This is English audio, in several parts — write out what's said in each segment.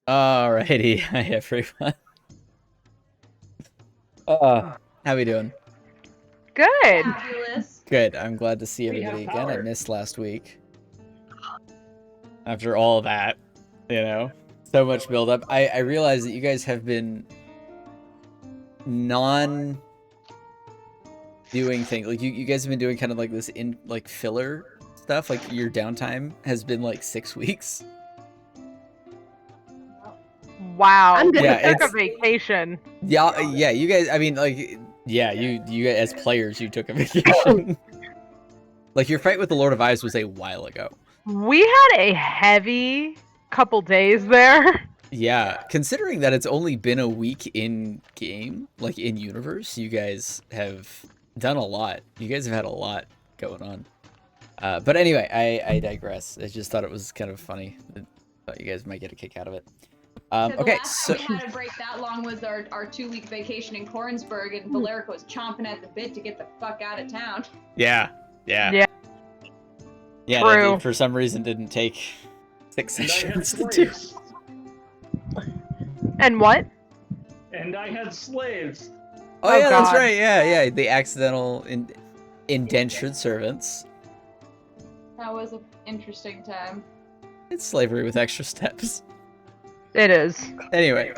Alrighty, hi everyone. How we doing? Good. Fabulous. Good. I'm glad to see We have everybody again. I power. missed last week. After all that, so much build up. I realize that you guys have been non doing things. Like you guys have been doing kind of like this filler stuff. Like your downtime has been like 6 weeks. Wow. I'm You Yeah, took a it's vacation. yeah. You guys. I mean, like yeah. You guys, as players, you took a vacation. Like your fight with the Lord of Eyes was a while ago. We had a heavy couple days there. Yeah, considering that it's only been a week in game, like in universe, you guys have done a lot. You guys have had a lot going on. But anyway, I digress. I just thought it was kind of funny. I thought you guys might get a kick out of it. The Okay, last so time we had a break that long was our 2-week vacation in Kornsberg, and Valerica was chomping at the bit to get the fuck out of town. yeah. Yeah. Yeah, True. that for some reason didn't take 6 And I had sessions to do. slaves. And what? And I had slaves. Oh, Oh, yeah, that's God. right. Yeah. The accidental indentured servants. That was an interesting time. It's slavery with extra steps. It is. Anyway,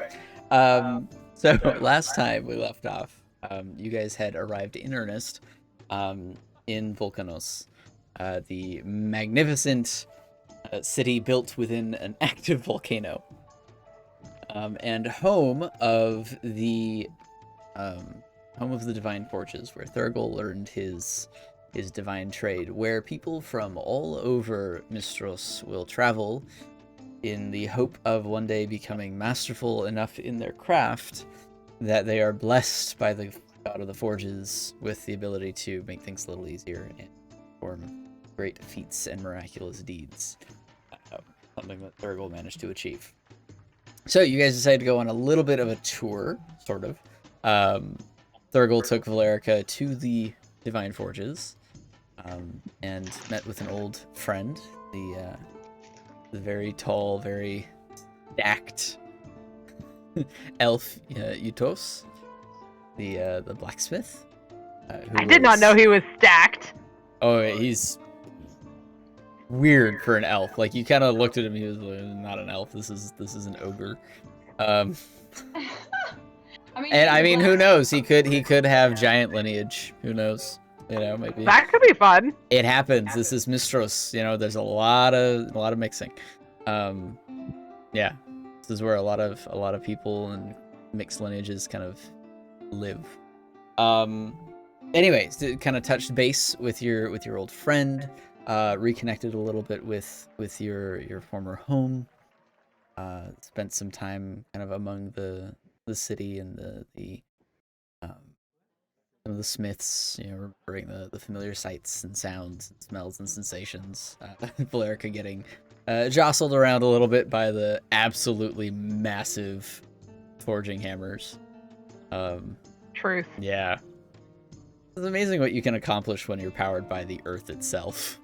so last time we left off, you guys had arrived in earnest in Volcanos, the magnificent city built within an active volcano, and home of the Divine Forges, where Thurgold learned his divine trade, where people from all over Mystros will travel in the hope of one day becoming masterful enough in their craft that they are blessed by the god of the forges with the ability to make things a little easier and perform great feats and miraculous deeds. Something that Thurgold managed to achieve. So you guys decided to go on a little bit of a tour, sort of. Thurgold took Valerica to the Divine Forges and met with an old friend, the very tall, very stacked elf Utos, the blacksmith. I did not know he was stacked. Oh, he's weird for an elf. Like you kind of looked at him, he was like, not an elf. This is an ogre. I mean, And I mean, who knows? He could have giant lineage. Who knows? Maybe That could be fun. it happens. This is Mystros. There's a lot of mixing. Yeah, this is where a lot of people and mixed lineages kind of live. Anyways, to kind of touch base with your old friend, reconnected a little bit with your former home. Spent some time kind of among the city and the some of the smiths, remembering the familiar sights and sounds and smells and sensations. Valerica getting jostled around a little bit by the absolutely massive forging hammers. Truth. Yeah. It's amazing what you can accomplish when you're powered by the earth itself.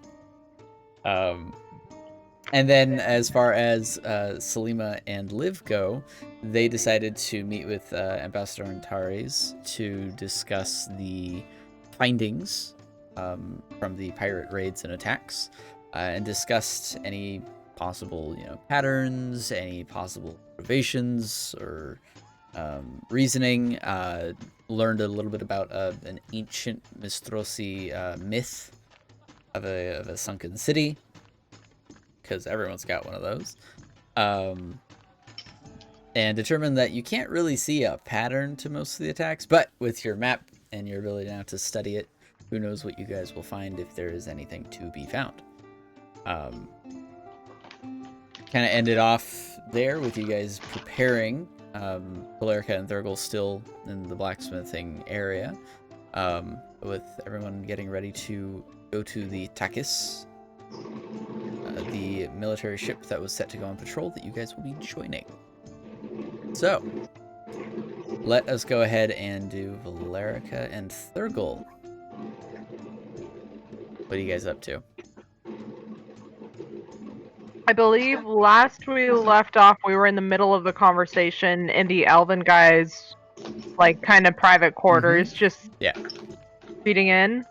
And then as far as Selima and Liv go, they decided to meet with Ambassador Antares to discuss the findings from the pirate raids and attacks, and discussed any possible patterns, any possible motivations or reasoning. Learned a little bit about an ancient Mystrosi myth of a sunken city, because everyone's got one of those, and determined that you can't really see a pattern to most of the attacks, but with your map and your ability now to study it, who knows what you guys will find if there is anything to be found. Kind of ended off there with you guys preparing, Valerica and Thurgold still in the blacksmithing area, with everyone getting ready to go to the Takis, the military ship that was set to go on patrol that you guys will be joining. So, let us go ahead and do Valerica and Thurgold. What are you guys up to? I believe last we left off, we were in the middle of the conversation in the Elven guys, like, kind of private quarters, just Yeah. feeding in.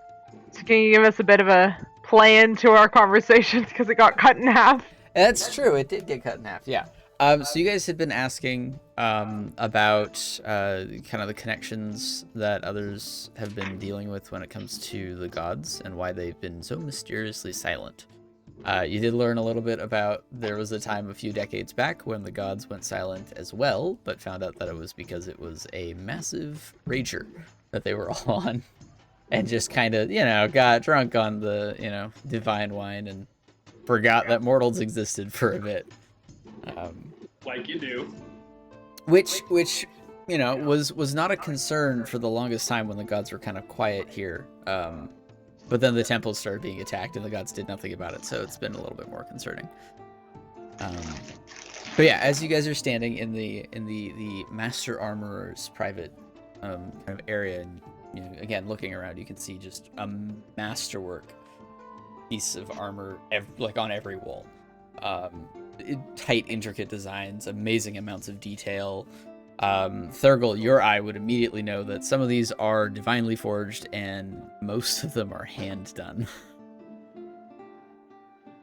So can you give us a bit of a play into our conversations, because it got cut in half? That's true. It did get cut in half. Yeah. So you guys had been asking about kind of the connections that others have been dealing with when it comes to the gods and why they've been so mysteriously silent. You did learn a little bit about there was a time a few decades back when the gods went silent as well, but found out that it was because it was a massive rager that they were all on, and just kind of, got drunk on the, divine wine and forgot that mortals existed for a bit. Like you do. Which was not a concern for the longest time when the gods were kind of quiet here. But then the temples started being attacked and the gods did nothing about it, so it's been a little bit more concerning. But yeah, as you guys are standing in the Master Armorer's private kind of area, and again looking around, you can see just a masterwork piece of armor like on every wall. Tight, intricate designs, amazing amounts of detail. Thurgle, your eye would immediately know that some of these are divinely forged and most of them are hand done.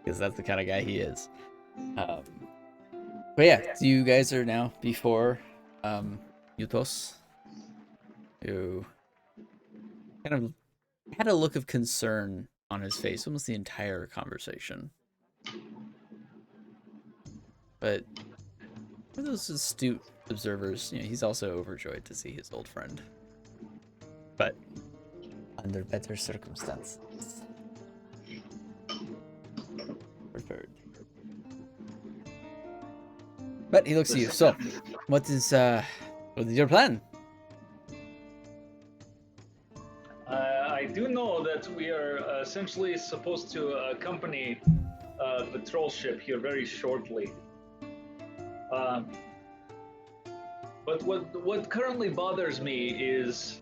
Because that's the kind of guy he is. But yeah, so you guys are now before Yutos, who kind of had a look of concern on his face almost the entire conversation. But for those astute observers, he's also overjoyed to see his old friend. But under better circumstances. Preferred. But he looks at you. So, what is your plan? I do know that we are essentially supposed to accompany the troll ship here very shortly. But what currently bothers me is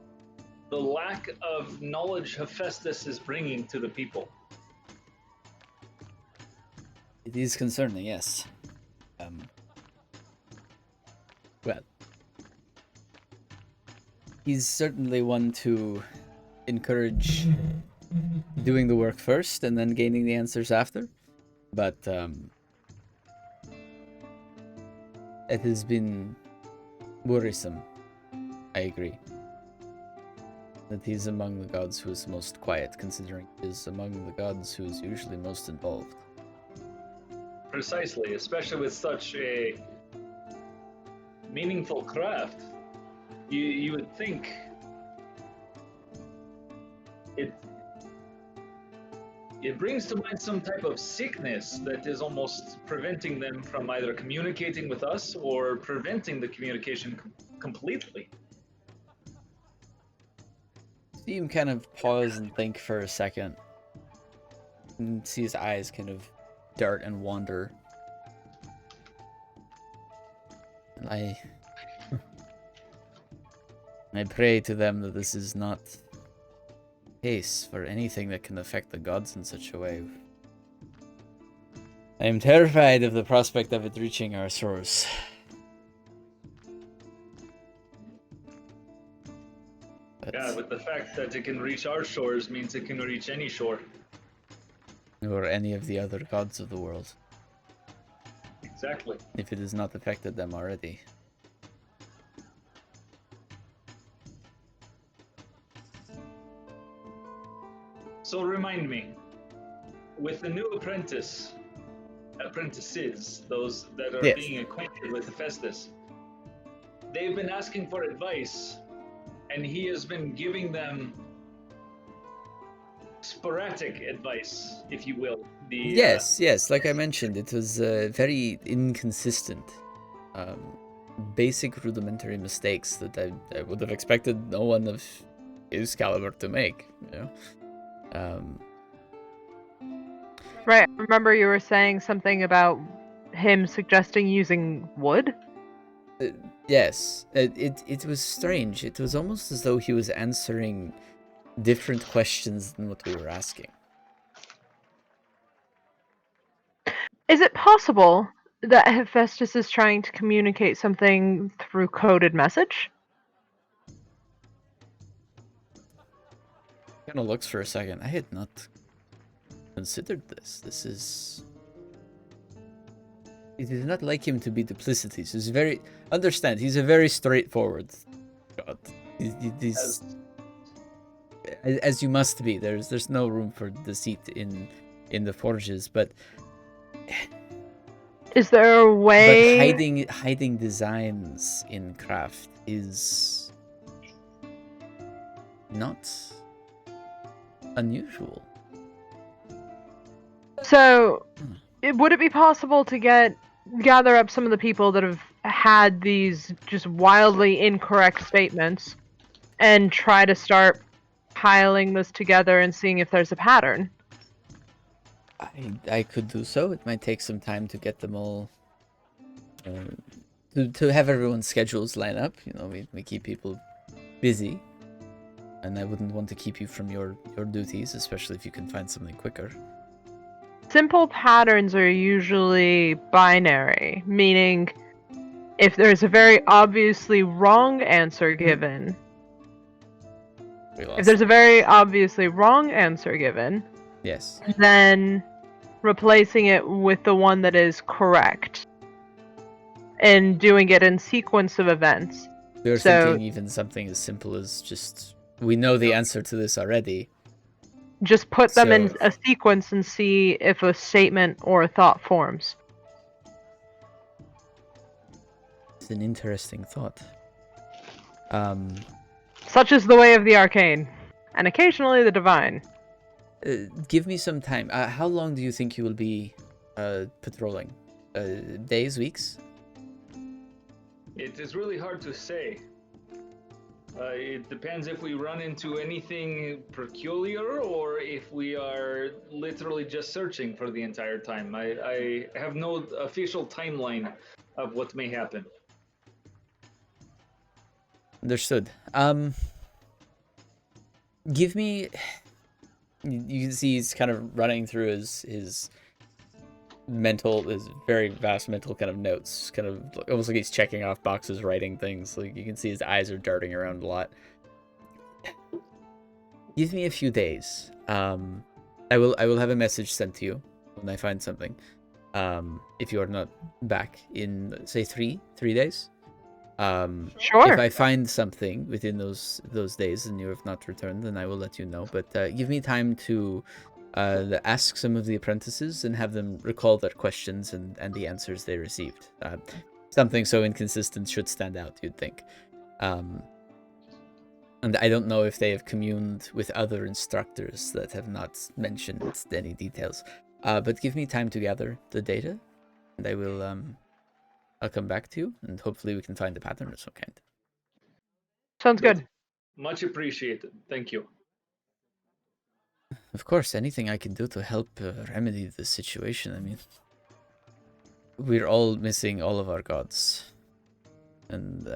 the lack of knowledge Hephaestus is bringing to the people. It is concerning, yes. Well, he's certainly one to encourage doing the work first and then gaining the answers after. But it has been worrisome. I agree. That he's among the gods who is most quiet, considering he is among the gods who is usually most involved. Precisely, especially with such a meaningful craft. You would think it brings to mind some type of sickness that is almost preventing them from either communicating with us or preventing the communication completely. See him kind of pause and think for a second, and see his eyes kind of dart and wander. And I pray to them that this is not the case for anything that can affect the gods in such a way. I am terrified of the prospect of it reaching our shores. Yeah, but the fact that it can reach our shores means it can reach any shore. Or any of the other gods of the world. Exactly. If it has not affected them already. So remind me, with the new apprentices, those that are Yes. being acquainted with Hephaestus, they've been asking for advice, and he has been giving them sporadic advice, if you will. Yes, like I mentioned, it was very inconsistent. Basic rudimentary mistakes that I would have expected no one of his caliber to make, Right, I remember you were saying something about him suggesting using wood? Yes, it was strange. It was almost as though he was answering different questions than what we were asking. Is it possible that Hephaestus is trying to communicate something through coded message? Kind of looks for a second. I had not considered this. This is... It is not like him to be duplicitous. He's very... Understand, he's a very straightforward god. He's as you must be. There's no room for deceit in the forges, but... Is there a way... But hiding designs in craft is... not... unusual. So, would it be possible to gather up some of the people that have had these just wildly incorrect statements and try to start piling this together and seeing if there's a pattern? I could do so. It might take some time to get them all... to have everyone's schedules line up. You know, we keep people busy. And I wouldn't want to keep you from your duties, especially if you can find something quicker. Simple patterns are usually binary, meaning if there's a very obviously wrong answer given, Yes. then replacing it with the one that is correct and doing it in sequence of events. We were thinking even something as simple as just... We know the answer to this already. Just put them in a sequence and see if a statement or a thought forms. It's an interesting thought. Such is the way of the arcane, and occasionally the divine. Give me some time. How long do you think you will be patrolling? Days, weeks? It is really hard to say. It depends if we run into anything peculiar or if we are literally just searching for the entire time. I have no official timeline of what may happen. Understood. Give me... You can see he's kind of running through his very vast mental kind of notes, kind of almost like he's checking off boxes, writing things. Like you can see his eyes are darting around a lot. Give me a few days. I will have a message sent to you when I find something. If you are not back in, say, three days. Sure. If I find something within those days and you have not returned, then I will let you know. But give me time to ask some of the apprentices and have them recall their questions and the answers they received. Something so inconsistent should stand out, you'd think. And I don't know if they have communed with other instructors that have not mentioned any details. But give me time to gather the data, and I will... I'll come back to you, and hopefully we can find a pattern of some kind. Sounds good. Much appreciated. Thank you. Of course, anything I can do to help remedy the situation. I mean, we're all missing all of our gods. And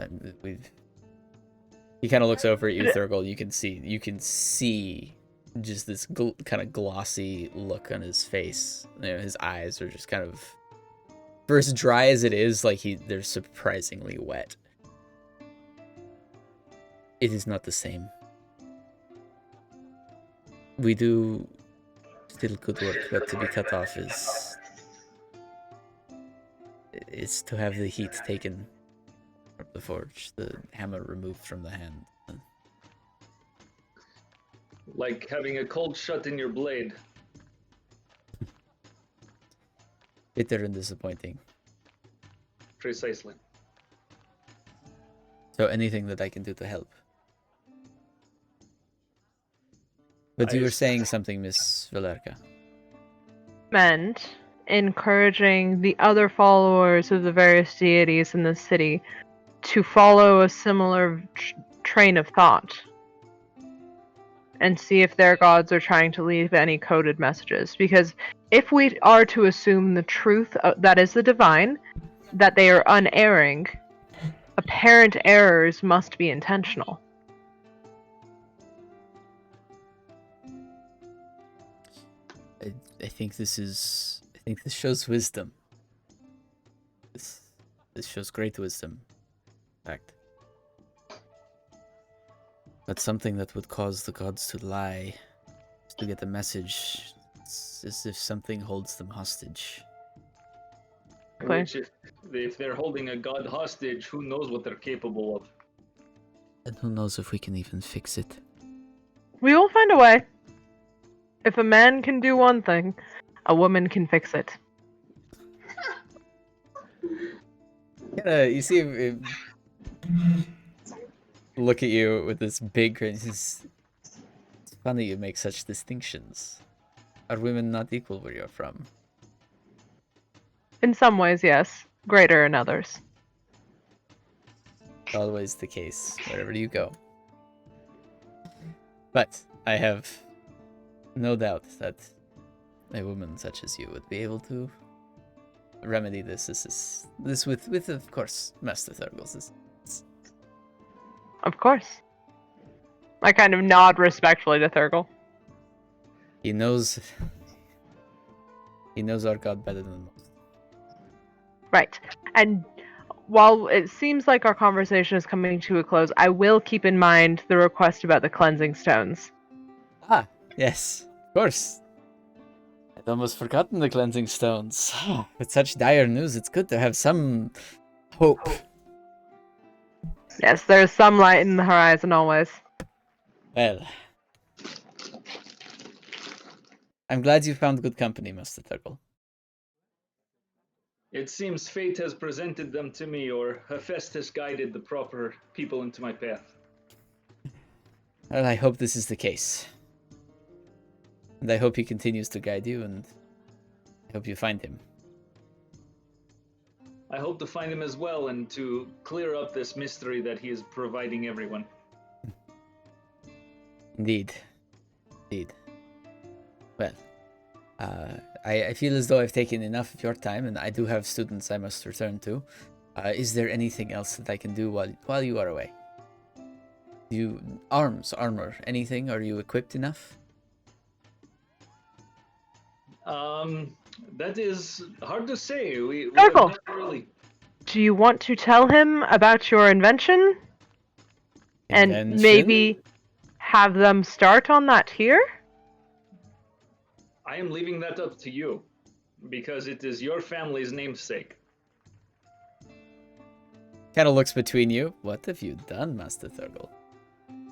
he kind of looks over at you, Thurgold. You can see just this kind of glossy look on his face. You know, his eyes are just kind of... For as dry as it is, like they're surprisingly wet. It is not the same. We do still good work, but to be cut off is to have the heat taken from the forge, the hammer removed from the hand. Like having a cold shut in your blade. Bitter and disappointing. Precisely. So anything that I can do to help. But you were saying something, Miss Valerka. And encouraging the other followers of the various deities in the city to follow a similar train of thought. And see if their gods are trying to leave any coded messages. Because if we are to assume the truth that is the divine, that they are unerring, apparent errors must be intentional. I think this is think this shows wisdom. This shows great wisdom, in fact. But something that would cause the gods to lie, to get a message. It's as if something holds them hostage. Okay. Which, if they're holding a god hostage, who knows what they're capable of? And who knows if we can even fix it. We will find a way. If a man can do one thing, a woman can fix it. You see him look at you with this big grin. It's funny you make such distinctions. Are women not equal where you're from? In some ways, yes. Greater in others. Always the case, wherever you go. But I have no doubt that a woman such as you would be able to remedy this. This with of course, Master Thurgle's. Of course. I kind of nod respectfully to Thurgle. He knows our god better than most. Right. And while it seems like our conversation is coming to a close, I will keep in mind the request about the cleansing stones. Ah, yes, of course. I'd almost forgotten the cleansing stones. With such dire news, it's good to have some hope. Yes, there's some light in the horizon always. Well, I'm glad you found good company, Master Thurgle. It seems fate has presented them to me, or Hephaestus guided the proper people into my path. Well, I hope this is the case. And I hope he continues to guide you, and I hope you find him. I hope to find him as well, and to clear up this mystery that he is providing everyone. Indeed. Well, I feel as though I've taken enough of your time, and I do have students I must return to. Is there anything else that I can do while you are away? Armor, anything? Are you equipped enough? That is hard to say. We Thurgle! have never really... Do you want to tell him about your invention? And maybe have them start on that here? I am leaving that up to you, because it is your family's namesake. Kind of looks between you. What have you done, Master Thurgle?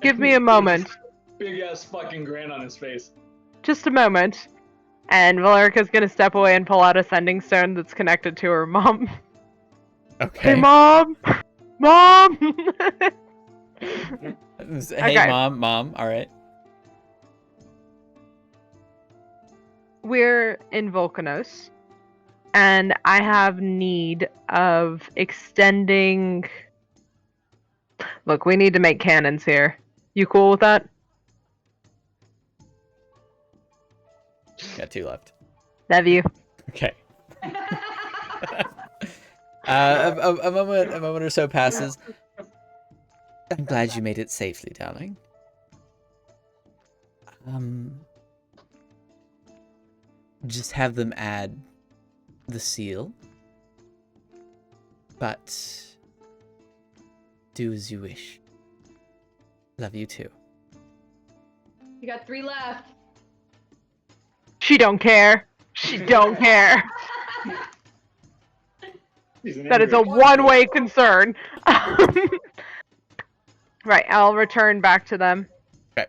Give me a moment. Big ass fucking grin on his face. Just a moment. And Valerica's gonna step away and pull out a sending stone that's connected to her mom. Okay. Hey, Mom! Mom! Hey, Okay. Mom, alright. We're in Volcanos, and I have need of extending... Look, we need to make cannons here. You cool with that? Got 2 left. Love you. Okay. A moment or so passes. I'm glad you made it safely, darling. Just have them add the seal. But do as you wish. Love you too. You got 3 left. She don't care. She don't care. That is a one-way concern. Right, I'll return back to them. Okay.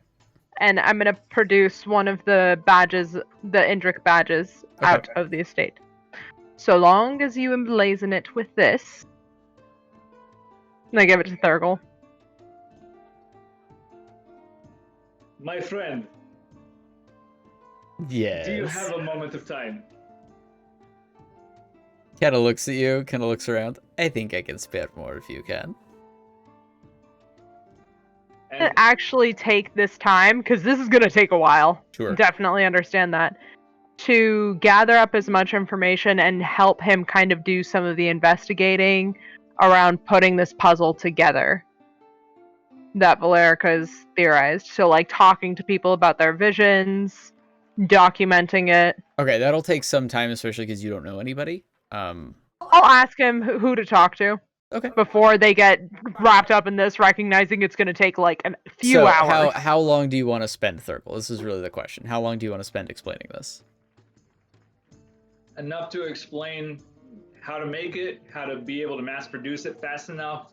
And I'm going to produce one of the badges, the Indrik badges, out of the estate. So long as you emblazon it with this. And I give it to Thurgle. My friend, Yes. do you have a moment of time? Kind of looks at you, kind of looks around. I think I can spare more if you can. And Actually take this time, because this is going to take a while. Sure. Definitely understand that. To gather up as much information and help him kind of do some of the investigating around putting this puzzle together that Valerica's theorized. So, like, talking to people about their visions, documenting it. Okay, that'll take some time, especially because you don't know anybody. I'll ask him who to talk to Okay. before they get wrapped up in this, recognizing it's going to take like a few So hours. how long do you want to spend, Thurgle? This is really the question. How long do you want to spend explaining this? Enough to explain how to make it, how to be able to mass produce it fast enough,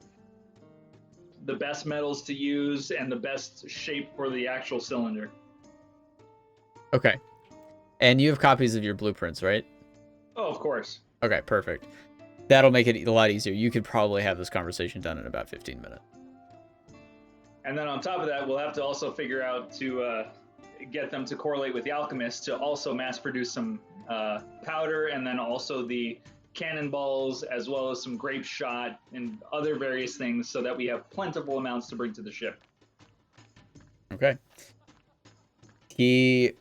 the best metals to use, and the best shape for the actual cylinder. Okay. And you have copies of your blueprints, right? Oh, of course. Okay, perfect. That'll make it a lot easier. You could probably have this conversation done in about 15 minutes. And then on top of that, we'll have to also figure out to get them to correlate with the alchemist to also mass produce some powder, and then also the cannonballs, as well as some grape shot and other various things, so that we have plentiful amounts to bring to the ship. Okay. He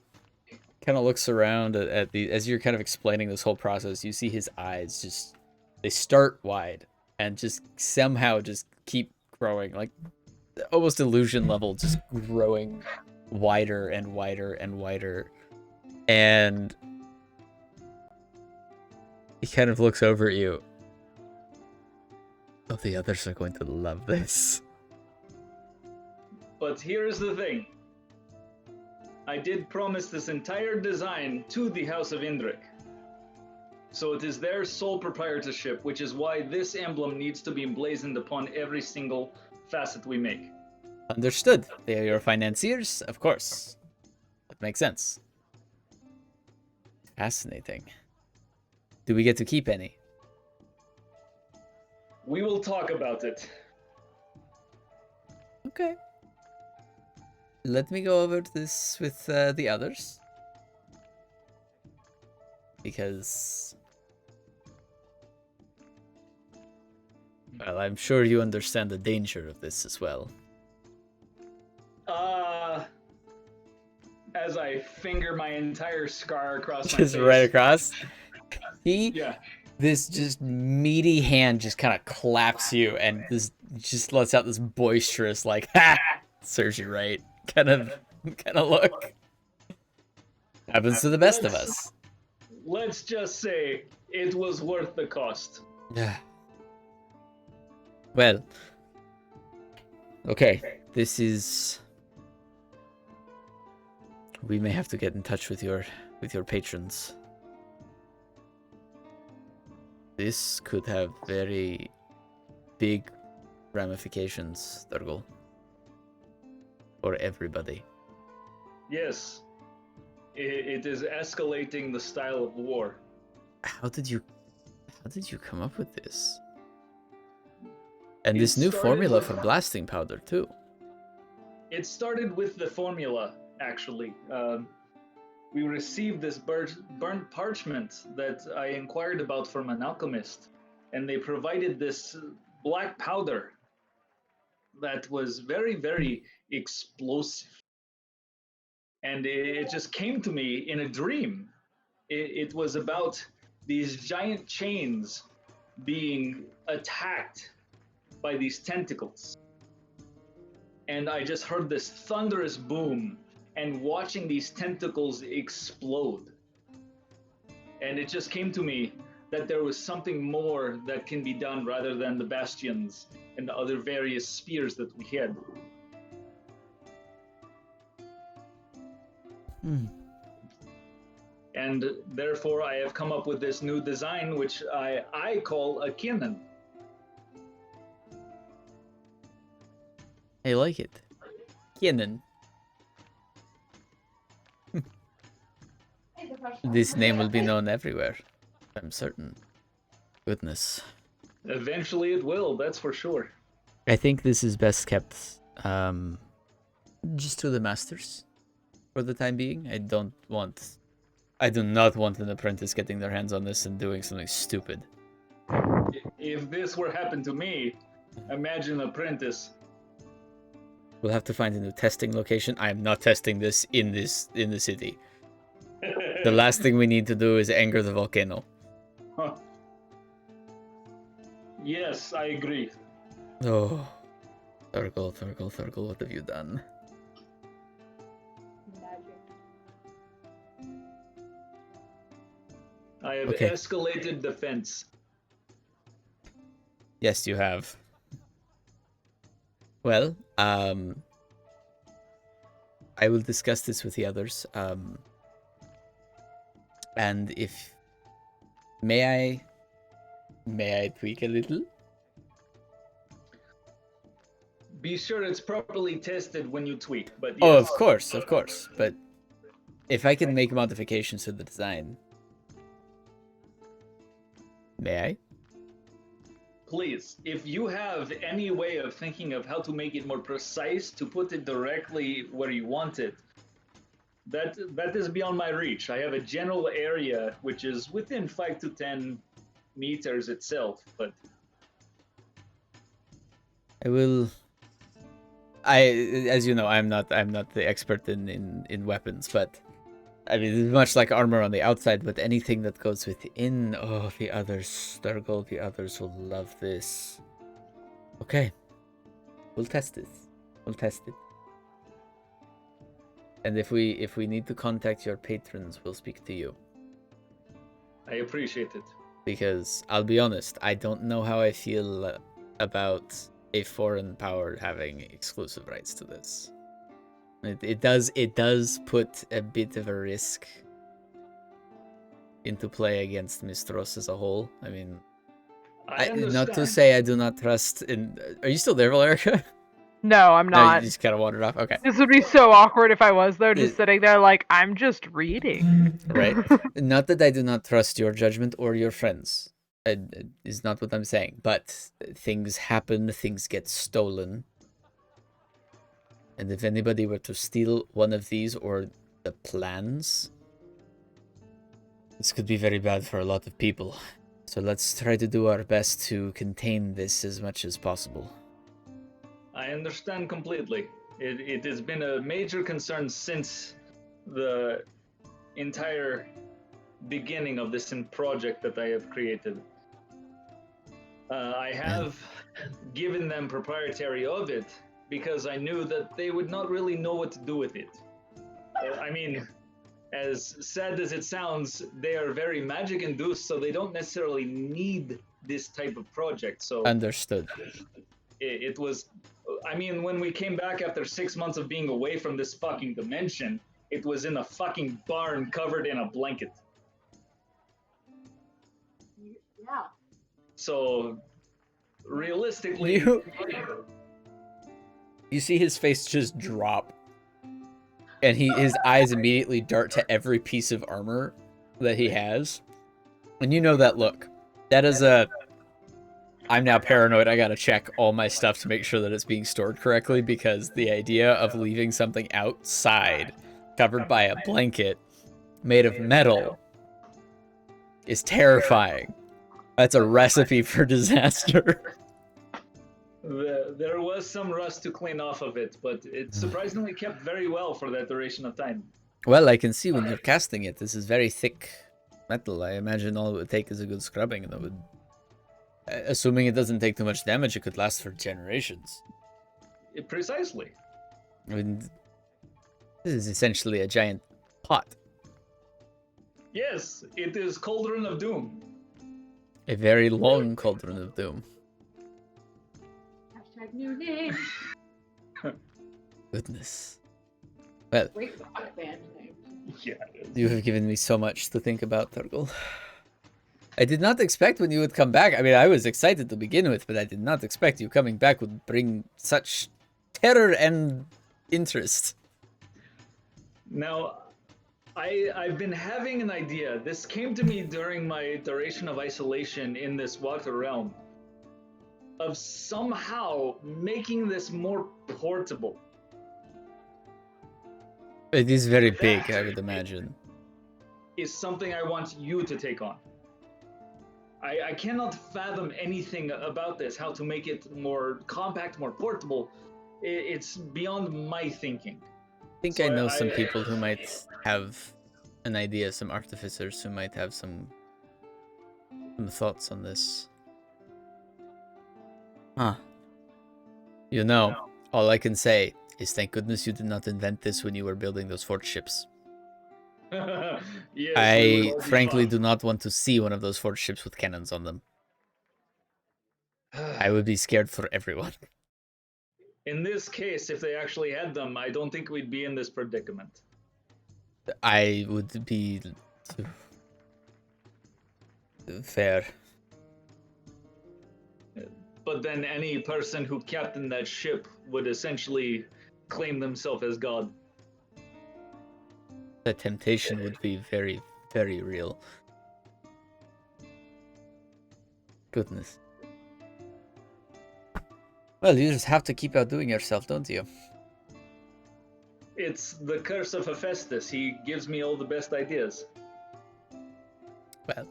kind of looks around at the, as you're kind of explaining this whole process, you see his eyes just, they start wide and just somehow just keep growing, like almost illusion level, just growing wider and wider and wider. And he kind of looks over at you. Oh, the others are going to love this. But here's the thing. I did promise this entire design to the House of Indrik. So it is their sole proprietorship, which is why this emblem needs to be emblazoned upon every single facet we make. Understood. They are your financiers, of course. That makes sense. Fascinating. Do we get to keep any? We will talk about it. Okay. Let me go over this with the others. Because... well, I'm sure you understand the danger of this as well. As I finger my entire scar across my Just face. right across. Yeah. This just meaty hand just kind of claps you and this just lets out this boisterous, like, ha! Serves you right. Kind of look. Happens to the best of us. Let's just say it was worth the cost. Yeah. Well. Okay. This is... we may have to get in touch with your patrons. This could have very big ramifications, Thurgle. For everybody. Yes. It is escalating the style of war. How did you come up with this? And It this new started formula with- for blasting powder too. It started with the formula, actually. We received this burnt parchment that I inquired about from an alchemist, and they provided this black powder that was very, very explosive. And it just came to me in a dream. It was about these giant chains being attacked by these tentacles. And I just heard this thunderous boom and watching these tentacles explode. And it just came to me that there was something more that can be done rather than the bastions and the other various spears that we had. And therefore I have come up with this new design, which I call a cannon. I like it. Cannon. This name will be known everywhere. I'm certain. Goodness. Eventually it will, that's for sure. I think this is best kept just to the masters for the time being. I do not want an apprentice getting their hands on this and doing something stupid. If this were happened to me, imagine an apprentice. We'll have to find a new testing location. I am not testing this in the city. The last thing we need to do is anger the volcano. Huh. Yes, I agree. Oh. Thurgle, what have you done? I have Okay. escalated the fence. Yes, you have. Well, I will discuss this with the others. And if may I tweak a little? Be sure it's properly tested when you tweak, but yes. Oh, of course. But if I can make modifications to the design, may I? Please, if you have any way of thinking of how to make it more precise, to put it directly where you want it, that is beyond my reach. I have a general area which is within 5 to 10 meters itself, but I will. As you know, I'm not the expert in weapons, but I mean, it's much like armor on the outside, but anything that goes within, oh, the others, Sturgle, the others will love this. Okay, we'll test it. We'll test it. And if we need to contact your patrons, we'll speak to you. I appreciate it. Because I'll be honest, I don't know how I feel about a foreign power having exclusive rights to this. It does put a bit of a risk into play against Mystros as a whole. I mean, I understand. not to say I do not trust in. Are you still there, Valerica? No, I'm No, you not. just kind of wandered off. Okay. This would be so awkward if I was there, just sitting there like, I'm just reading. Right. Not that I do not trust your judgment or your friends. Is not what I'm saying. But things happen, things get stolen. And if anybody were to steal one of these or the plans, this could be very bad for a lot of people. So let's try to do our best to contain this as much as possible. I understand completely. It has been a major concern since the entire beginning of this project that I have created. I have given them proprietary of it because I knew that they would not really know what to do with it. I mean, as sad as it sounds, they are very magic induced, so they don't necessarily need this type of project. So Understood. it was, I mean, when we came back after 6 months of being away from this fucking dimension, it was in a fucking barn covered in a blanket. Yeah. So realistically, You see his face just drop. And his eyes immediately dart to every piece of armor that he has. And you know that look. That is I'm now paranoid. I gotta check all my stuff to make sure that it's being stored correctly, because the idea of leaving something outside covered by a blanket made of metal is terrifying. That's a recipe for disaster. there was some rust to clean off of it, but it surprisingly kept very well for that duration of time. Well, I can see when you're casting it. This is very thick metal. I imagine all it would take is a good scrubbing, and it would... Assuming it doesn't take too much damage, it could last for generations. Precisely. I mean, this is essentially a giant pot. Yes, it is Cauldron of Doom. A very long Cauldron of Doom. Hashtag new name. Goodness. Well, Great band name. Yeah. you have given me so much to think about, Turgle. I did not expect when you would come back. I mean, I was excited to begin with, but I did not expect you coming back would bring such terror and interest. Now, I've been having an idea. This came to me during my duration of isolation in this water realm, of somehow making this more portable. It is very big, I would imagine. Is something I want you to take on. I cannot fathom anything about this, how to make it more compact, more portable. It's beyond my thinking. I think I know some people who might have an idea, some artificers who might have some thoughts on this. Huh. You know, all I can say is thank goodness you did not invent this when you were building those fort ships. Yes, we would I all be frankly fine. do not want to see one of those forged ships with cannons on them. I would be scared for everyone. In this case, if they actually had them, I don't think we'd be in this predicament. I would be fair. But then any person who captained that ship would essentially claim themselves as God. The temptation would be very, very real. Goodness. Well, you just have to keep outdoing yourself, don't you? It's the curse of Hephaestus. He gives me all the best ideas. Well,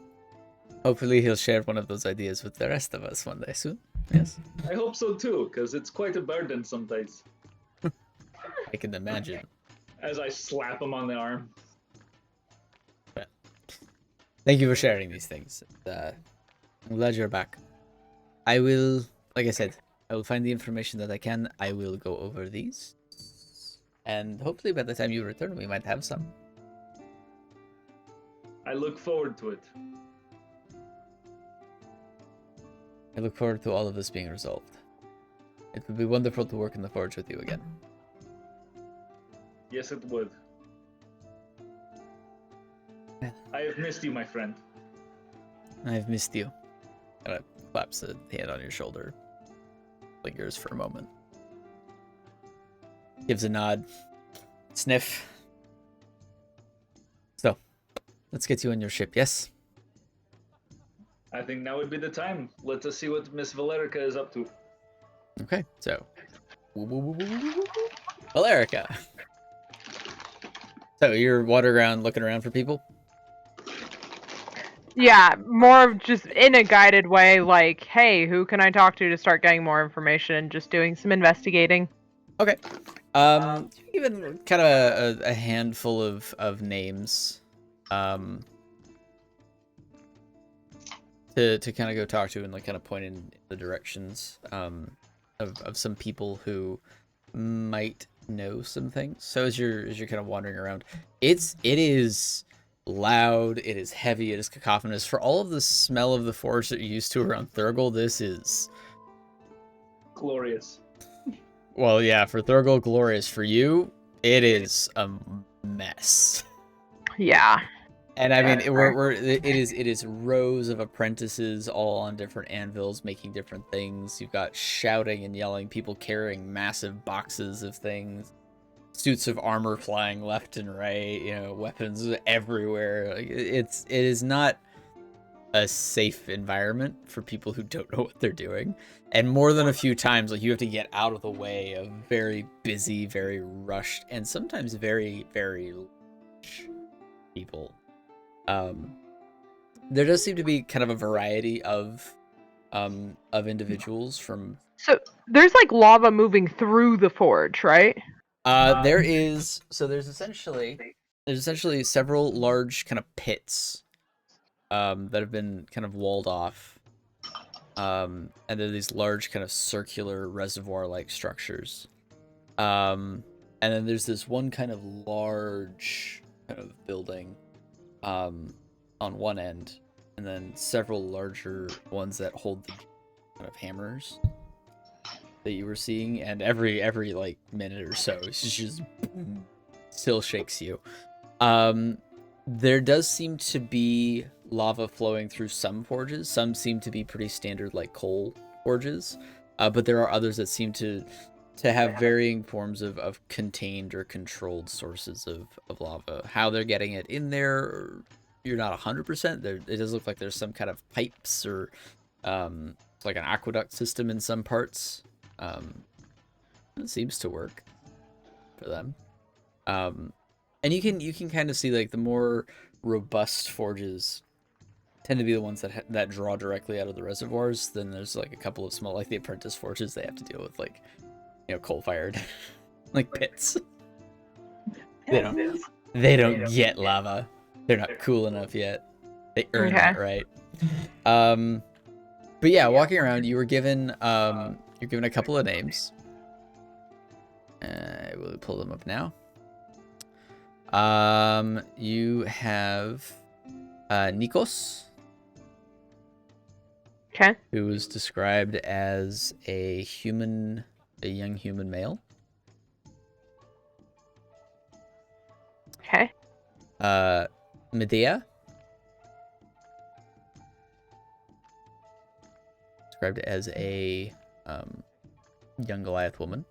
hopefully he'll share one of those ideas with the rest of us one day soon. Yes, I hope so too, because it's quite a burden sometimes. I can imagine. As I slap him on the arm. Thank you for sharing these things. I'm glad you're back. I will, like I said, I will find the information that I can. I will go over these. And hopefully by the time you return, we might have some. I look forward to it. I look forward to all of this being resolved. It would be wonderful to work in the forge with you again. Yes, it would. I have missed you, my friend. I've missed you. Kind of claps a hand on your shoulder. Lingers for a moment. Gives a nod. Sniff. So, let's get you on your ship, yes? I think now would be the time. Let us see what Miss Valerica is up to. Okay, so. Valerica. So, you're wandering around looking around for people? Yeah, more just in a guided way, like, hey, who can I talk to start getting more information? Just doing some investigating. Okay. Even kind of a handful of names. To kind of go talk to and like kind of point in the directions of some people who might know some things. So as you're kind of wandering around, it is loud, it is heavy, it is cacophonous. For all of the smell of the forge that you're used to around Thurgle, this is Glorious. well, yeah, for Thurgle, glorious. For you, it is a mess. Yeah. And I mean, it is rows of apprentices all on different anvils making different things. You've got shouting and yelling, people carrying massive boxes of things, suits of armor flying left and right, you know, weapons everywhere. Like, it is not a safe environment for people who don't know what they're doing. And more than a few times, like, you have to get out of the way of very busy, very rushed, and sometimes very, very large people. There does seem to be kind of a variety of individuals from. So there's like lava moving through the forge, right? There's essentially several large kind of pits that have been kind of walled off. And there are these large kind of circular reservoir-like structures. And then there's this one kind of large kind of building on one end, and then several larger ones that hold the kind of hammers that you were seeing, and every like minute or so it's just still shakes you. There does seem to be lava flowing through some forges. Some seem to be pretty standard like coal forges, but there are others that seem to have varying forms of contained or controlled sources of lava. How they're getting it in there, you're not 100%. It does look like there's some kind of pipes or like an aqueduct system in some parts. It seems to work for them. And you can kind of see like the more robust forges tend to be the ones that draw directly out of the reservoirs. Then there's like a couple of small, like the apprentice forges, they have to deal with like, you know, coal-fired like pits. They don't get lava. They're not cool enough yet. They earn that right. But yeah, walking around, you were given you're given a couple of names. I will pull them up now. You have Nikos, Okay. who was described as a young human male. Okay. Medea, described as a young Goliath woman.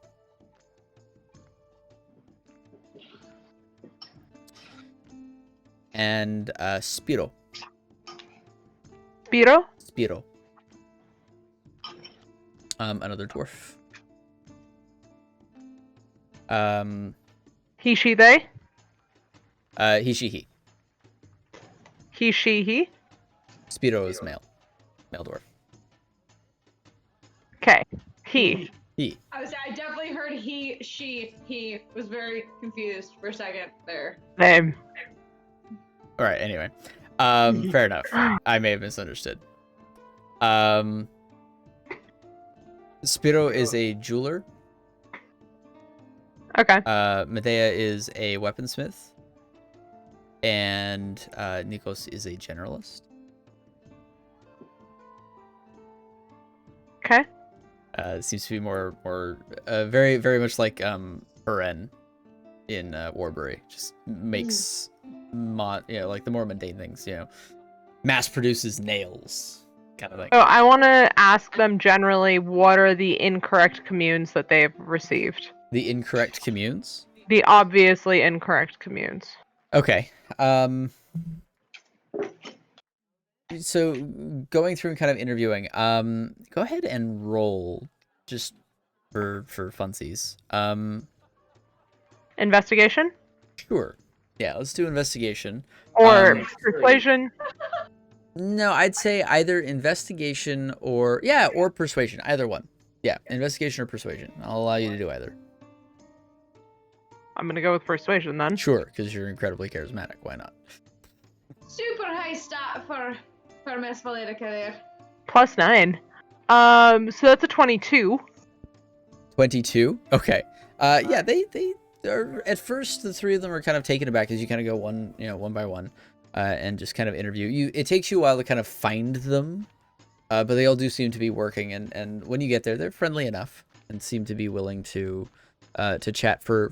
And Spiro. Spiro? Another dwarf. He, she, they? He, she, he. He, she, he? Spiro is male dwarf. Okay. He. He. I definitely heard he, she, he. Was very confused for a second there. Them. All right. Anyway, fair enough. I may have misunderstood. Spiro is a jeweler. Okay. Medea is a weaponsmith. And Nikos is a generalist. Okay. Seems to be more very, very much like Beren in Warbury. Just makes like the more mundane things, mass produces nails kind of thing. Oh, I want to ask them generally what are the incorrect communes that they've received? The incorrect communes? The obviously incorrect communes. Okay. So going through and kind of interviewing, go ahead and roll just for funsies. Investigation? Sure. Yeah, let's do investigation. Or persuasion? No, I'd say either investigation or persuasion. Either one. Yeah, investigation or persuasion. I'll allow you to do either. I'm gonna go with persuasion then. Sure, because you're incredibly charismatic. Why not? Super high stat for Miss Valetica there. +9. So that's a 22. 22? Okay. Yeah, they are, at first the three of them are kind of taken aback as you kind of go one by one, and just kind of interview. It takes you a while to kind of find them, but they all do seem to be working, and when you get there, they're friendly enough and seem to be willing to chat for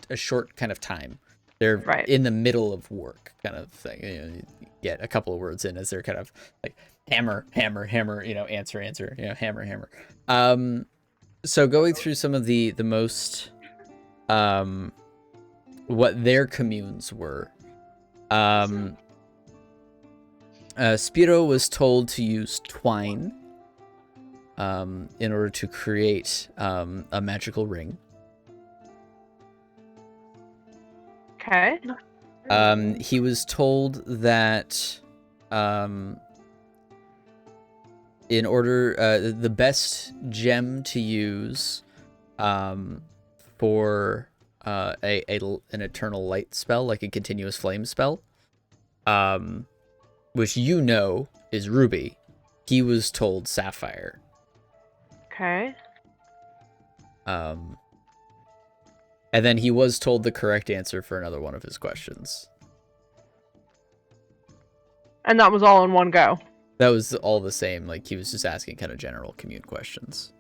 a short kind of time. They're in the middle of work kind of thing. You get a couple of words in as they're kind of like hammer, hammer, hammer, answer, answer, hammer, hammer. So going through some of the most what their communes were. Spiro was told to use twine in order to create a magical ring. Okay. He was told that in order the best gem to use for an eternal light spell, like a continuous flame spell, which is ruby, he was told sapphire. Okay. And then he was told the correct answer for another one of his questions. And that was all in one go? That was all the same. Like, he was just asking kind of general commune questions.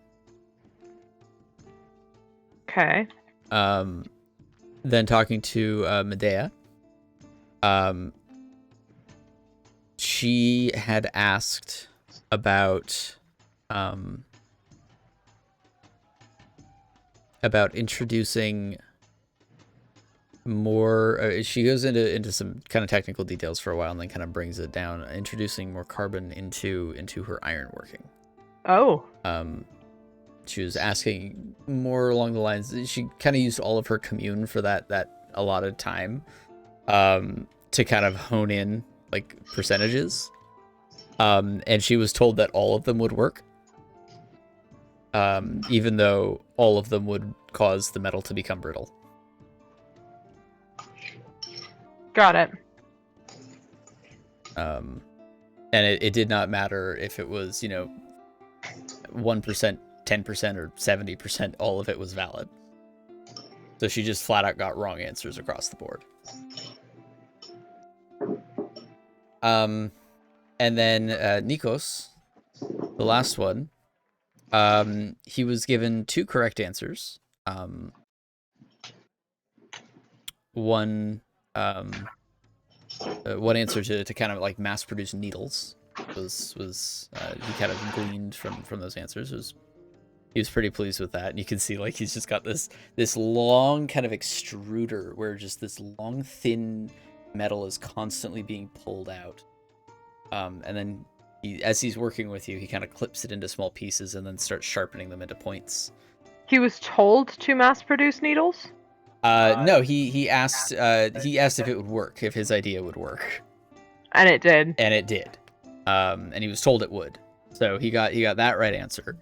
Okay. Then talking to Medea. She had asked about introducing more. She goes into some kind of technical details for a while and then kind of brings it down, introducing more carbon into her ironworking. Oh. She was asking more along the lines. She kind of used all of her commune for that allotted time, to kind of hone in like percentages. And she was told that all of them would work. Even though all of them would cause the metal to become brittle. Got it. And it did not matter if it was, 1%, 10%, or 70%, all of it was valid. So she just flat out got wrong answers across the board. And then Nikos, the last one, he was given 2 correct answers. One answer to kind of like mass produce needles was he kind of gleaned from those answers. He was pretty pleased with that, and you can see like he's just got this long kind of extruder where just this long thin metal is constantly being pulled out, and then as he's working with you, he kind of clips it into small pieces and then starts sharpening them into points. He was told to mass produce needles? No, he asked if it would work, if his idea would work. And it did. And it did. And he was told it would. So he got that right answer.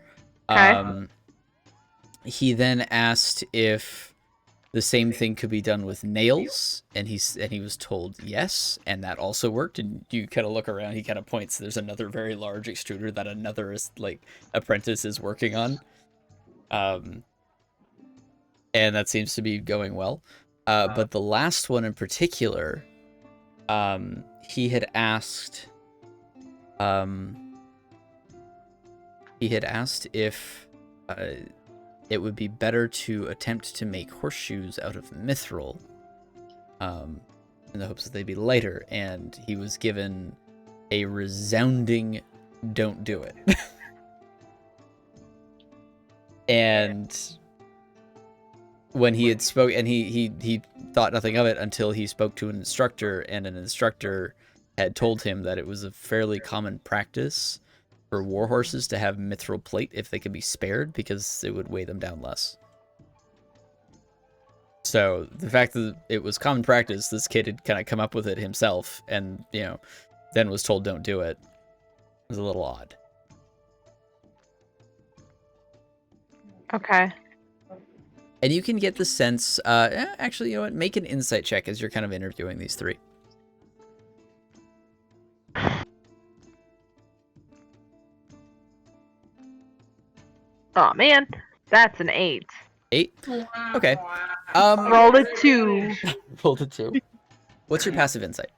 Okay. He then asked if the same thing could be done with nails, and he was told yes, and that also worked. And you kind of look around, he kind of points, there's another very large extruder that another apprentice is working on. And that seems to be going well. But the last one in particular, he had asked if it would be better to attempt to make horseshoes out of mithril, in the hopes that they'd be lighter, and he was given a resounding "don't do it." And when he had and he thought nothing of it until he spoke to an instructor, and an instructor had told him that it was a fairly common practice for war horses to have mithril plate if they could be spared, because it would weigh them down less. So the fact that it was common practice, this kid had kind of come up with it himself, and then was told don't do it, was a little odd. Okay. And you can get the sense, actually, you know what? Make an insight check as you're kind of interviewing these 3. Oh man, that's an 8. 8? Okay. Rolled a 2. Rolled a 2. What's your passive insight?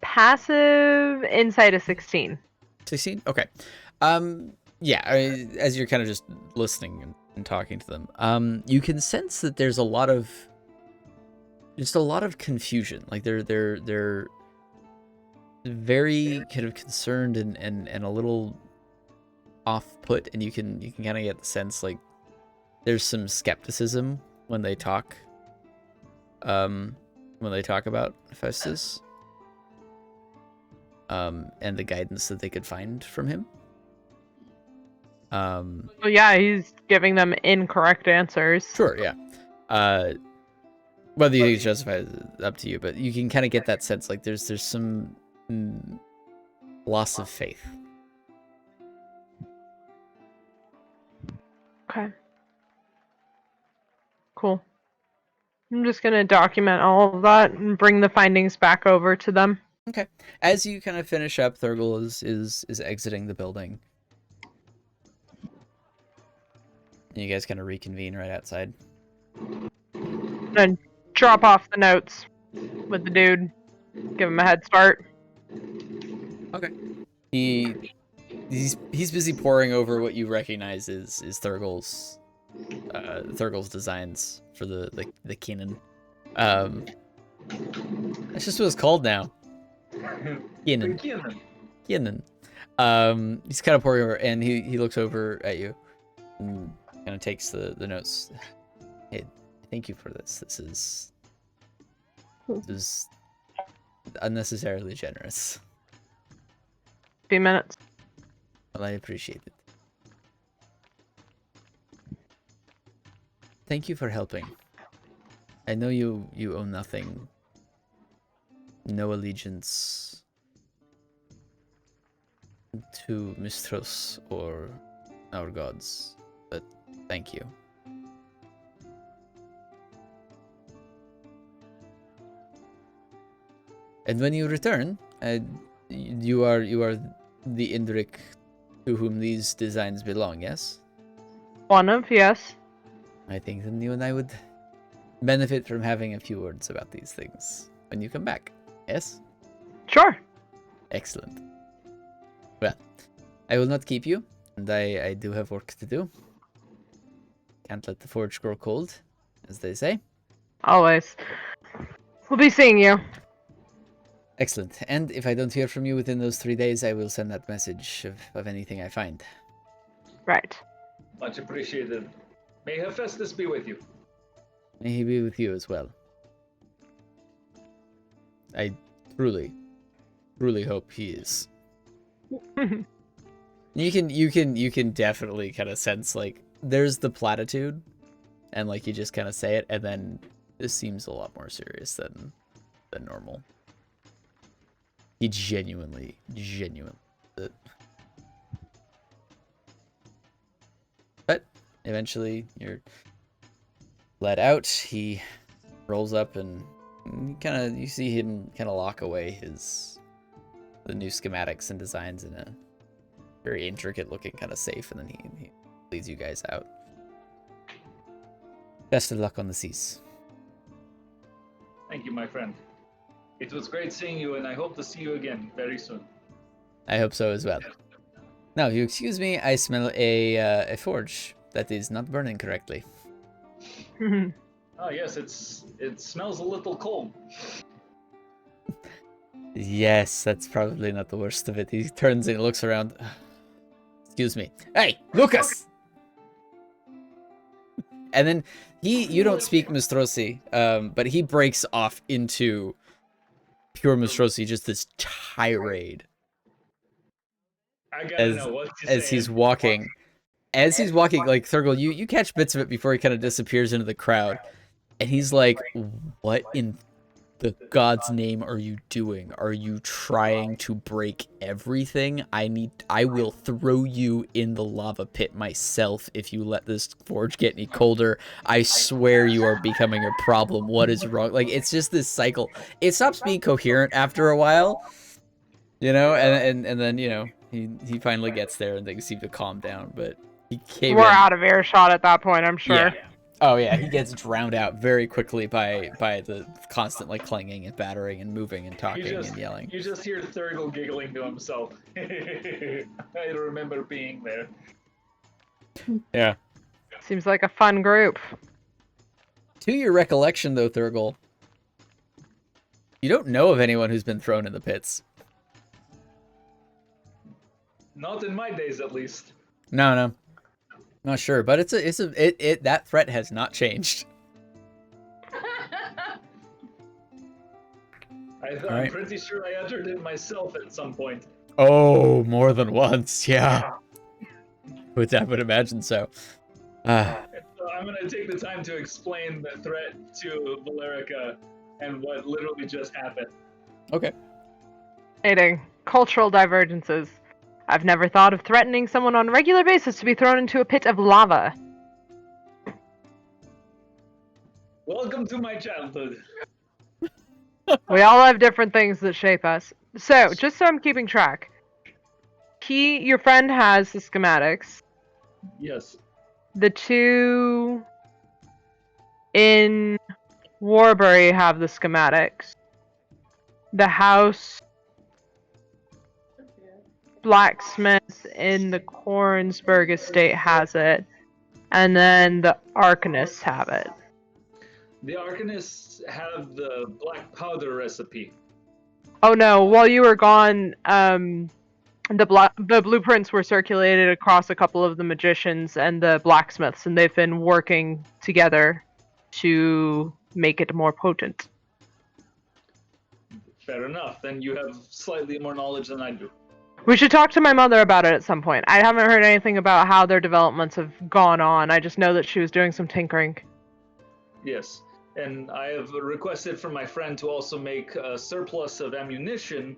Passive insight is 16. 16? Okay. Yeah, as you're kind of just listening and talking to them, you can sense that there's a lot of confusion. Like they're very kind of concerned and a little off put, and you can kind of get the sense like there's some skepticism when they talk about Hephaestus, and the guidance that they could find from him. Well, yeah, he's giving them incorrect answers. Sure, yeah. Whether you think it's justified is up to you, but you can kind of get that sense like there's some loss of faith. Okay. Cool. I'm just gonna document all of that and bring the findings back over to them. Okay. As you kind of finish up, Thurgle is exiting the building. And you guys kind of reconvene right outside. And drop off the notes with the dude. Give him a head start. Okay. He's busy poring over what you recognize is Thurgle's designs for the Kenan. That's just what it's called now. Kenan. He's kind of poring over, and he looks over at you and kind of takes the notes. Hey, thank you for this. This is unnecessarily generous. Few minutes. Well, I appreciate it. Thank you for helping. I know you owe nothing. No allegiance to Mystros or our gods, but thank you. And when you return, you are the Indrik to whom these designs belong, yes? One of, yes. I think then you and I would benefit from having a few words about these things when you come back. Yes? Sure. Excellent. Well, I will not keep you, and I do have work to do. Can't let the forge grow cold, as they say. Always. We'll be seeing you. Excellent. And if I don't hear from you within those 3 days, I will send that message of anything I find. Right. Much appreciated. May Hephaestus be with you. May he be with you as well. I truly hope he is. You can definitely kind of sense, like, there's the platitude, and like you just kind of say it, and then this seems a lot more serious than normal. He genuinely. But eventually, you're let out. He rolls up, and you see him kind of lock away the new schematics and designs in a very intricate looking kind of safe, and then he leads you guys out. Best of luck on the seas. Thank you, my friend. It was great seeing you, and I hope to see you again very soon. I hope so as well. Now, if you excuse me, I smell a forge that is not burning correctly. Oh yes, it smells a little cold. Yes, that's probably not the worst of it. He turns and looks around. Excuse me. Hey, Lucas! And then you don't speak Mystrosi, but he breaks off into pure Mystrosi, just this tirade. I gotta know what you're as he's walking. As he's walking, like, Thurgle, you catch bits of it before he kind of disappears into the crowd. And he's like, what in the God's name are you doing? Are you trying to break everything? I will throw you in the lava pit myself if you let this forge get any colder. I swear you are becoming a problem. What is wrong? Like, it's just this cycle. It stops being coherent after a while, you know, and then, you know, he finally gets there and things seem to calm down, but he came We're in. out of earshot at that point, I'm sure. Yeah. Oh yeah, he gets drowned out very quickly by the constant, like, clanging and battering and moving and talking and yelling. You just hear Thurgle giggling to himself. I remember being there. Yeah. Seems like a fun group. To your recollection, though, Thurgle, you don't know of anyone who's been thrown in the pits. Not in my days, at least. No. Not sure, but that threat has not changed. I'm pretty sure I uttered it myself at some point. Oh, more than once, yeah. Would imagine so. So I'm gonna take the time to explain the threat to Valerica and what literally just happened. Okay. Cultural divergences. I've never thought of threatening someone on a regular basis to be thrown into a pit of lava. Welcome to my childhood. We all have different things that shape us. So, just so I'm keeping track, your friend has the schematics. Yes. The two in Warbury have the schematics. The house blacksmith in the Kornsberg estate has it, and then the Arcanists have it. The Arcanists have the black powder recipe. Oh no, while you were gone, the blueprints were circulated across a couple of the magicians and the blacksmiths, and they've been working together to make it more potent. Fair enough, then you have slightly more knowledge than I do. We should talk to my mother about it at some point. I haven't heard anything about how their developments have gone on. I just know that she was doing some tinkering. Yes, and I have requested from my friend to also make a surplus of ammunition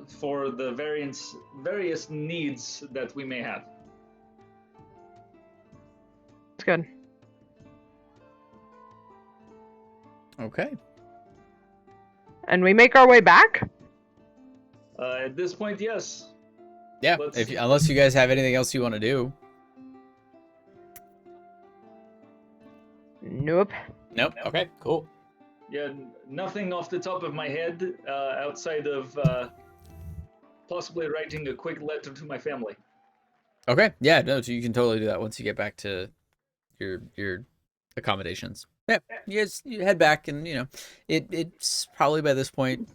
for the various needs that we may have. It's good. Okay. And we make our way back? At this point, yes. Yeah, unless you guys have anything else you want to do. Nope. Nope. Okay, cool. Yeah, nothing off the top of my head outside of possibly writing a quick letter to my family. Okay, yeah, no, so you can totally do that once you get back to your accommodations. Yeah, you head back, and it's probably by this point,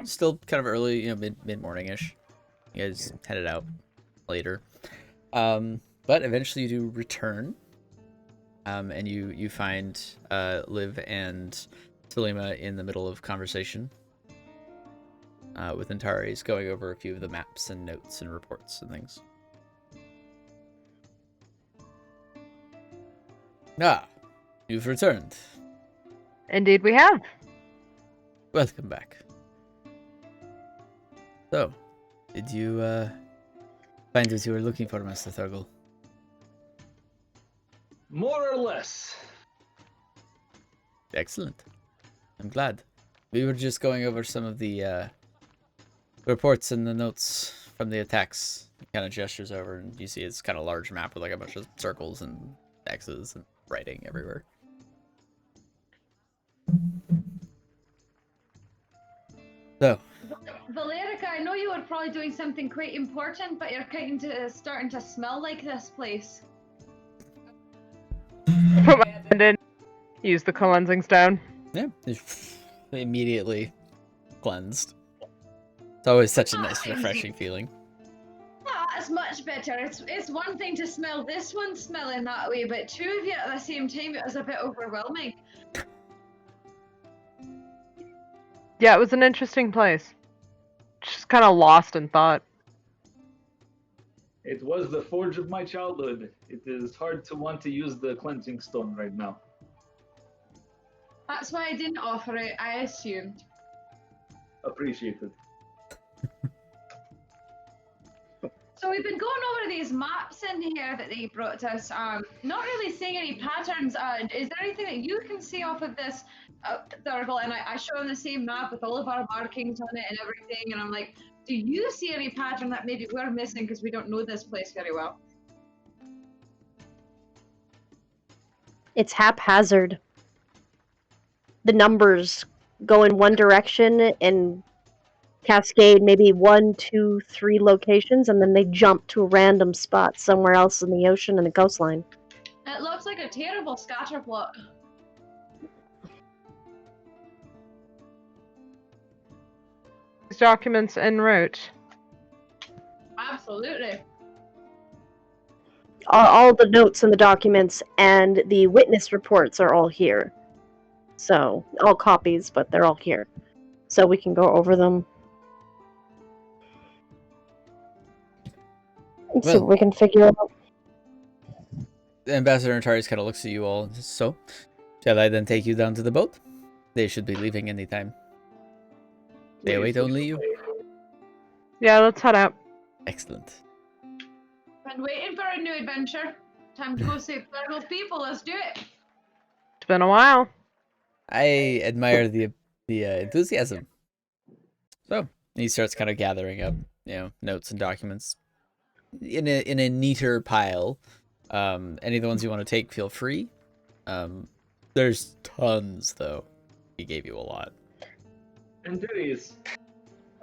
still kind of early, mid morning ish. You guys headed out later, but eventually you do return, and you find Liv and Salima in the middle of conversation, with Antares going over a few of the maps and notes and reports and things. Ah, you've returned. Indeed, we have. Welcome back. So, did you find what you were looking for, Master Thurgle? More or less. Excellent. I'm glad. We were just going over some of the reports and the notes from the attacks. He kind of gestures over, and you see it's kind of a large map with like a bunch of circles and X's and writing everywhere. So, Valerica, I know you were probably doing something quite important, but you're starting to smell like this place. Put my hand in. Use the cleansing stone. yeah, it's immediately cleansed. It's always such a nice, refreshing feeling. That's much better. It's one thing to smell this one smelling that way, but two of you at the same time, it was a bit overwhelming. Yeah, it was an interesting place. Just kind of lost in thought. It was the forge of my childhood. It is hard to want to use the cleansing stone right now. That's why I didn't offer it, I assumed. Appreciated. So we've been going over these maps in here that they brought us. Not really seeing any patterns. Is there anything that you can see off of this Thurgle? And I show him the same map with all of our markings on it and everything. And I'm like, do you see any pattern that maybe we're missing because we don't know this place very well? It's haphazard. The numbers go in one direction and cascade maybe 1, 2, 3 locations, and then they jump to a random spot somewhere else in the ocean and the coastline. It looks like a terrible scatter plot. These documents en route. Absolutely. All the notes and the documents and the witness reports are all here. So, all copies, but they're all here. So we can go over them. And see what we can figure out. Ambassador Antares kind of looks at you all. So, shall I then take you down to the boat? They should be leaving anytime. They await only you. Yeah, let's head out. Excellent. Been waiting for a new adventure. Time to go save Thurgle's people. Let's do it. It's been a while. I admire the enthusiasm. So he starts kind of gathering up, notes and documents in a neater pile. Any of the ones you want to take, feel free. There's tons though. He gave you a lot. And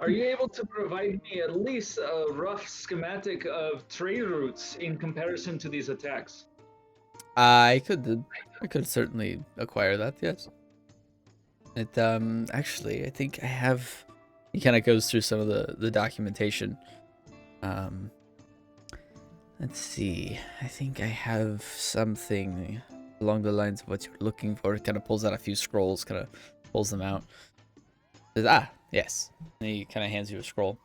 are you able to provide me at least a rough schematic of trade routes in comparison to these attacks? I could certainly acquire that. Yes. It actually, I think I have. He kind of goes through some of the documentation. Let's see. I think I have something along the lines of what you're looking for. Kind of pulls out a few scrolls. Kind of pulls them out. Says, yes. And he kind of hands you a scroll.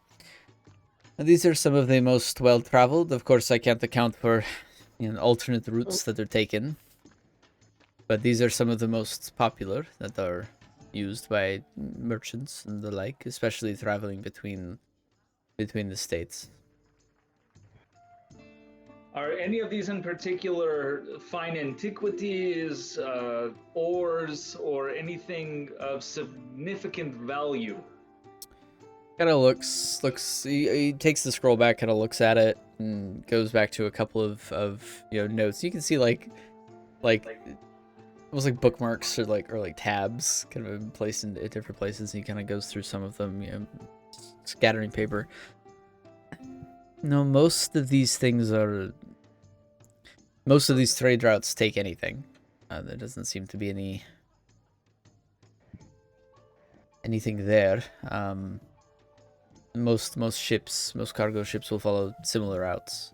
And these are some of the most well-traveled. Of course, I can't account for alternate routes that are taken. But these are some of the most popular that are used by merchants and the like, especially traveling between the states. Are any of these in particular fine antiquities, ores, or anything of significant value? Kind of looks. He takes the scroll back, kind of looks at it, and goes back to a couple of notes. You can see like almost like bookmarks or like tabs, kind of placed in different places. And he kind of goes through some of them, you know, scattering paper. No, most of these trade routes take anything. There doesn't seem to be anything there. Most cargo ships will follow similar routes.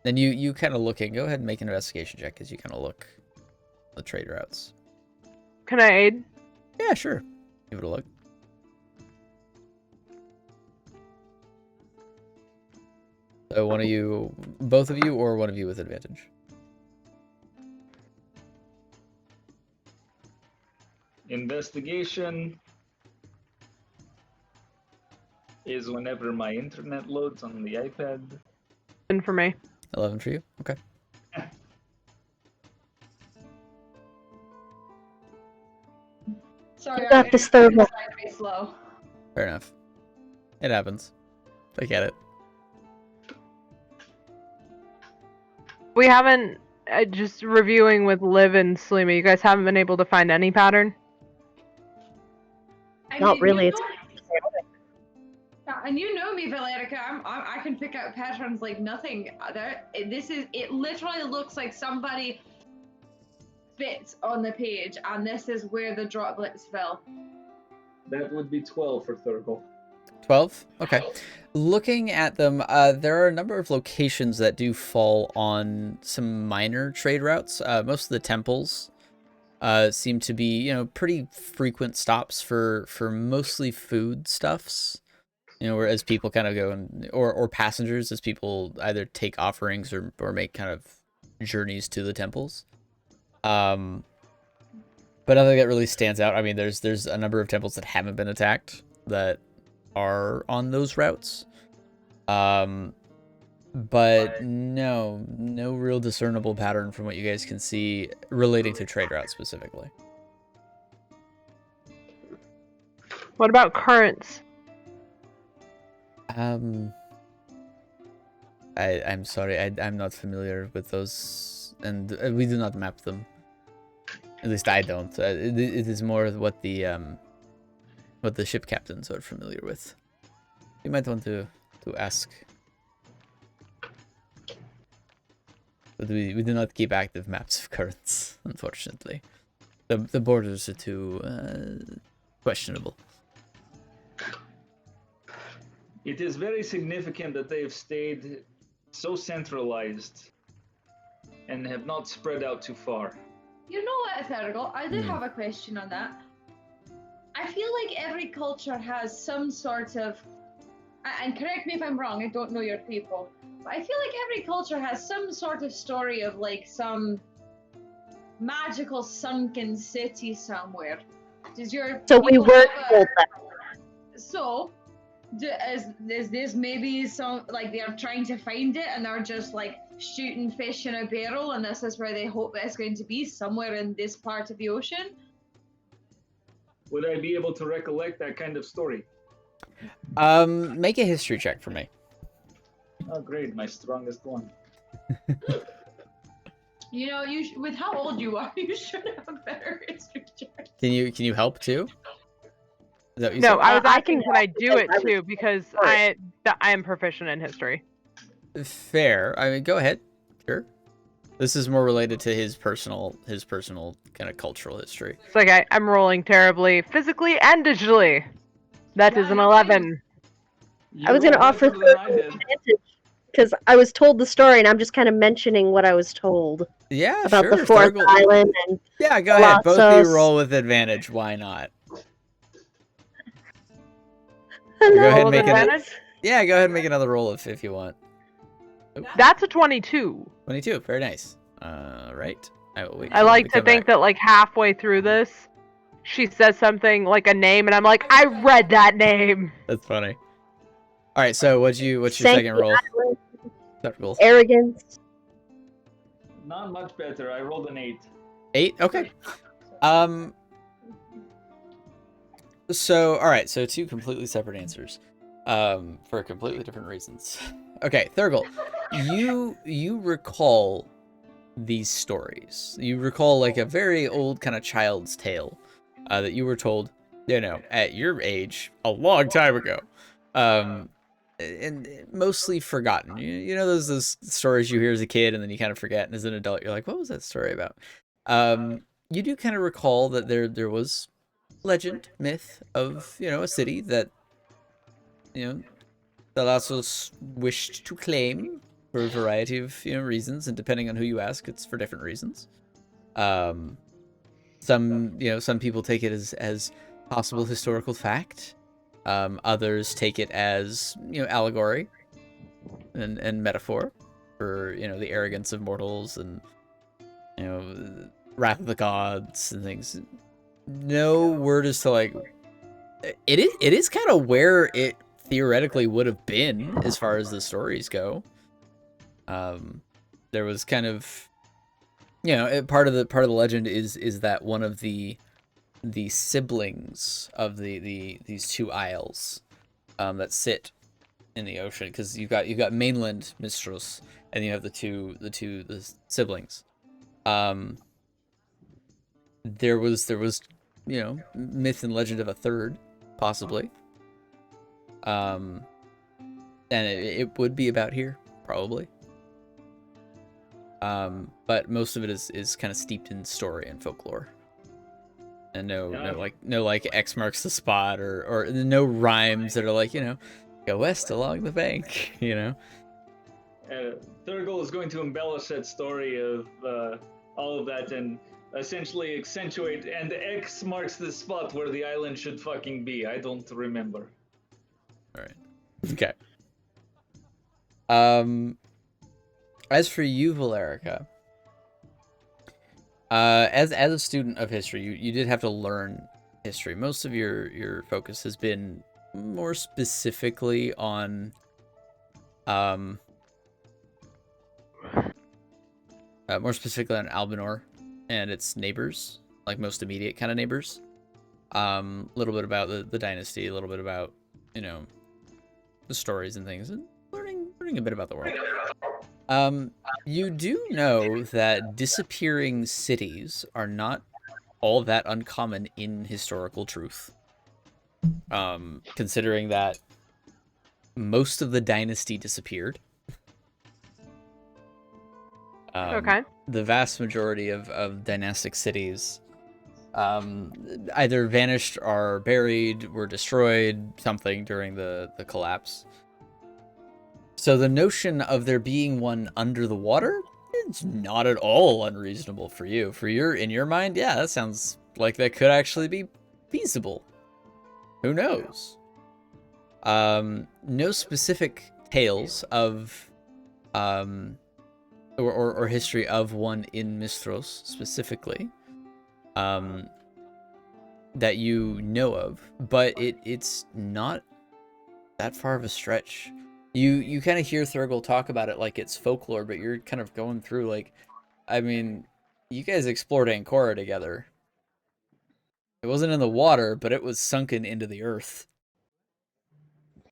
Then you kind of looking. Go ahead and make an investigation check as you kind of look the trade routes. Can I aid? Yeah, sure. Give it a look. So both of you, or one of you with advantage? Investigation is whenever my internet loads on the iPad. And for me. 11 for you? Okay. Sorry, You got this, Thurgle. pretty slow. Fair enough. It happens. I get it. We haven't, just reviewing with Liv and Salima, you guys haven't been able to find any pattern? Not really. Yeah, and you know me, Valerica. I can pick out patterns like nothing. It literally looks like somebody fits on the page, and this is where the droplets fell. That would be 12 for Thurgle. 12? Okay. Looking at them, there are a number of locations that do fall on some minor trade routes. Most of the temples seem to be, you know, pretty frequent stops for mostly foodstuffs. You know, whereas people kind of go or passengers, as people either take offerings or make kind of journeys to the temples. But nothing that really stands out. I mean, there's a number of temples that haven't been attacked that are on those routes. But no real discernible pattern from what you guys can see relating to trade routes specifically. What about currents? I'm sorry, I'm not familiar with those, and we do not map them. At least I don't. It is more what the ship captains are familiar with. You might want to ask. But we do not keep active maps of currents, unfortunately. The borders are too questionable. It is very significant that they have stayed so centralized and have not spread out too far. You know what, Thurgle? I did have a question on that. I feel like every culture has some sort of, and correct me if I'm wrong, I don't know your people, but I feel like every culture has some sort of story of like some magical sunken city somewhere. So we were told that. So, is this maybe some, like they're trying to find it and they're just like shooting fish in a barrel and this is where they hope it's going to be, somewhere in this part of the ocean? Would I be able to recollect that kind of story? Make a history check for me. Oh, great, my strongest one. You know, with how old you are, you should have a better history check. Can you help too? Is that what you No, said? I was I asking, can can I help do it because I too? Because I am proficient in history. Fair. I mean, go ahead. Sure. This is more related to his personal kind of cultural history. It's like I'm rolling terribly, physically and digitally. That is an Yeah, 11. I was going to offer advantage because I was told the story and I'm just kind of mentioning what I was told Yeah, about sure. the fourth Thurgle- island and Yeah, go ahead. Both of you Colossus. roll with advantage. Why not? Hello. Go ahead Roll and with make advantage? Yeah, go ahead and make another roll if you want. That's a 22. 22. Very nice. Right. I will wait. I for them like to come think back. that like halfway through this, she says something like a name, and I'm like, I read that name. That's funny. All right. So what's your Sanctity second roll? Island, Thurgle. arrogance. Not much better. I rolled an 8. 8. Okay. So all right. So two completely separate answers. For completely different reasons. Okay, Thurgle, you recall these stories. You recall like a very old kind of child's tale that you were told, at your age a long time ago, and mostly forgotten. You know those stories you hear as a kid and then you kind of forget, and as an adult you're like, what was that story about? You do kind of recall that there was legend, myth of a city that the Lassos wished to claim for a variety of reasons, and depending on who you ask, it's for different reasons. Some people take it as possible historical fact. Others take it as allegory and metaphor for the arrogance of mortals and wrath of the gods and things. No word as to like it is kind of where it theoretically would have been as far as the stories go. There was kind of part of the legend is that one of the siblings of these two isles that sit in the ocean, because you've got mainland Mystros and you have the siblings. There was myth and legend of a third, possibly. And it would be about here, probably. But most of it is kind of steeped in story and folklore. And no X marks the spot or no rhymes that are like, go west along the bank, Thurgle is going to embellish that story of all of that and essentially accentuate, and X marks the spot where the island should fucking be. I don't remember. All right. Okay. As for you, Valerica, as a student of history, you did have to learn history. Most of your focus has been more specifically on Albinor and its neighbors, like most immediate kind of neighbors. A little bit about the dynasty, a little bit about the stories and things, and learning a bit about the world. You do know that disappearing cities are not all that uncommon in historical truth. Considering that most of the dynasty disappeared. Okay. The vast majority of dynastic cities either vanished or buried, were destroyed, something during the collapse. So the notion of there being one under the water is not at all unreasonable for you. In your mind, yeah, that sounds like that could actually be feasible. Who knows? No specific tales of or history of one in Mystros specifically that you know of, but it's not that far of a stretch. You kind of hear Thurgle talk about it like it's folklore, but you're kind of going through like, I mean, you guys explored Ancora together. It wasn't in the water, but it was sunken into the earth.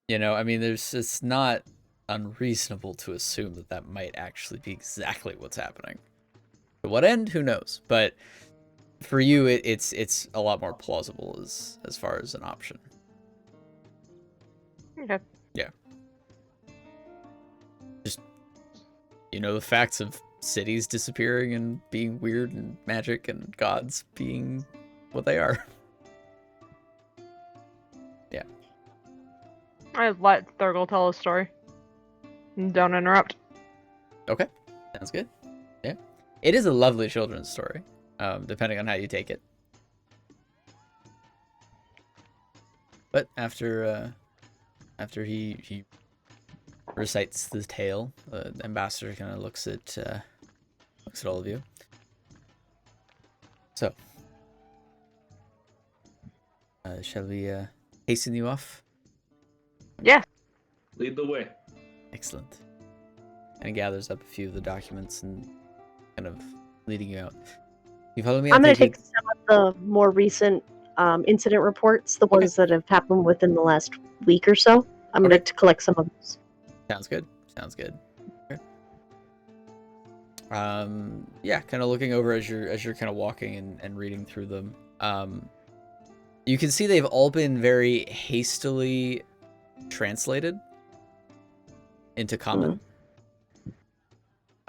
I mean, it's not unreasonable to assume that might actually be exactly what's happening. To what end? Who knows? But for you, it's a lot more plausible as far as an option. Okay. Yeah. Just the facts of cities disappearing and being weird and magic and gods being what they are. Yeah. I let Thurgle tell a story. Don't interrupt. Okay. Sounds good. Yeah. It is a lovely children's story, depending on how you take it. But after he recites the tale, the ambassador kind of looks at all of you. So, shall we hasten you off? Yeah. Lead the way. Excellent. And he gathers up a few of the documents and kind of leading you out. You follow me? I'm going to take some of the more recent incident reports, the ones that have happened within the last week or so. I'm going to collect some of those. Sounds good. Sounds good. Okay. Yeah, kind of looking over as you're kind of walking and reading through them. You can see they've all been very hastily translated into common.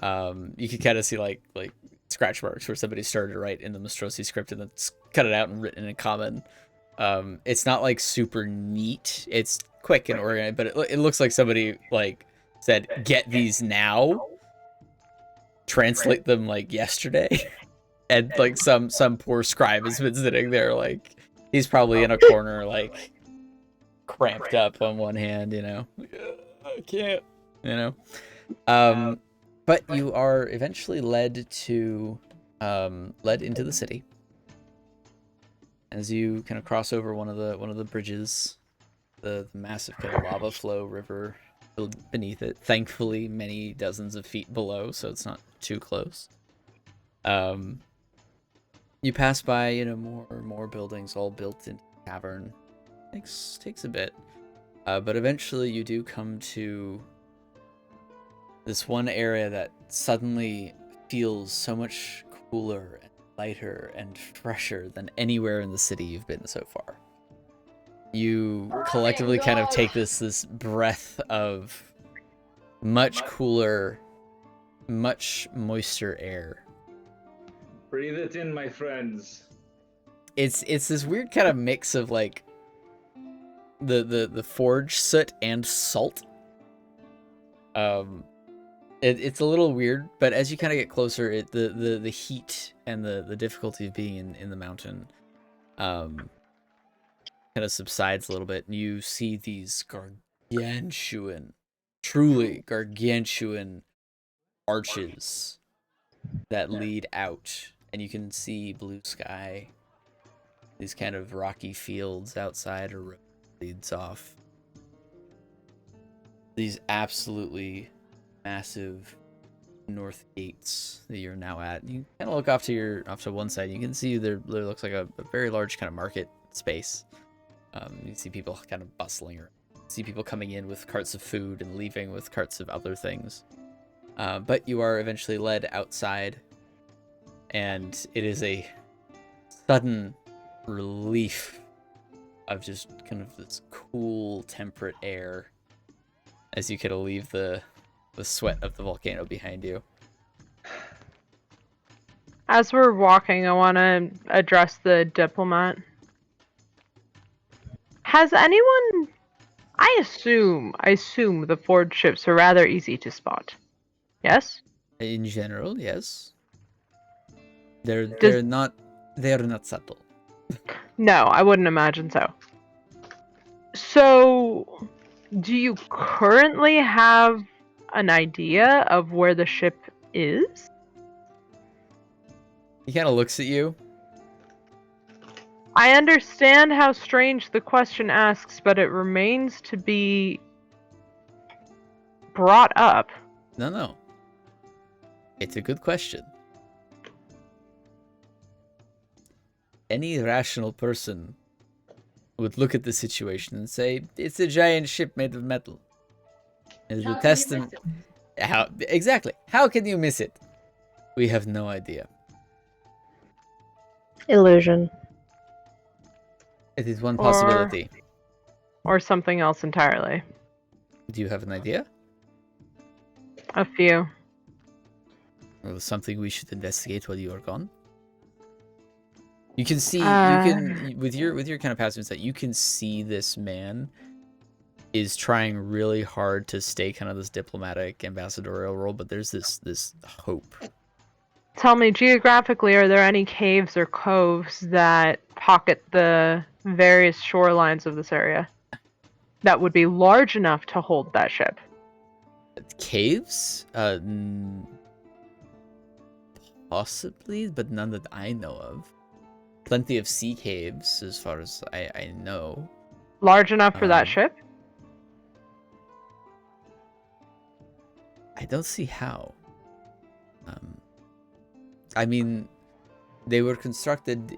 You can kind of see like scratch marks where somebody started to write in the Mystrosi script and then cut it out and written in common. It's not like super neat. It's quick and organized, but it looks like somebody like said, "Get these now." Translate them like yesterday, and like some poor scribe has been sitting there like he's probably in a corner like cramped up on one hand, you know. I can't, you know. But you are eventually led into the city. As you kind of cross over one of the bridges, the massive kind of lava flow river beneath it. Thankfully, many dozens of feet below, so it's not too close. You pass by, you know, more buildings, all built into the cavern. Takes a bit, but eventually you do come to this one area that suddenly feels so much cooler and lighter and fresher than anywhere in the city you've been so far. You collectively kind of take this breath of much cooler, much moister air. Breathe it in, my friends. It's this weird kind of mix of like the forge soot and salt. It's a little weird, but as you kind of get closer, the heat and the difficulty of being in the mountain kind of subsides a little bit, and you see these truly gargantuan arches that lead out, and you can see blue sky, these kind of rocky fields outside, or leads off. These absolutely massive north gates that you're now at. You kind of look off to one side. You can see there looks like a very large kind of market space. You see people kind of bustling, or see people coming in with carts of food and leaving with carts of other things. But you are eventually led outside, and it is a sudden relief of just kind of this cool, temperate air as you kind of leave the sweat of the volcano behind you. As we're walking, I want to address the diplomat. Has anyone... I assume the forge ships are rather easy to spot. Yes? In general, yes. They're not subtle. No, I wouldn't imagine so. So, do you currently have an idea of where the ship is? He kind of looks at you. I understand how strange the question asks, but it remains to be brought up. No. It's a good question. Any rational person would look at the situation and say, it's a giant ship made of metal. And the testament... How exactly? How can you miss it? We have no idea. Illusion. It is one possibility. Or something else entirely. Do you have an idea? A few. Or something we should investigate while you are gone? You can see, with your kind of passive insight, you can see this man is trying really hard to stay kind of this diplomatic ambassadorial role, but there's this hope. Tell me, geographically, are there any caves or coves that pocket the various shorelines of this area that would be large enough to hold that ship? Caves? Possibly, but none that I know of. Plenty of sea caves, as far as I know. Large enough for that ship? I don't see how. I mean, they were constructed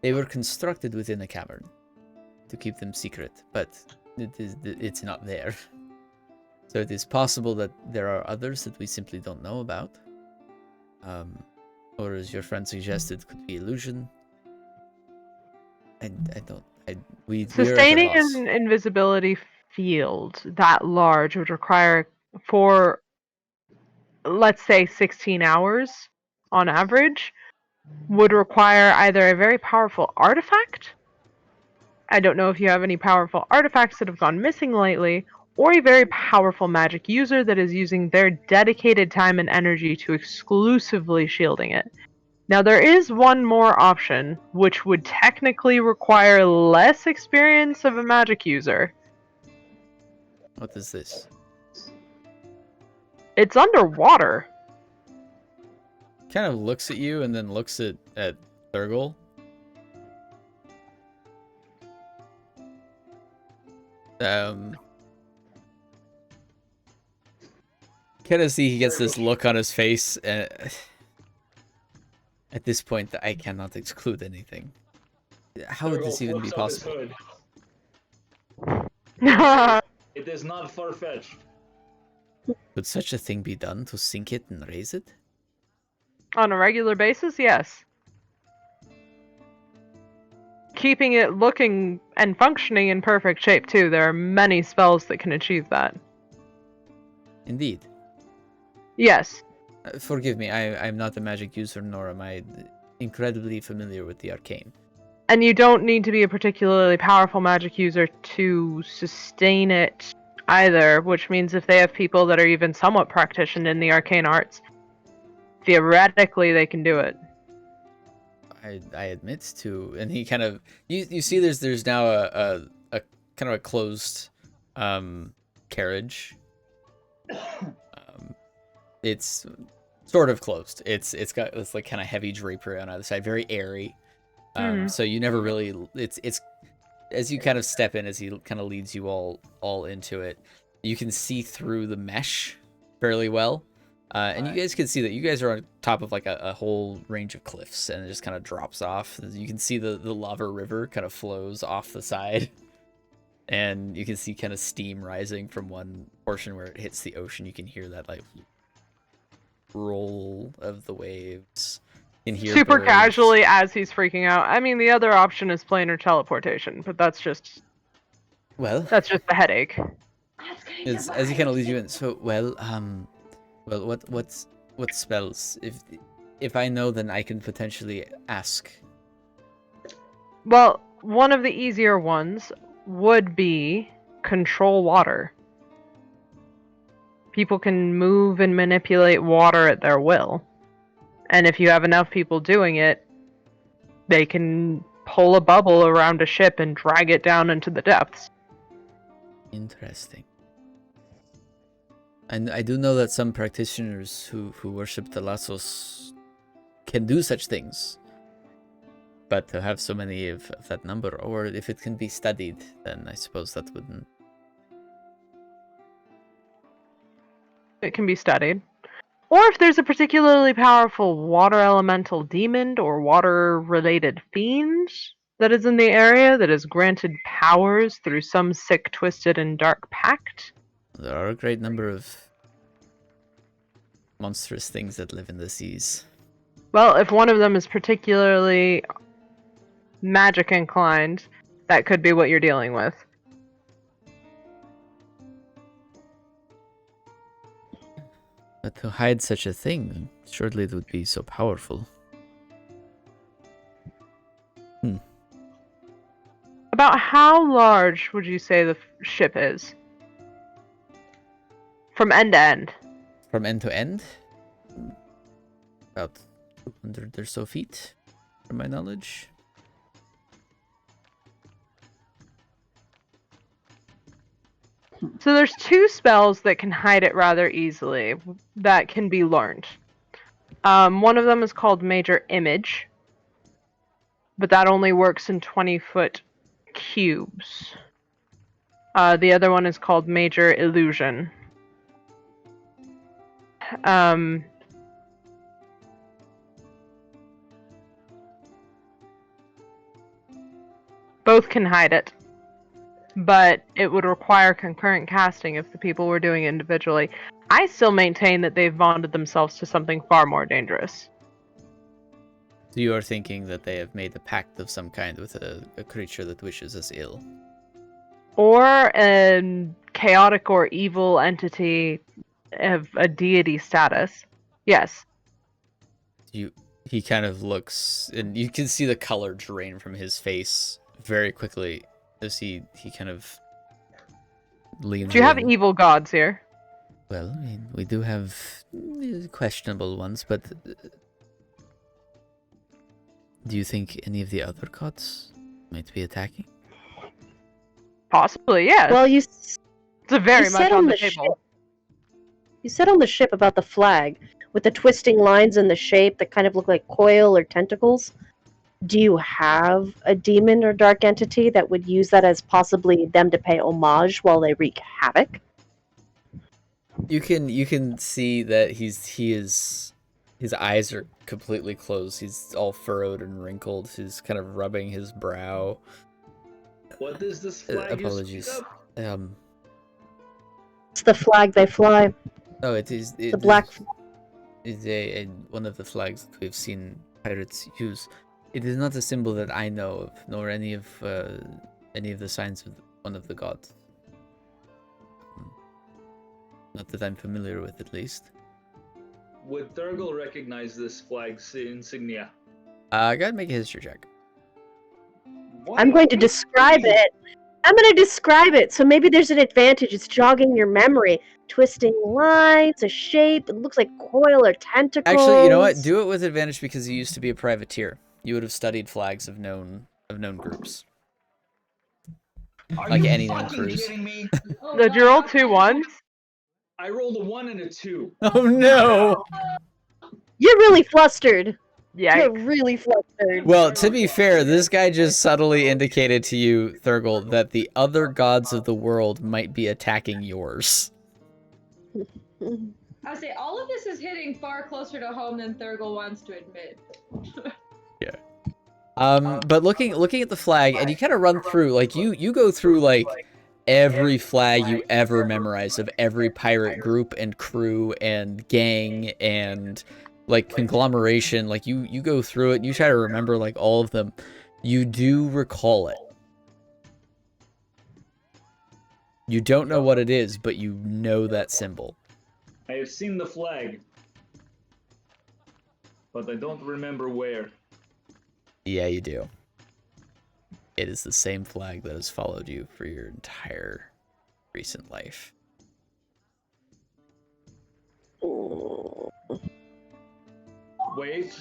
they were constructed within a cavern to keep them secret, but it's not there. So it is possible that there are others that we simply don't know about. Or as your friend suggested, could be illusion. We're at a Sustaining loss. an invisibility field that large would require, for let's say 16 hours on average, would require either a very powerful artifact. I don't know if you have any powerful artifacts that have gone missing lately, or a very powerful magic user that is using their dedicated time and energy to exclusively shielding it. Now, there is one more option, which would technically require less experience of a magic user. What is this? It's underwater. Kind of looks at you and then looks at Thurgle. Kind of see he gets this look on his face. At this point, I cannot exclude anything. How would this even be possible? It is not far-fetched. Could such a thing be done to sink it and raise it? On a regular basis, yes. Keeping it looking and functioning in perfect shape, too. There are many spells that can achieve that. Indeed. Yes. Forgive me, I'm not a magic user, nor am I incredibly familiar with the arcane. And you don't need to be a particularly powerful magic user to sustain it either, which means if they have people that are even somewhat proficient in the arcane arts, theoretically they can do it. I admit to, and he kind of you see there's now a kind of a closed carriage. It's sort of closed. It's got this like kind of heavy drapery on either side, very airy. So you never really it's as you kind of step in, as he kind of leads you all into it, you can see through the mesh fairly well. And you guys can see that you guys are on top of like a whole range of cliffs, and it just kind of drops off. You can see the lava river kind of flows off the side, and you can see kind of steam rising from one portion where it hits the ocean. You can hear that like roll of the waves. You can hear super birds. Casually as he's freaking out. I mean, the other option is planar teleportation, but that's just the headache. As he kind of leads you in. So well, what spells? If I know, then I can potentially ask. Well, one of the easier ones would be control water. People can move and manipulate water at their will. And if you have enough people doing it, they can pull a bubble around a ship and drag it down into the depths. Interesting. And I do know that some practitioners who worship the Lassos can do such things. But to have so many of that number, or if it can be studied, then I suppose that wouldn't... It can be studied. Or if there's a particularly powerful water elemental demon or water-related fiend that is in the area that is granted powers through some sick, twisted, and dark pact. There are a great number of monstrous things that live in the seas. Well, if one of them is particularly magic inclined, that could be what you're dealing with. But to hide such a thing, surely it would be so powerful. About how large would you say the ship is? From end to end. From end to end? About 200 or so feet, from my knowledge. So there's two spells that can hide it rather easily that can be learned. One of them is called Major Image, but that only works in 20-foot cubes. The other one is called Major Illusion. Both can hide it. but it would require concurrent casting if the people were doing it individually. I still maintain that they've bonded themselves to something far more dangerous. So you are thinking that they have made a pact of some kind with a creature that wishes us ill. Or a chaotic or evil entity of a deity status. Yes. He kind of looks, and you can see the color drain from his face very quickly as he kind of leans Do you have in. evil gods here? Well, I mean, we do have questionable ones, but do you think any of the other gods might be attacking? Possibly, yes. Well, It's a very you much said on on the the table. You said on the ship about the flag with the twisting lines and the shape that kind of look like coil or tentacles. Do you have a demon or dark entity that would use that as possibly them to pay homage while they wreak havoc? You can see that his eyes are completely closed. He's all furrowed and wrinkled. He's kind of rubbing his brow. What is this flag Apologies. you speak of? It's the flag they fly. Oh, it is The black. is one of the flags that we've seen pirates use. It is not a symbol that I know of, nor any of the signs of one of the gods. Not that I'm familiar with, at least. Would Thurgle recognize this flag's insignia? I gotta make a history check. I'm going to describe it. I'm going to describe it, so maybe there's an advantage. It's jogging your memory. Twisting lines, a shape. It looks like coil or tentacles. Actually, you know what? Do it with advantage because you used to be a privateer. You would have studied flags of known groups. Are Like you any known fucking cruise. kidding me? Did you roll 2 1s? I rolled a 1 and a 2. Oh no! You're really flustered. Yeah. You're really flustered. Well, to be fair, this guy just subtly indicated to you, Thurgle, that the other gods of the world might be attacking yours. I say all of this is hitting far closer to home than Thurgle wants to admit. But looking at the flag, and you kind of run through, like, you go through, like, every flag you ever memorized of every pirate group and crew and gang and, like, conglomeration. Like, you go through it, and you try to remember, like, all of them. You do recall it. You don't know what it is, but you know that symbol. I have seen the flag, but I don't remember where. Yeah, you do. It is the same flag that has followed you for your entire recent life. Wait.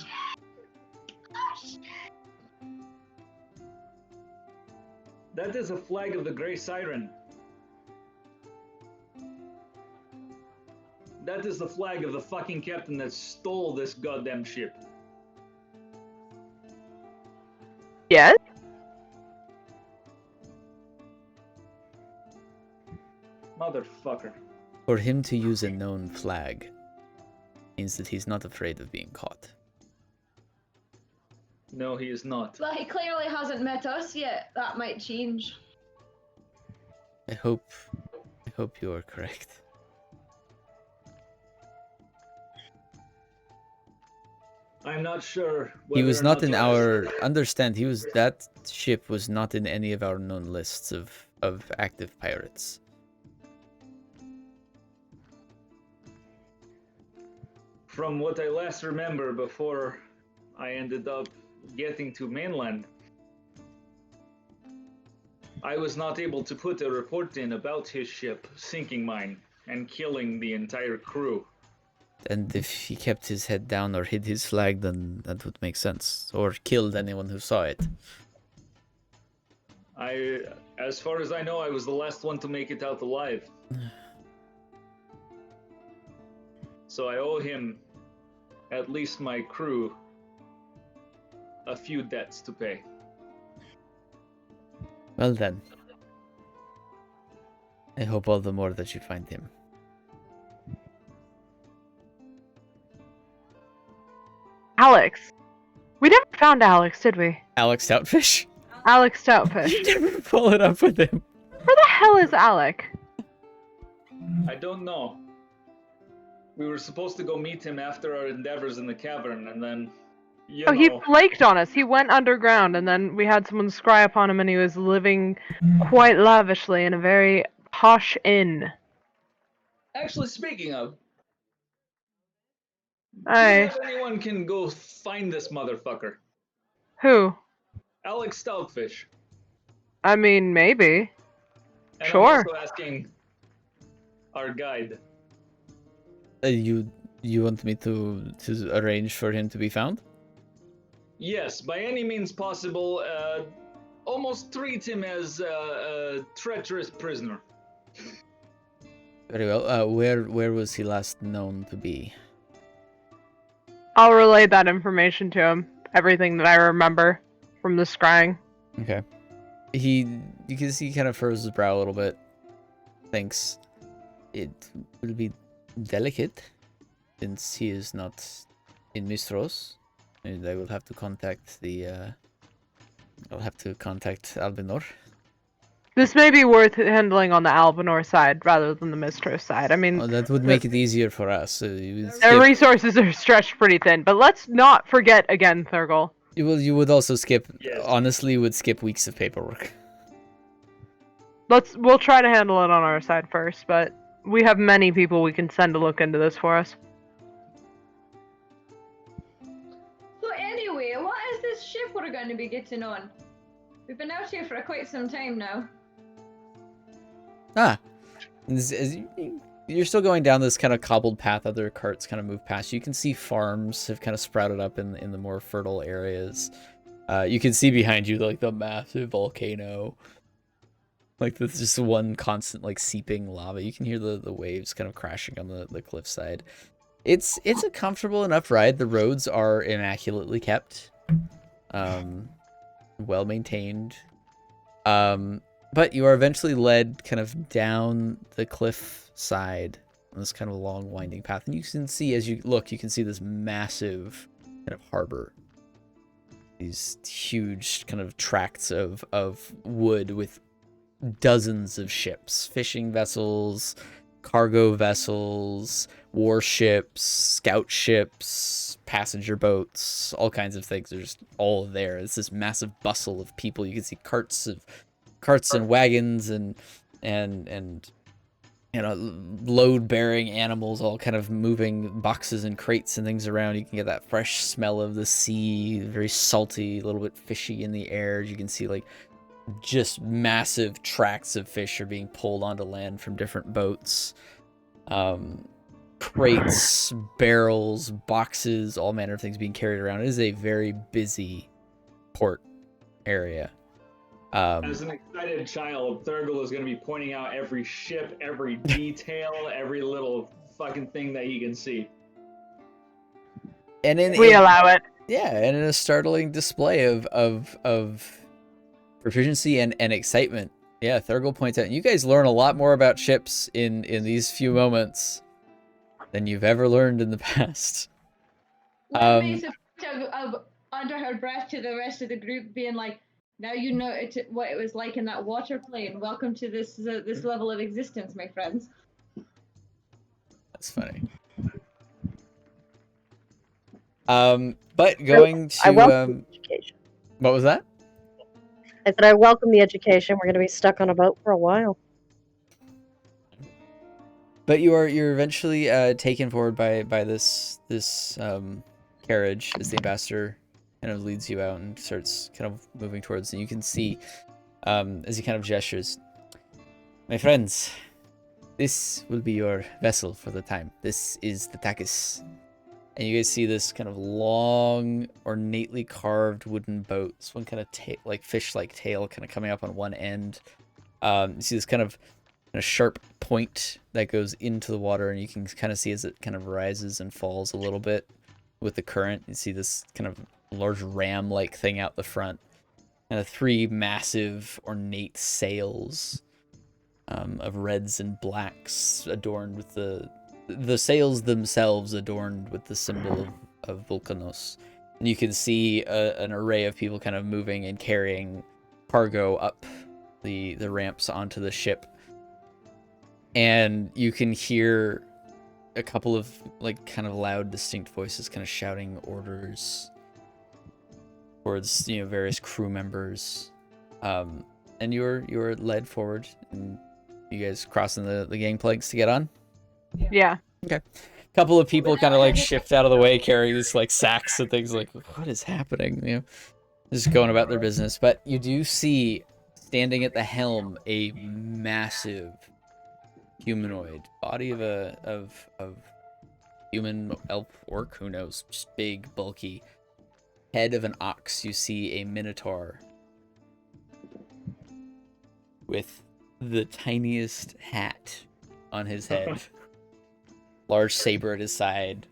That is a flag of the Grey Siren. That is the flag of the fucking captain that stole this goddamn ship. Yes? Motherfucker. For him to use a known flag means that he's not afraid of being caught. No, he is not. Well, he clearly hasn't met us yet. That might change. I hope you are correct. I'm not sure. He was whether or not in to our... ask. Understand, that ship was not in any of our known lists of active pirates. From what I last remember before I ended up getting to mainland, I was not able to put a report in about his ship sinking mine and killing the entire crew. And if he kept his head down or hid his flag, then that would make sense. Or killed anyone who saw it. As far as I know, I was the last one to make it out alive. So I owe him, at least my crew, a few debts to pay. Well then. I hope all the more that you find him. Alex. We never found Alex, did we? Alex Stoutfish? Alex Stoutfish. You never followed up with him. Where the hell is Alec? I don't know. We were supposed to go meet him after our endeavors in the cavern, and then, Oh, he flaked on us. He went underground, and then we had someone scry upon him, and he was living quite lavishly in a very posh inn. Actually, speaking of, do Aye. you know if anyone can go find this motherfucker? Who? Alex Stoutfish. I mean, maybe. And Sure. I'm also asking our guide. You want me to arrange for him to be found? Yes, by any means possible. Almost treat him as a treacherous prisoner. Very well. Where was he last known to be? I'll relay that information to him. Everything that I remember from the scrying. Okay. You can see he kind of furrows his brow a little bit. Thinks it will be delicate since he is not in Mystros. And I will have to contact I'll have to contact Albinor. This may be worth handling on the Albinor side rather than the Mystros side. I mean, Well, that would make it easier for us. their resources are stretched pretty thin, but let's not forget again, Thurgle. You would also skip. Yes. Honestly, would skip weeks of paperwork. We'll try to handle it on our side first, but we have many people we can send to look into this for us. So anyway, what is this ship we're going to be getting on? We've been out here for quite some time now. You're still going down this kind of cobbled path. Other carts kind of move past you. You can see farms have kind of sprouted up in the more fertile areas. You can see behind you like the massive volcano. Like there's just one constant like seeping lava. You can hear the waves kind of crashing on the cliffside. It's a comfortable enough ride. The roads are immaculately kept. Well maintained. But you are eventually led kind of down the cliff side on this kind of long winding path. And you can see, as you look, you can see this massive kind of harbor. These huge kind of tracts of wood with dozens of ships, fishing vessels, cargo vessels, warships, scout ships, passenger boats, all kinds of things. There's all there. It's this massive bustle of people. You can see carts and wagons and you know, load-bearing animals all kind of moving boxes and crates and things around. You can get that fresh smell of the sea, very salty, a little bit fishy in the air. You can see like just massive tracts of fish are being pulled onto land from different boats. Crates, barrels, boxes, all manner of things being carried around. It is a very busy port area. As an excited child, Thurgle is going to be pointing out every ship, every detail, every little fucking thing that he can see. And We allow it. Yeah, and in a startling display of proficiency and excitement. Yeah, Thurgle points out, you guys learn a lot more about ships in these few moments than you've ever learned in the past. What makes a under her breath to the rest of the group, being like, "Now you know what it was like in that water plane. Welcome to this level of existence, my friends." That's funny. But going to I welcome the education. What was that? I said I welcome the education. We're going to be stuck on a boat for a while. But you're eventually taken forward by this carriage as the ambassador kind of leads you out and starts kind of moving towards, and you can see as he kind of gestures, my friends, this will be your vessel for the time. This is the Takis. And you guys see this kind of long, ornately carved wooden boat. This one kind of like fish-like tail kind of coming up on one end. You see this kind of sharp point that goes into the water, and you can kind of see as it kind of rises and falls a little bit with the current. You see this kind of large ram-like thing out the front. And 3 massive, ornate sails of reds and blacks adorned with the sails themselves adorned with the symbol of Vulcanos. And you can see an array of people kind of moving and carrying cargo up the ramps onto the ship, and you can hear a couple of like kind of loud, distinct voices kind of shouting orders towards various crew members, and you're led forward, and you guys crossing the gangplanks to get on. Yeah. Okay. Couple of people kind of like shift out of the way, carrying these like sacks and things. Like, what is happening? Just going about their business. But you do see, standing at the helm, a massive humanoid body of human, elf, orc, who knows, just big, bulky. Head of an ox. You see a minotaur with the tiniest hat on his head. Large saber at his side,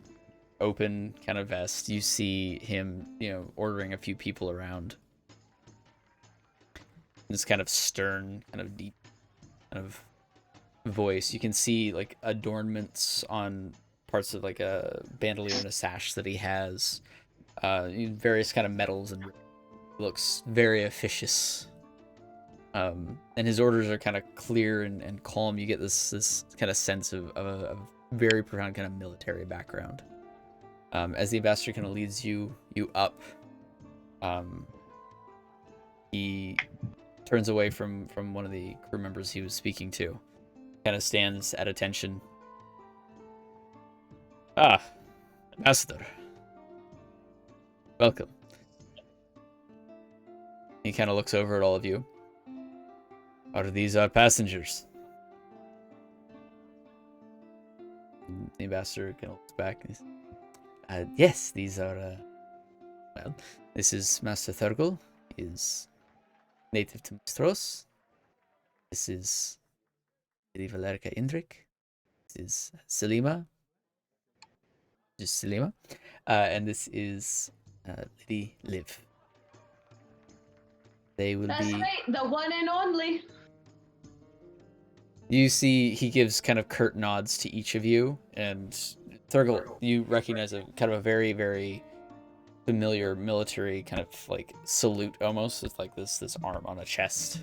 open kind of vest. You see him, ordering a few people around. This kind of stern, kind of deep, kind of voice. You can see like adornments on parts of like a bandolier and a sash that he has. Various kind of medals, and looks very officious. And his orders are kind of clear and calm. You get this kind of sense of a very profound kind of military background. As the ambassador kind of leads you up, he turns away from one of the crew members he was speaking to, kind of stands at attention. Ah, ambassador, welcome. He kind of looks over at all of you. Are these our passengers? The ambassador kind of looks back and says, yes, these are, well, this is Master Thurgle. He is native to Mystros. This is Lady Valerica Indrik. This is Selima. Just Selima. And this is Lady Liv. They will That's be... right, the one and only. You see, he gives kind of curt nods to each of you, and Thurgle, you recognize a kind of a very, very familiar military kind of like salute almost. It's like this arm on a chest.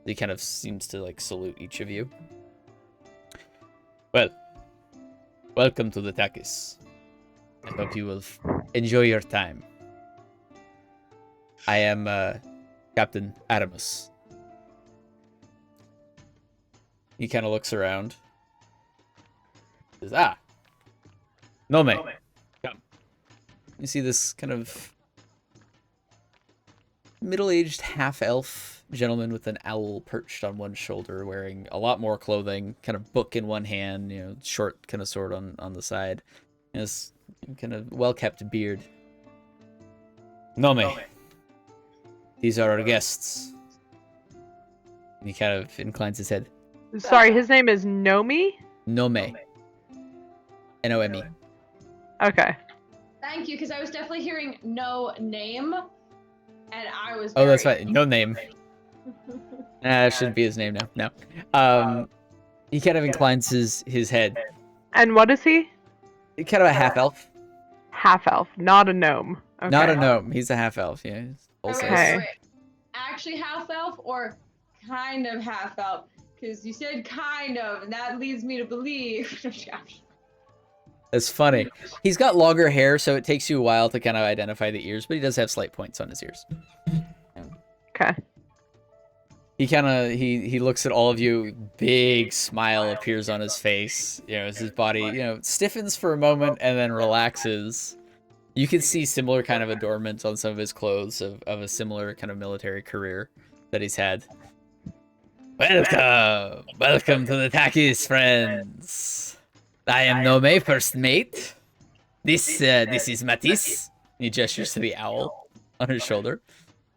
He kind of seems to like salute each of you. Well, welcome to the Takis. I hope you will enjoy your time. I am Captain Adamus. He kind of looks around. Says, no me. Come. You see this kind of middle-aged half-elf gentleman with an owl perched on one shoulder, wearing a lot more clothing, kind of book in one hand, short kind of sword on the side. This kind of well-kept beard. No me. These are our guests. And he kind of inclines his head. Sorry, his name is Nomi? Nome. Nome. Okay. Thank you, because I was definitely hearing no name, and I was. Oh, that's right. No name. That should be his name now. No. He kind of inclines his head. And what is he? Kind of a half elf. Half elf, not a gnome. Okay. Not a gnome. He's a half elf. Yeah. Okay. Wait. Actually, half elf or kind of half elf? Because you said kind of, and that leads me to believe. That's funny. He's got longer hair, so it takes you a while to kind of identify the ears, but he does have slight points on his ears. Okay. He kind of he looks at all of you. Big smile appears on his face. As his body stiffens for a moment and then relaxes. You can see similar kind of adornments on some of his clothes of a similar kind of military career that he's had. Welcome to the Takis, friends. I am Nome, first mate. This is Matisse. He gestures to the owl on his shoulder.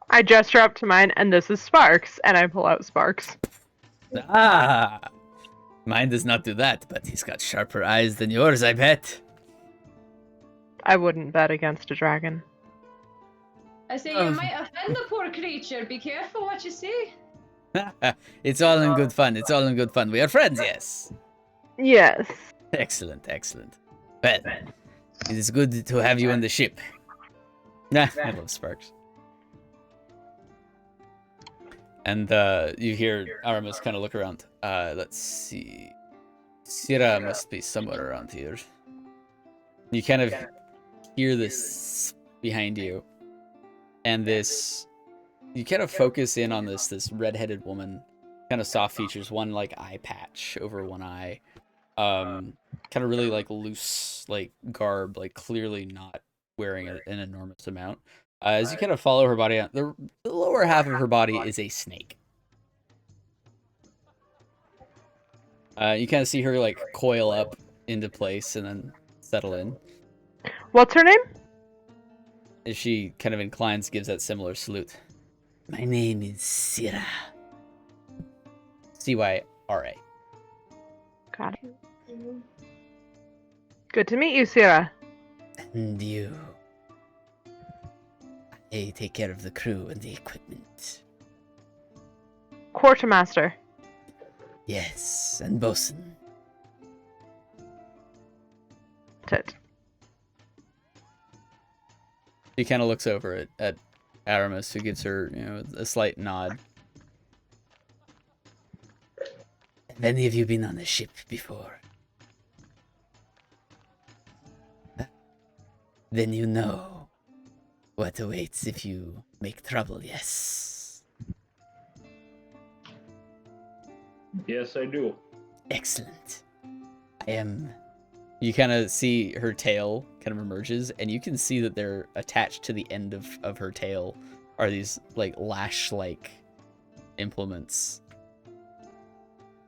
I gesture up to mine, and this is Sparks, and I pull out Sparks. Mine does not do that, but he's got sharper eyes than yours, I bet. I wouldn't bet against a dragon. I say you might offend the poor creature. Be careful what you say. It's all in good fun. It's all in good fun. We are friends, yes. Yes. Excellent. Well, it is good to have you on the ship. I love Sparks. And you hear Aramis kind of look around. Let's see. Syrah must be somewhere around here. You kind of hear this behind you. And this... You kind of focus in on this red-headed woman. Kind of soft features. One, like, eye patch over one eye. Kind of really, like, loose, like, garb. Like, clearly not wearing an enormous amount. As you kind of follow her body, the lower half of her body is a snake. You kind of see her like coil up into place and then settle in. What's her name? As she kind of inclines, gives that similar salute. My name is Syrah. C-Y-R-A. Got it. Good to meet you, Syrah. And you. I take care of the crew and the equipment. Quartermaster. Yes, and bosun. Tit. She kind of looks over at Aramis, who gives her, a slight nod. Have any of you been on a ship before? Then you know what awaits if you make trouble, yes? Yes, I do. Excellent. You kind of see her tail kind of emerges, and you can see that they're attached to the end of her tail are these, like, lash-like implements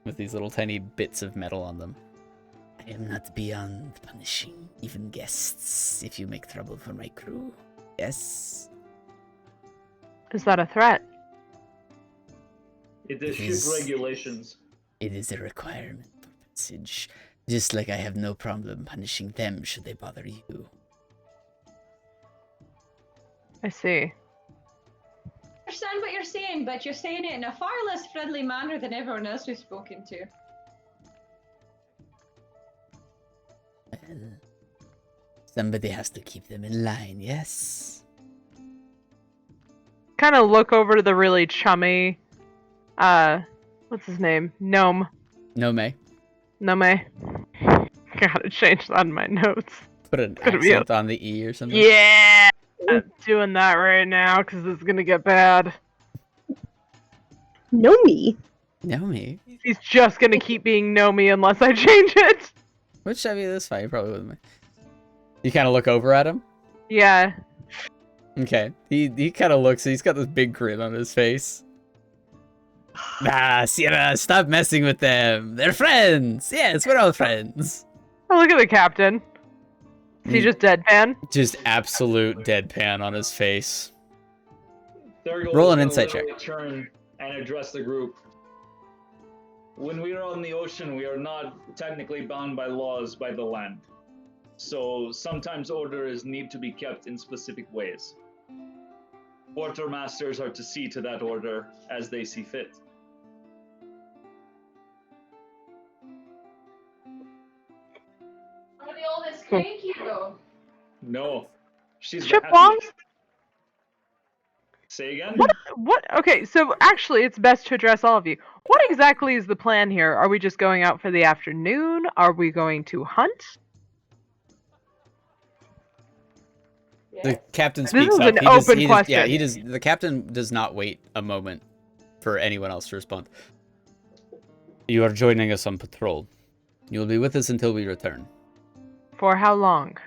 with these little tiny bits of metal on them. I am not beyond punishing even guests if you make trouble for my crew. Yes? Is that a threat? It is ship regulations. It is a requirement for passage. Just like I have no problem punishing them should they bother you. I see. I understand what you're saying, but you're saying it in a far less friendly manner than everyone else we've spoken to. Well, somebody has to keep them in line, yes? Kind of look over to the really chummy, what's his name? Gnome. Nome. Nome. Gotta change that in my notes. Put an Gonna be accent on the E or something. Yeah! Doing that right now, because it's gonna get bad. Nomi. Nome? He's just gonna keep being Nomi unless I change it. Which, I mean, that's fine. You probably wouldn't mind. You kind of look over at him? Yeah. Okay. He kind of looks, he's got this big grin on his face. Nah, Sierra, stop messing with them. They're friends. Yes, we're all friends. Oh, look at the captain. Is he just deadpan? Just absolute deadpan on his face. Thurgold Roll an will insight check. Turn and address the group. When we are on the ocean, we are not technically bound by laws by the land. So sometimes orders need to be kept in specific ways. Quartermasters are to see to that order as they see fit. Are they all this cranky though? No. She's the Ship Wong? happiest. Say again? What? Okay, so actually, it's best to address all of you. What exactly is the plan here? Are we just going out for the afternoon? Are we going to hunt? The captain This speaks is up. an open question. The captain does not wait a moment for anyone else to respond. You are joining us on patrol. You will be with us until we return. For how long?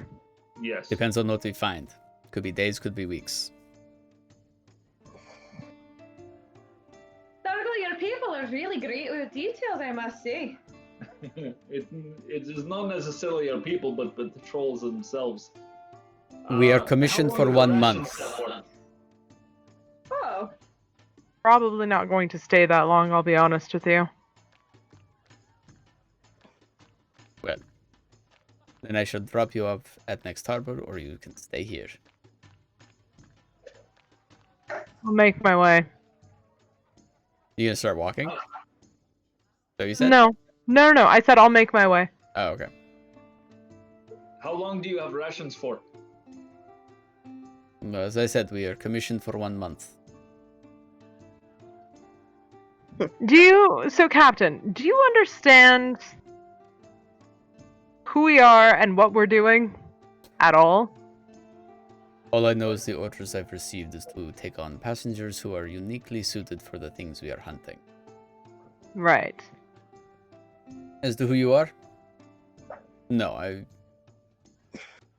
Yes. Depends on what we find. Could be days, could be weeks. Thurgold, your people are really great with details, I must say. it is not necessarily our people, but the trolls themselves. We are commissioned how for long 1 are the month. rations for? Oh, Probably not going to stay that long, I'll be honest with you. Well, then I should drop you off at next harbor, or you can stay here. I'll make my way. You gonna start walking? So you said? No. No, I said I'll make my way. Oh, okay. How long do you have rations for? Well, as I said, we are commissioned for 1 month. Captain, do you understand who we are and what we're doing at all? All I know is the orders I've received is to take on passengers who are uniquely suited for the things we are hunting. Right. As to who you are? No,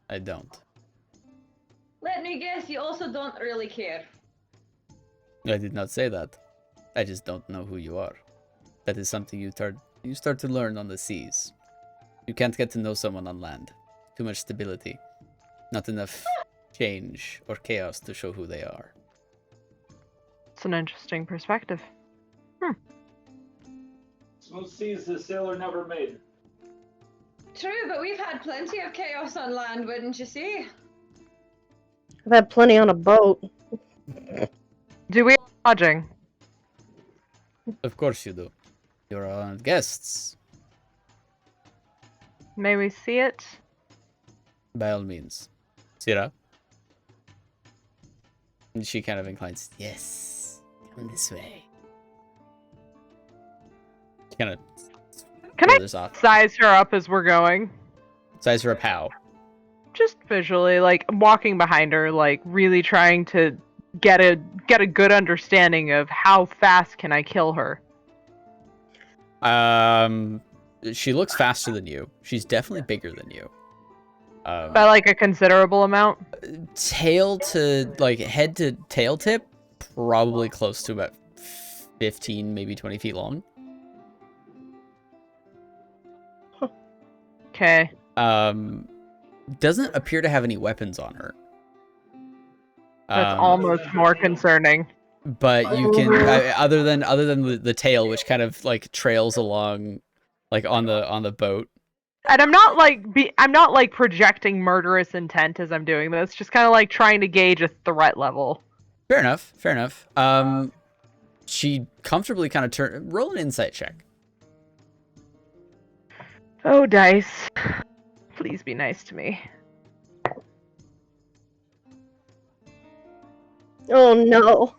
I don't. Let me guess, you also don't really care. I did not say that. I just don't know who you are. That is something you start to learn on the seas. You can't get to know someone on land. Too much stability. Not enough change or chaos to show who they are. It's an interesting perspective. Smooth seas the sailor never made. True, but we've had plenty of chaos on land, wouldn't you say? I've had plenty on a boat. Do we have lodging? Of course you do. You're our guests. May we see it? By all means. Sira? And she kind of inclines. Yes. Come this way. She kind of Can I furthers off. size her up as we're going? Size her up how? Just visually, like walking behind her, like really trying to get a good understanding of how fast can I kill her. She looks faster than you. She's definitely bigger than you. By like a considerable amount. Tail to like head to tail tip, probably close to about 15, maybe 20 feet long. Okay. Doesn't appear to have any weapons on her. That's almost more concerning. But you can, other than the tail, which kind of like trails along, like on the boat. And I'm not like projecting murderous intent as I'm doing this. Just kind of like trying to gauge a threat level. Fair enough. Fair enough. She comfortably kind of roll an insight check. Oh, dice. Please be nice to me. Oh no.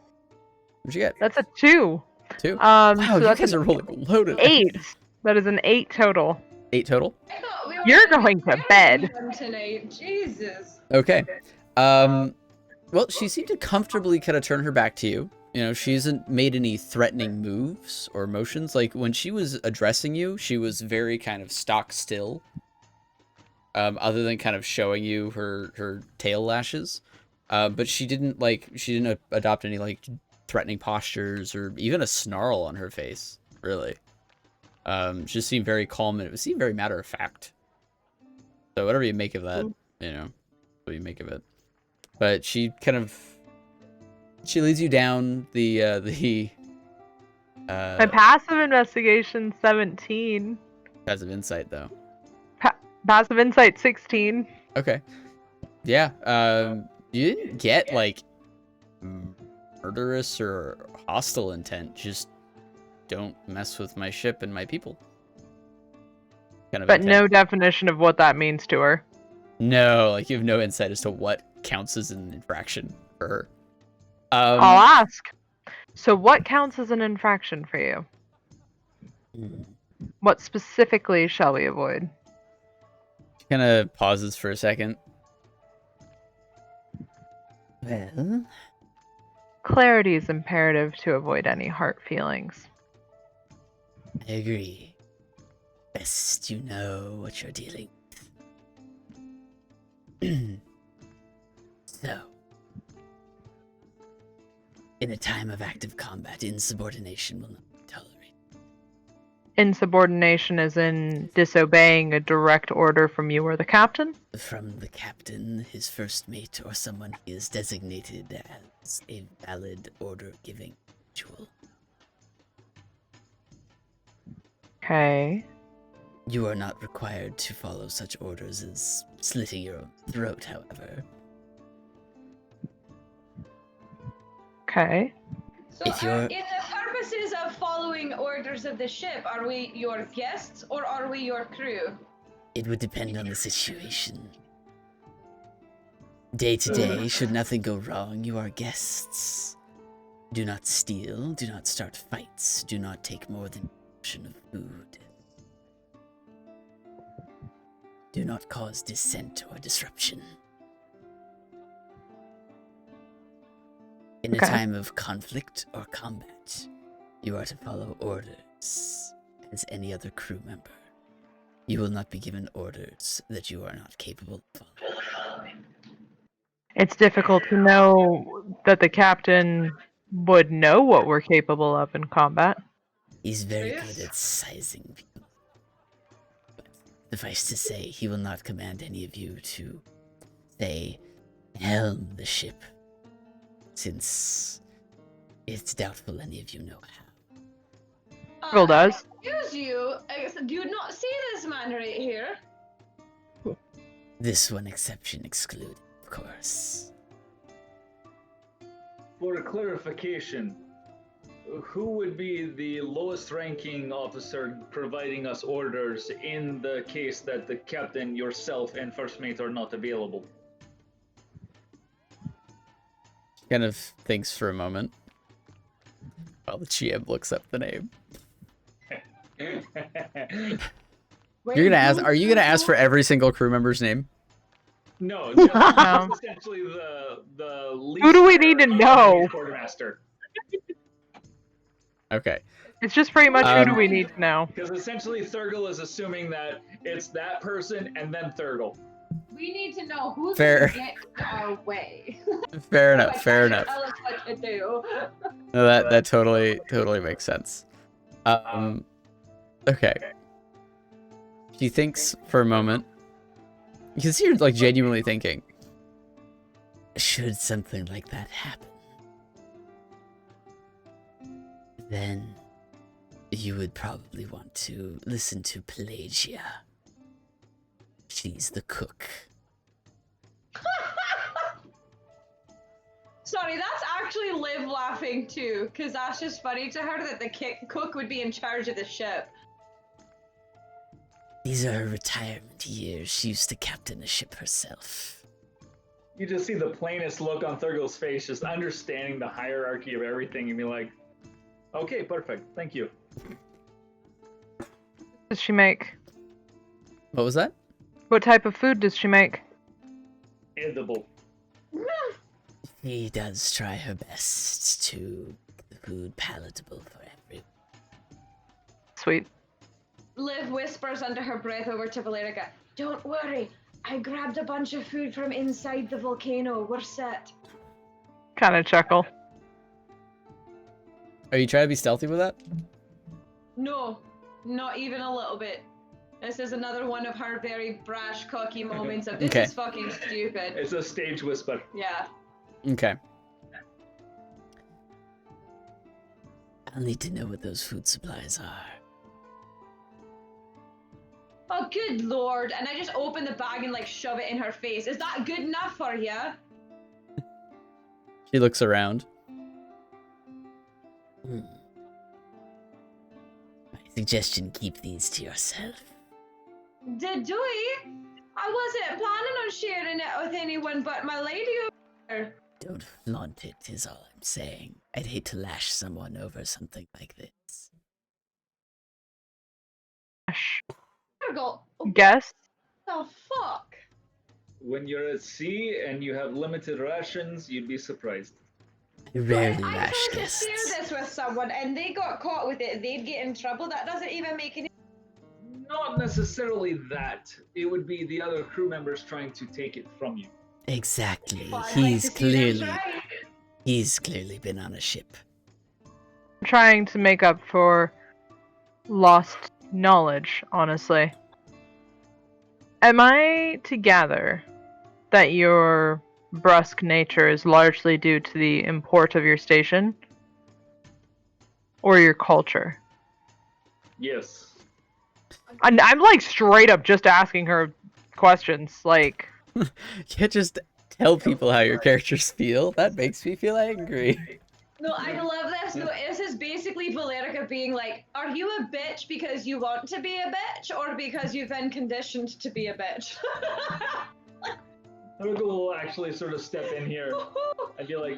What'd you get? That's a 2. 2. Wow, Wow, you that's guys are rolling loaded. 8. That is an 8 total. 8 total. I thought we were You're gonna be going to married bed. tonight. Jesus. Okay. Well, she seemed to comfortably kind of turn her back to you. You know, she hasn't made any threatening moves or motions. Like, when she was addressing you, she was very kind of stock still. Other than kind of showing you her tail lashes. But she didn't adopt any, like, threatening postures or even a snarl on her face, really. She just seemed very calm and it seemed very matter of fact. So whatever you make of that, you know, what you make of it. But she leads you down the My passive investigation 17. passive insight though. Passive insight 16. Okay. Yeah. You didn't get like murderous or hostile intent. Just don't mess with my ship and my people. Kind of But intent. no definition of what that means to her. No, like you have no insight as to what counts as an infraction for her. I'll ask. So what counts as an infraction for you? What specifically shall we avoid? She kind of pauses for a second. Well, Clarity is imperative to avoid any hurt feelings. I agree. Best you know what you're dealing with. So, in a time of active combat, insubordination will not be tolerated. Insubordination is in disobeying a direct order from you or the captain? From the captain, his first mate, or someone he is designated as a valid order-giving individual. Okay. You are not required to follow such orders as slitting your own throat, however. Okay. So, If you're- in the purposes of following orders of the ship, are we your guests or are we your crew? It would depend on the situation. Day to day, should nothing go wrong, you are guests. Do not steal, do not start fights, do not take more than a portion of food. Do not cause dissent or disruption. In a time of conflict or combat, you are to follow orders as any other crew member. You will not be given orders that you are not capable of following. It's difficult to know that the captain would know what we're capable of in combat. He's very good at sizing people. But suffice to say, he will not command any of you to, say, helm the ship, since it's doubtful any of you know how. Will does. Excuse you, do you not see this man right here? This one exception excluded, of course. For a clarification, who would be the lowest ranking officer providing us orders in the case that the captain, yourself, and first mate are not available? Kind of thinks for a moment while the GM looks up the name. You're gonna ask? Are you gonna ask for every single crew member's name? No, No. just essentially the least. Who do we need to know? Quartermaster. Okay. It's just pretty much who do we need to know? Because essentially Thurgle is assuming that it's that person and then Thurgle. We need to know who's Fair. gonna get in our way. Fair enough. Fair enough. Tell us what to do. No, that totally makes sense. Okay. She thinks for a moment. You can see her like genuinely thinking. Should something like that happen, then you would probably want to listen to Pelagia. She's the cook. Sorry, that's actually Liv laughing too, because that's just funny to her that the cook would be in charge of the ship. These are her retirement years. She used to captain a ship herself. You just see the plainest look on Thurgle's face, just understanding the hierarchy of everything and be like, okay, perfect, thank you. Does she make? What was that? What type of food does she make? Edible. She does try her best to make the food palatable for everyone. Sweet. Liv whispers under her breath over to Valerica, "Don't worry, I grabbed a bunch of food from inside the volcano. We're set." Kind of chuckle. Are you trying to be stealthy with that? No, not even a little bit. This is another one of her very brash, cocky moments of this Okay. is fucking stupid. It's a stage whisper. Yeah. Okay. I'll need to know what those food supplies are. Oh, good lord. And I just open the bag and like shove it in her face. Is that good enough for you? She looks around. My suggestion, keep these to yourself. Did we? I wasn't planning on sharing it with anyone but my lady over there. Don't flaunt it, is all I'm saying. I'd hate to lash someone over something like this. Virgil, Guess? what the fuck? When you're at sea and you have limited rations, you'd be surprised. I rarely I lash tried to guests. share this with someone and they got caught with it. They'd get in trouble. That doesn't even make any. Not necessarily that. It would be the other crew members trying to take it from you. Exactly. Well, I'd like to see them try. He's clearly been on a ship. Trying to make up for lost knowledge, honestly. Am I to gather that your brusque nature is largely due to the import of your station? Or your culture? Yes. I'm like straight up just asking her questions, like... You can't just tell people how your characters feel. That makes me feel angry. No, I love this. No, this is basically Valerica being like, are you a bitch because you want to be a bitch or because you've been conditioned to be a bitch? Thurgle will actually sort of step in here and be like,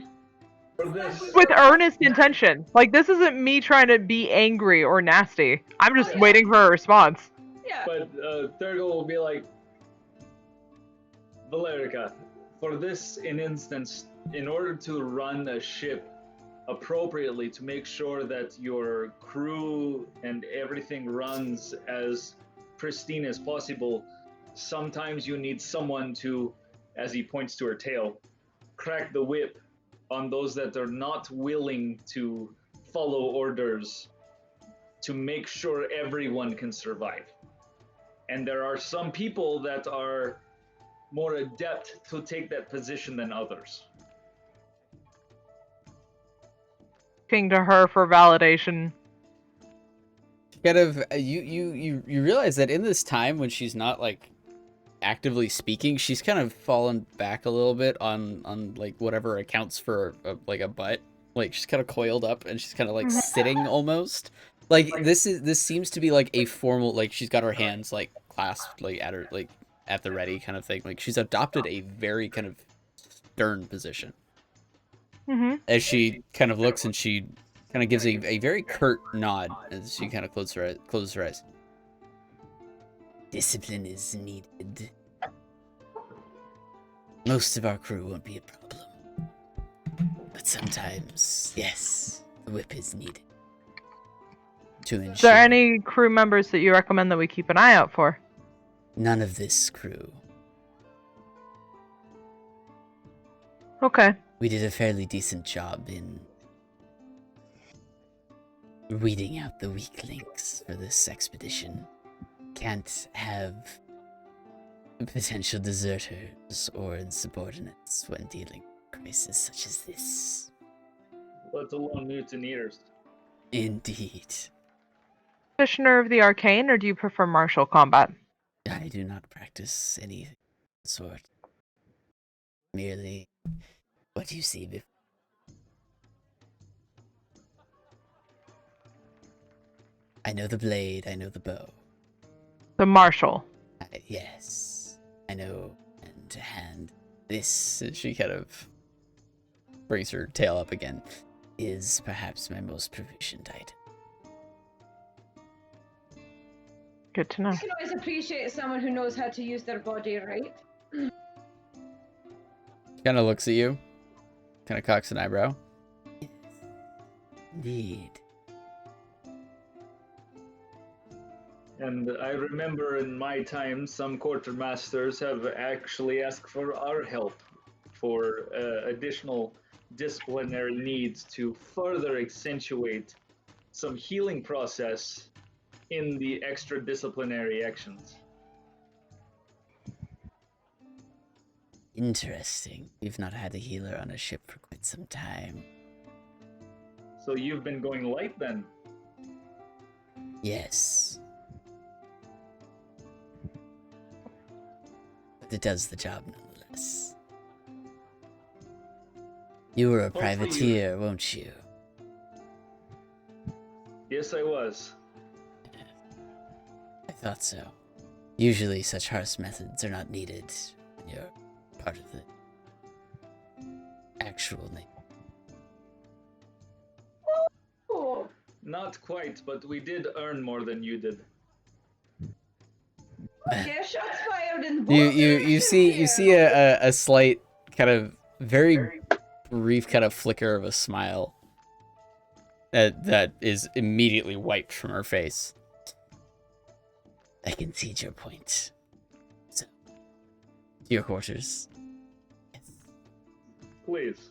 For this, With earnest intention. Like, this isn't me trying to be angry or nasty. I'm just Oh, yeah. waiting for a response. Yeah. but Thurgle will be like, Valerica, for this in instance, in order to run a ship appropriately, to make sure that your crew and everything runs as pristine as possible, sometimes you need someone to, as he points to her tail, crack the whip on those that are not willing to follow orders to make sure everyone can survive. And there are some people that are more adept to take that position than others. Looking to her for validation. Kind of, you realize that in this time when she's not like actively speaking, she's kind of fallen back a little bit on like whatever accounts for like a butt. Like she's kind of coiled up and she's kind of like sitting almost. Like this seems to be like a formal, like she's got her hands like clasped like at her like at the ready kind of thing. Like she's adopted a very kind of stern position. Mm-hmm. As she kind of looks and she kind of gives a very curt nod as she kind of closes her eyes. Discipline is needed. Most of our crew won't be a problem. But sometimes, yes, the whip is needed. To ensure Is there any crew members that you recommend that we keep an eye out for? none of this crew. Okay. We did a fairly decent job in weeding out the weak links for this expedition. Can't have potential deserters or insubordinates when dealing with a crisis such as this. Let alone mutineers. Indeed. Practitioner of the arcane, or do you prefer martial combat? I do not practice any sort. Merely what you see before. I know the blade, I know the bow. The martial. Yes, I know hand to hand. This, she kind of brings her tail up again, is perhaps my most proficient item. Good to know. You can always appreciate someone who knows how to use their body, right? Kind of looks at you, kind of cocks an eyebrow. Yes, indeed. And I remember in my time, some quartermasters have actually asked for our help for additional disciplinary needs to further accentuate some healing process in the extra disciplinary actions. Interesting. We've not had a healer on a ship for quite some time. So you've been going light then? Yes. But it does the job nonetheless. You were a Hopefully privateer, won't you? Yes, I was. I thought so. Usually such harsh methods are not needed when you're part of the actual name. Oh, Not quite, but we did earn more than you did. okay, shots fired in both You see directions here. a slight kind of very brief kind of flicker of a smile that is immediately wiped from her face. I concede your point. So, to your quarters. Yes. Please.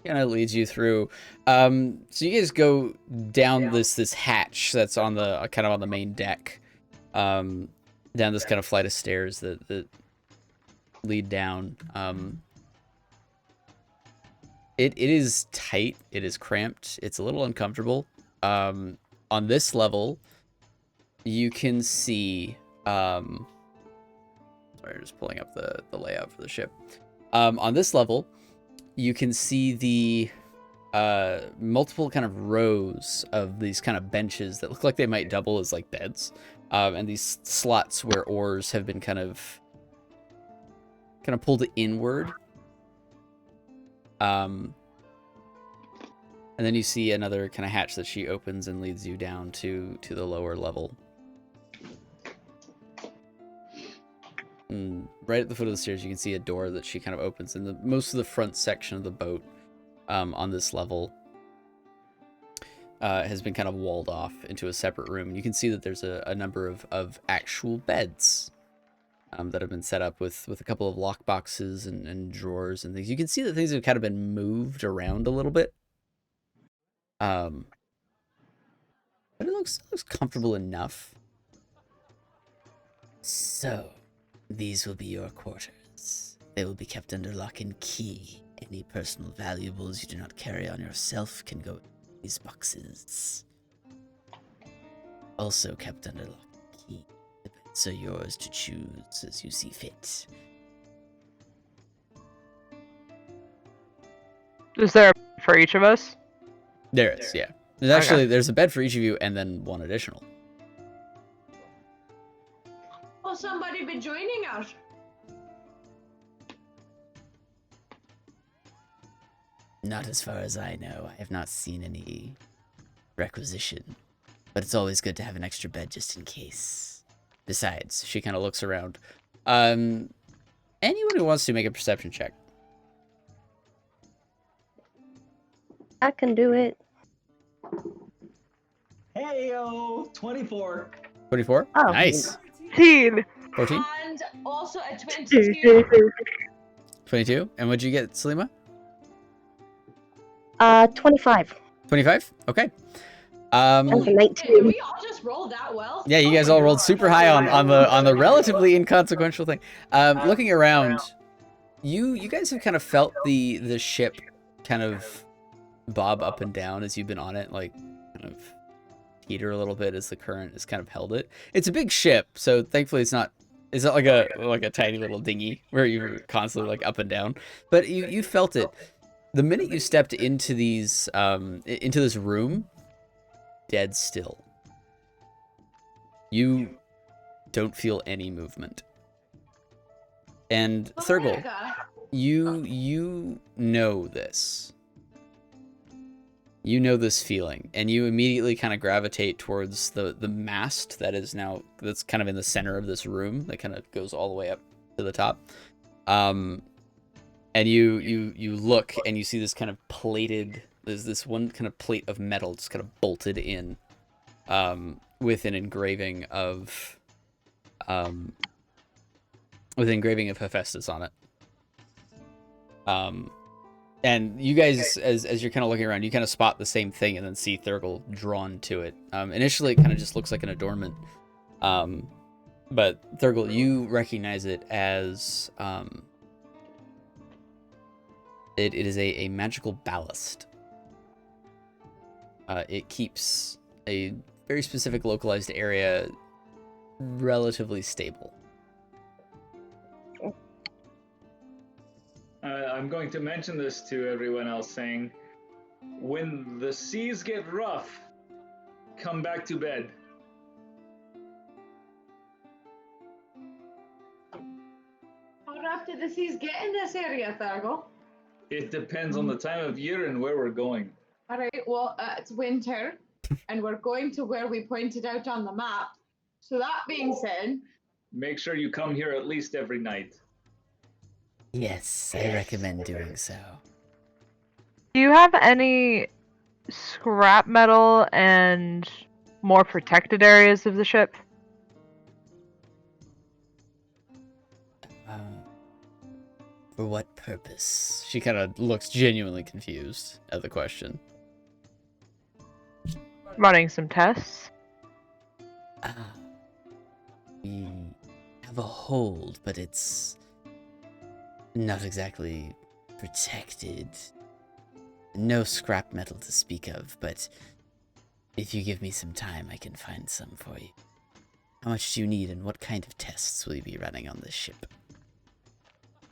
Kind of leads you through. So you guys go down this hatch that's on the kind of on the main deck. Down this kind of flight of stairs that lead down. It is tight. It is cramped. It's a little uncomfortable. On this level, you can see. Sorry, just pulling up the layout for the ship. On this level, you can see the multiple kind of rows of these kind of benches that look like they might double as like beds, and these slots where oars have been kind of pulled inward. And then you see another kind of hatch that she opens and leads you down to the lower level. And right at the foot of the stairs, you can see a door that she kind of opens in most of the front section of the boat on this level. Has been kind of walled off into a separate room. You can see that there's a number of actual beds that have been set up with a couple of lock boxes and drawers and things. You can see that things have kind of been moved around a little bit. But it looks comfortable enough. So, these will be your quarters. They will be kept under lock and key. Any personal valuables you do not carry on yourself can go in these boxes. Also kept under lock and key. The beds are yours to choose as you see fit. Is there a bed for each of us? There is, yeah. There's a bed for each of you and then one additional. Will somebody be joining us? Not as far as I know. I have not seen any requisition. But it's always good to have an extra bed just in case. Besides, she kind of looks around. Anyone who wants to make a perception check. I can do it. Hey yo, 24. 24? Oh. Nice. 14. 14? And also a 22. 22? And what'd you get, Salima? 25. 25? Okay. That's a Did 19. we all just roll that well? Yeah, you guys all rolled super high on the relatively inconsequential thing. Looking around, you guys have kind of felt the ship kind of bob up and down as you've been on it, like kind of teeter a little bit as the current has kind of held it. It's a big ship, so thankfully it's not like a tiny little dinghy where you're constantly like up and down. But you felt it the minute you stepped into these into this room. Dead still. You don't feel any movement. And Thurgle, you know this. You know this feeling, and you immediately kind of gravitate towards the mast that's kind of in the center of this room that kind of goes all the way up to the top. And you look and you see this kind of plated. There's this one kind of plate of metal just kind of bolted in, with an engraving of Hephaestus on it. And you guys, as you're kind of looking around, you kind of spot the same thing and then see Thurgle drawn to it. Initially, it kind of just looks like an adornment. But Thurgle, you recognize it as it is a magical ballast. It keeps a very specific localized area relatively stable. I'm going to mention this to everyone else, saying, when the seas get rough, come back to bed. How rough did the seas get in this area, Thurgle? It depends on the time of year and where we're going. All right, well, it's winter, and we're going to where we pointed out on the map. So that being said... Make sure you come here at least every night. Yes, I recommend doing so. Do you have any scrap metal and more protected areas of the ship? For what purpose? She kind of looks genuinely confused at the question. Running some tests. We have a hold, but it's not exactly protected. No scrap metal to speak of, but if you give me some time, I can find some for you. How much do you need, and what kind of tests will you be running on this ship?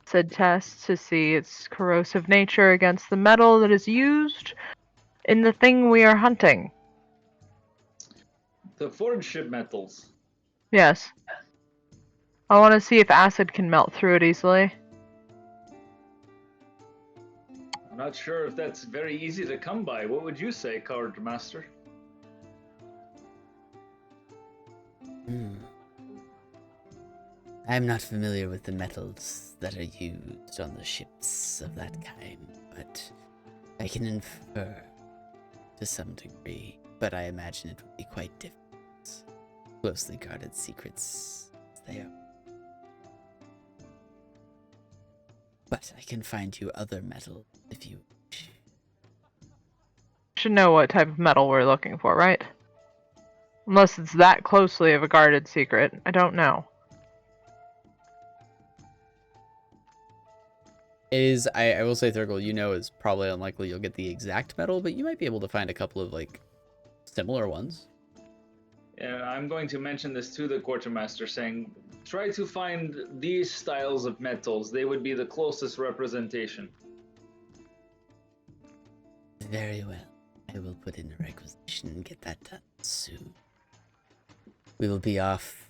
Said tests to see its corrosive nature against the metal that is used in the thing we are hunting. The forged ship metals. Yes. I want to see if acid can melt through it easily. I'm not sure if that's very easy to come by. What would you say, Quartermaster? I'm not familiar with the metals that are used on the ships of that kind, but I can infer to some degree, but I imagine it would be quite difficult. Closely guarded secrets as they are. But I can find you other metal if you wish. Should know what type of metal we're looking for, right? Unless it's that closely of a guarded secret. I don't know. I will say, Thurgle, is probably unlikely you'll get the exact metal, but you might be able to find a couple of, similar ones. Yeah, I'm going to mention this to the Quartermaster, saying, try to find these styles of metals. They would be the closest representation. Very well. I will put in a requisition and get that done soon. We will be off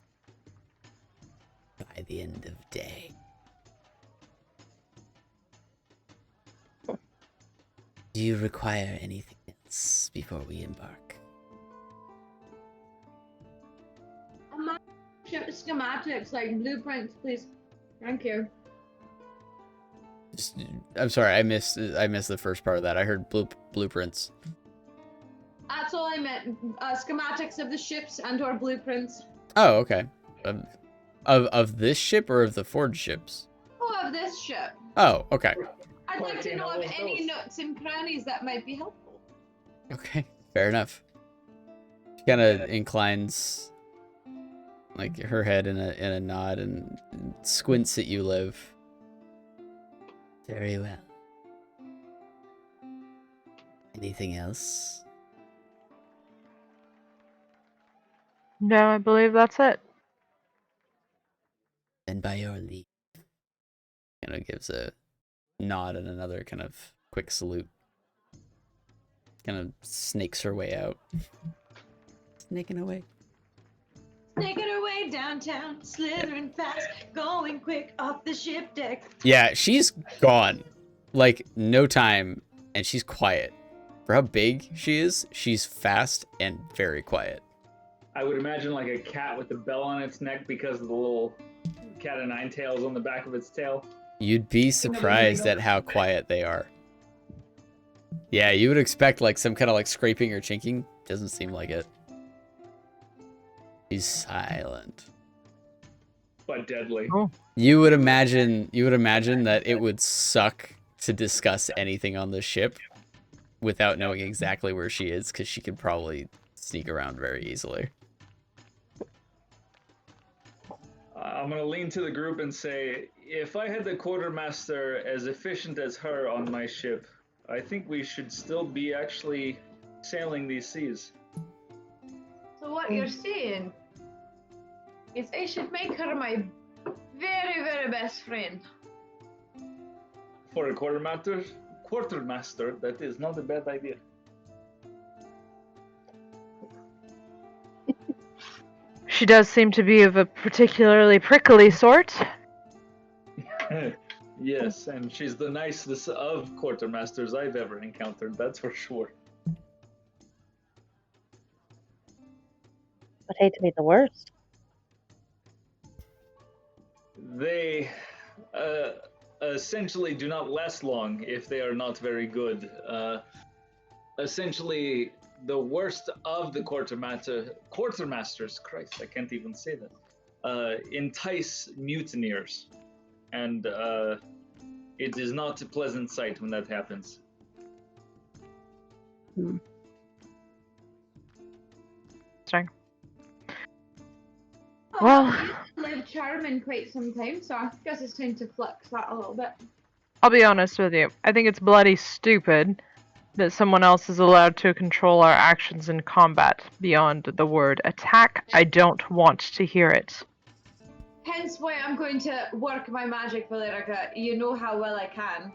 by the end of day. Do you require anything else before we embark? Schematics, like blueprints, please. Thank you. I'm sorry, I missed the first part of that. I heard blueprints. That's all I meant. Schematics of the ships and/or blueprints. Oh, okay. Of this ship or of the forged ships? Oh, of this ship. Oh, okay. I'd like to know of any nooks and crannies that might be helpful. Okay, fair enough. She kind of inclines, her head in a nod and squints at you, Liv. Very well. Anything else? No, I believe that's it. Then by your leave. Kind of gives a nod and another kind of quick salute. Kind of snakes her way out. Snaking away. Snaking her way downtown, slithering fast, going quick off the ship deck. Yeah, she's gone. No time, and she's quiet. For how big she is, she's fast and very quiet. I would imagine like a cat with a bell on its neck because of the little cat o' nine tails on the back of its tail. You'd be surprised at how quiet they are. Yeah, you would expect some kind of scraping or chinking. Doesn't seem like it. She's silent. But deadly. Oh. You would imagine that it would suck to discuss anything on the ship without knowing exactly where she is, because she could probably sneak around very easily. I'm going to lean to the group and say, if I had the Quartermaster as efficient as her on my ship, I think we should still be actually sailing these seas. So what you're saying is I should make her my very, very best friend. For a Quartermaster, that is not a bad idea. She does seem to be of a particularly prickly sort. Yes, and she's the nicest of Quartermasters I've ever encountered, that's for sure. I'd hate to be the worst. They essentially do not last long if they are not very good. Essentially, the worst of the quartermasters, Christ, I can't even say that, entice mutineers. And it is not a pleasant sight when that happens. Sorry. Oh, Well, lived charming quite some time, so I guess it's time to flex that a little bit. I'll be honest with you. I think it's bloody stupid that someone else is allowed to control our actions in combat beyond the word attack. I don't want to hear it. Hence why I'm going to work my magic, Valerica. You know how well I can.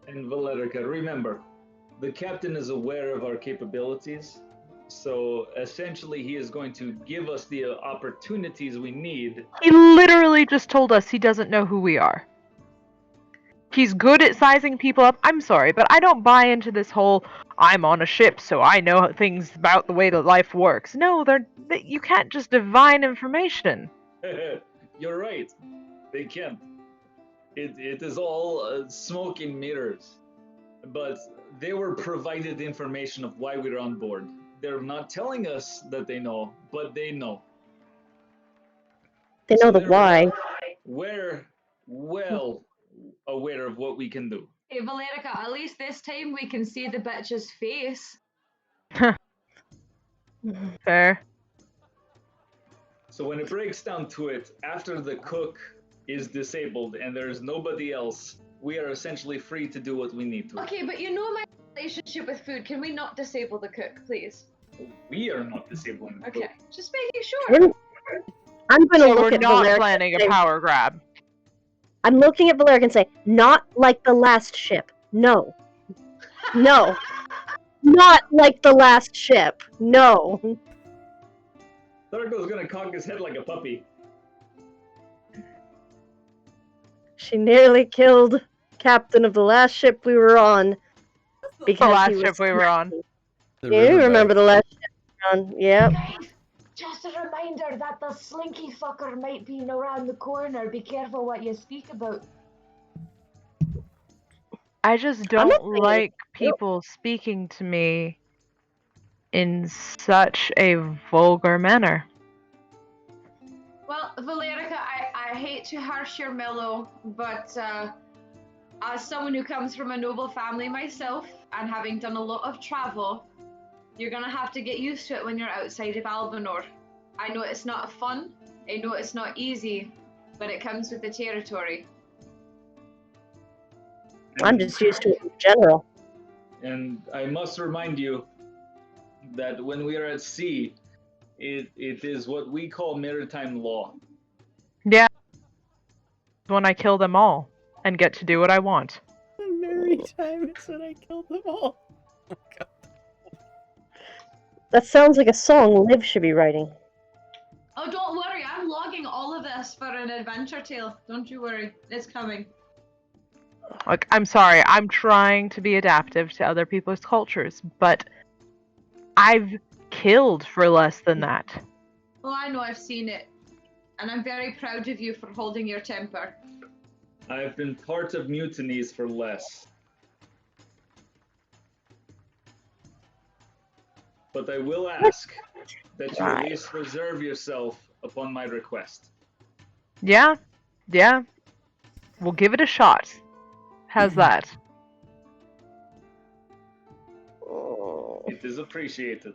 And Valerica, remember, the captain is aware of our capabilities, so essentially he is going to give us the opportunities we need. He literally just told us he doesn't know who we are. He's good at sizing people up. I'm sorry, but I don't buy into this whole I'm on a ship, so I know things about the way that life works. No, you can't just divine information. You're right. They can't. It is all smoke and mirrors. But they were provided information of why we're on board. They're not telling us that they know, but they know. They know the why. We're well aware of what we can do. Hey, Valerica, at least this time we can see the bitch's face. Fair. So when it breaks down to it, after the cook is disabled and there's nobody else, we are essentially free to do what we need to. Okay, but you know my relationship with food. Can we not disable the cook, please? We are not disabling the Okay, cook. just making sure. I'm going to So look we're at not Valeric. planning a power grab. I'm looking at Valeric and say, not like the last ship. No. No. Not like the last ship. No. Thargo's gonna cock his head like a puppy. She nearly killed captain of the last ship we were on. Because The last he was ship we were on. The Yeah, you riverboat. remember the last ship we were on. Yep. Guys, just a reminder that the slinky fucker might be around the corner. Be careful what you speak about. I just I'm not don't saying like people speaking to me in such a vulgar manner. Well, Valerica, I hate to harsh your mellow, but as someone who comes from a noble family myself, and having done a lot of travel, you're gonna have to get used to it when you're outside of Albanor. I know it's not fun, I know it's not easy, but it comes with the territory. I'm just used to it in general. And I must remind you that when we are at sea, it is what we call maritime law. Yeah. When I kill them all and get to do what I want. Maritime is when I killed them all. Oh, God. That sounds like a song Liv should be writing. Oh, don't worry, I'm logging all of this for an adventure tale. Don't you worry, it's coming. Like, I'm sorry, I'm trying to be adaptive to other people's cultures, but I've killed for less than that. Well, I know, I've seen it, and I'm very proud of you for holding your temper. I've been part of mutinies for less. But I will ask that you at least reserve yourself upon my request. Yeah, we'll give it a shot. How's that? It is appreciated.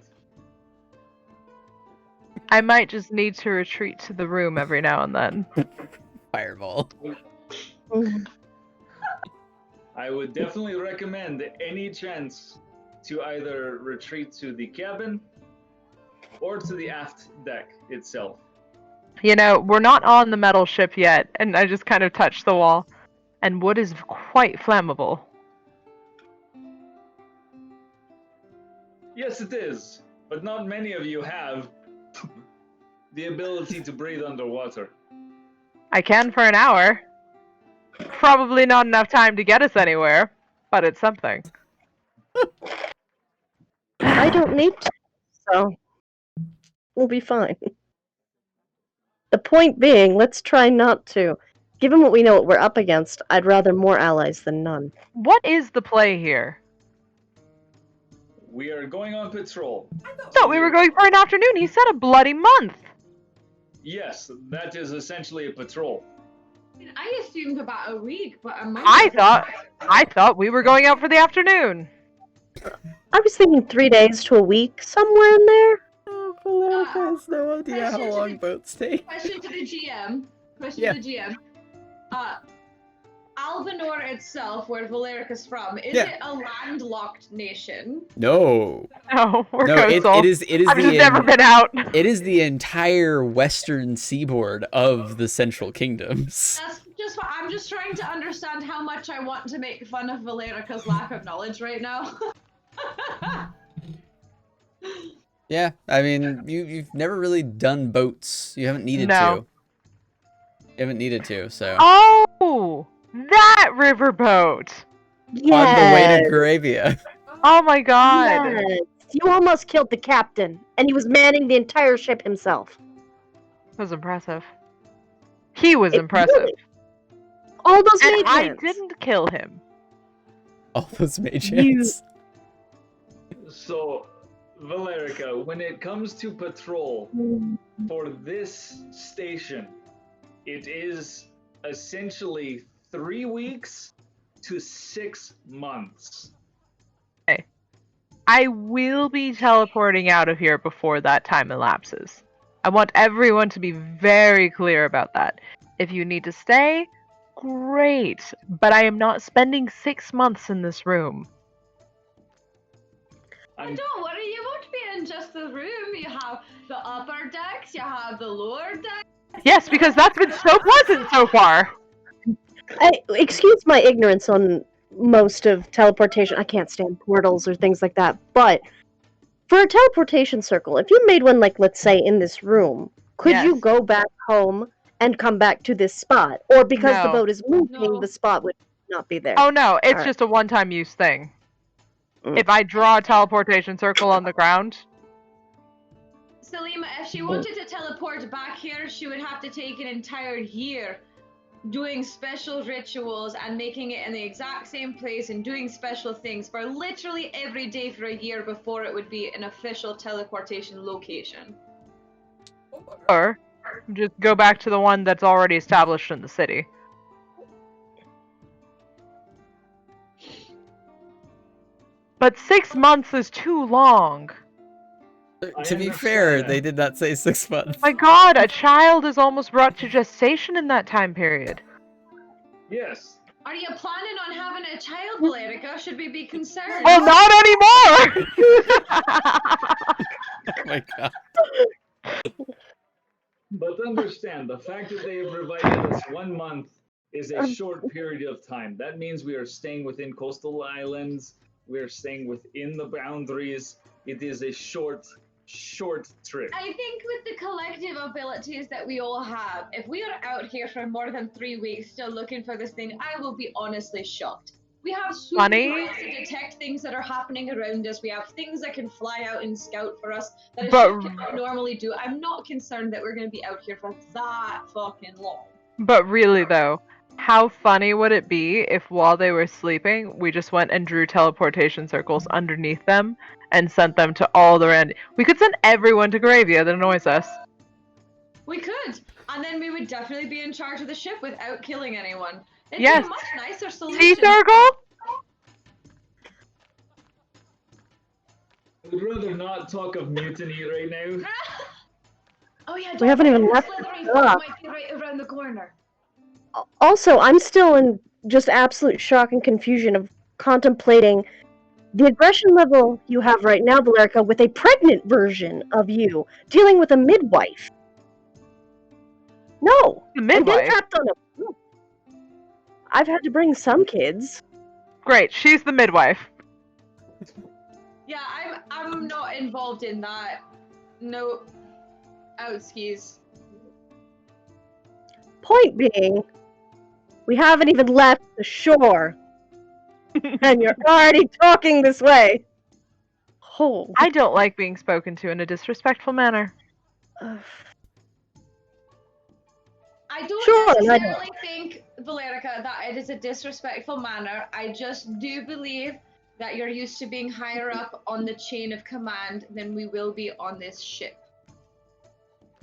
I might just need to retreat to the room every now and then. Fireball. I would definitely recommend any chance to either retreat to the cabin or to the aft deck itself. You know, we're not on the metal ship yet, and I just kind of touched the wall. And wood is quite flammable. Yes, it is, but not many of you have the ability to breathe underwater. I can for an hour. Probably not enough time to get us anywhere, but it's something. I don't need to, so we'll be fine. The point being, let's try not to. Given what we know what we're up against, I'd rather more allies than none. What is the play here? We are going on patrol. Thought we were going for an afternoon. He said a bloody month. Yes, that is essentially a patrol. I assumed about a week, but a month. I thought we were going out for the afternoon. I was thinking 3 days to a week, somewhere in there. Oh, Valerica has no idea how long boats take. Question to the GM. Yeah. To the GM. Albanor itself, where Valerica's from, is Yeah. it a landlocked nation? No. Oh, we're No, coastal. it is I've just the never been out. it is the entire western seaboard of the Central Kingdoms. That's just what I'm just trying to understand how much I want to make fun of Valerica's lack of knowledge right now. Yeah, I mean, you've never really done boats. You haven't needed No. to. You haven't needed to, so. Oh! That riverboat! Yes. On the way to Gravia. Oh my god! Yes. You almost killed the captain, and he was manning the entire ship himself. That was impressive. He was It impressive. really- All those And mage I hands. didn't kill him. All those mage You- hands. So, Valerica, when it comes to patrol for this station, it is essentially 3 weeks to 6 months. I will be teleporting out of here before that time elapses. I want everyone to be very clear about that. If you need to stay, great. But I am not spending 6 months in this room. I'm Don't worry, you won't be in just the room. You have the upper decks, you have the lower decks. Yes, because that's been so pleasant so far. Excuse my ignorance on most of teleportation. I can't stand portals or things like that. But for a teleportation circle, if you made one, like, let's say, in this room, could you Yes. go back home and come back to this spot? Or because the No. boat is moving, No. the spot would not be there? Oh no, it's Alright. just a one-time use thing. Mm. If I draw a teleportation circle on the ground, Salima, if she wanted to teleport back here, she would have to take an entire year doing special rituals and making it in the exact same place and doing special things for literally every day for a year before it would be an official teleportation location. or just go back to the one that's already established in the city. But 6 months is too long. I To be fair, understand they that. did not say 6 months. My god, a child is almost brought to gestation in that time period. Yes. Are you planning on having a child, Valerica? Should we be concerned? Well, not anymore! Oh my god. But understand, the fact that they have provided us 1 month is a short period of time. That means we are staying within coastal islands. We are staying within the boundaries. It is a short trip. I think with the collective abilities that we all have, if we are out here for more than 3 weeks still looking for this thing, I will be honestly shocked. We have super Funny. ways to detect things that are happening around us. We have things that can fly out and scout for us that a But- ship cannot normally do. I'm not concerned that we're going to be out here for that fucking long. But really though, how funny would it be if while they were sleeping, we just went and drew teleportation circles underneath them and sent them to all the random... We could send everyone to Gravia that annoys us. We could, and then we would definitely be in charge of the ship without killing anyone. It'd Yes. be a much nicer Sea solution. Circle? I would rather not talk of mutiny right now. Oh yeah, We haven't even the left slithering it foot up. might be right around the corner. Also, I'm still in just absolute shock and confusion of contemplating the aggression level you have right now, Valerica, with a pregnant version of you dealing with a midwife. No, The I've been midwife? trapped on a. I've had to bring some kids. Great, she's the midwife. Yeah, I'm not involved in that. No, outskis. Point being, we haven't even left the shore, and you're already talking this way. Oh. I don't like being spoken to in a disrespectful manner. I don't Sure, I necessarily think, Valerica, that it is a disrespectful manner. I just do believe that you're used to being higher up on the chain of command than we will be on this ship.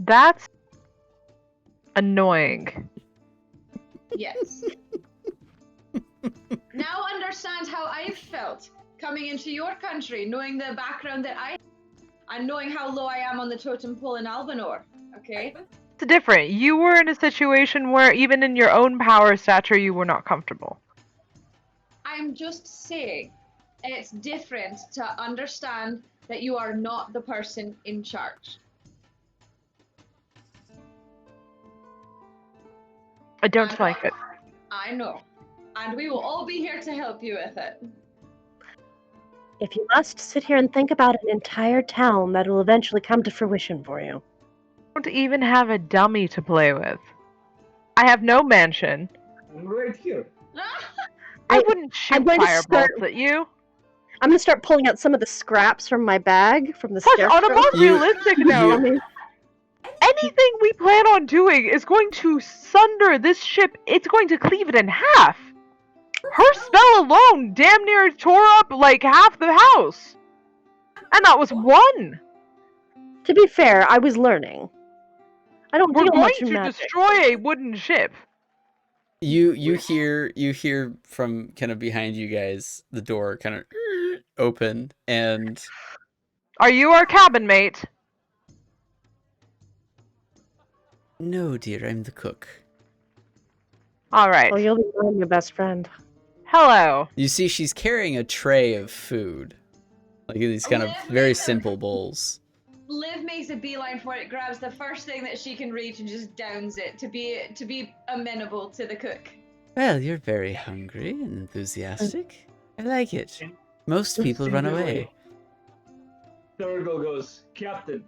That's annoying. Yes. Now understand how I've felt coming into your country, knowing the background that I have, and knowing how low I am on the totem pole in Albanor, okay? It's different. You were in a situation where even in your own power stature you were not comfortable. I'm just saying, it's different to understand that you are not the person in charge. I don't like it. I know. And we will all be here to help you with it. If you must sit here and think about an entire town that will eventually come to fruition for you. I don't even have a dummy to play with. I have no mansion. I'm right here. I wouldn't shoot I'm going to firebolts start- at you. I'm gonna start pulling out some of the scraps from my bag from the Plus, on a scarecrow. more You- realistic you- note, anything we plan on doing is going to sunder this ship. It's going to cleave it in half. Her spell alone damn near tore up like half the house. And that was one. To be fair, I was learning. I don't We're deal going much in to magic. destroy a wooden ship. You hear from kind of behind you guys the door kind of open, and Are you our cabin mate? no, dear, I'm the cook. All right. Oh, you'll be your best friend. Hello. You see, she's carrying a tray of food, like in these kind of very simple bowls. Liv makes a beeline for it, grabs the first thing that she can reach and just downs it to be amenable to the cook. Well, you're very hungry and enthusiastic. I like it. Most people run away. Thurgle goes, Captain.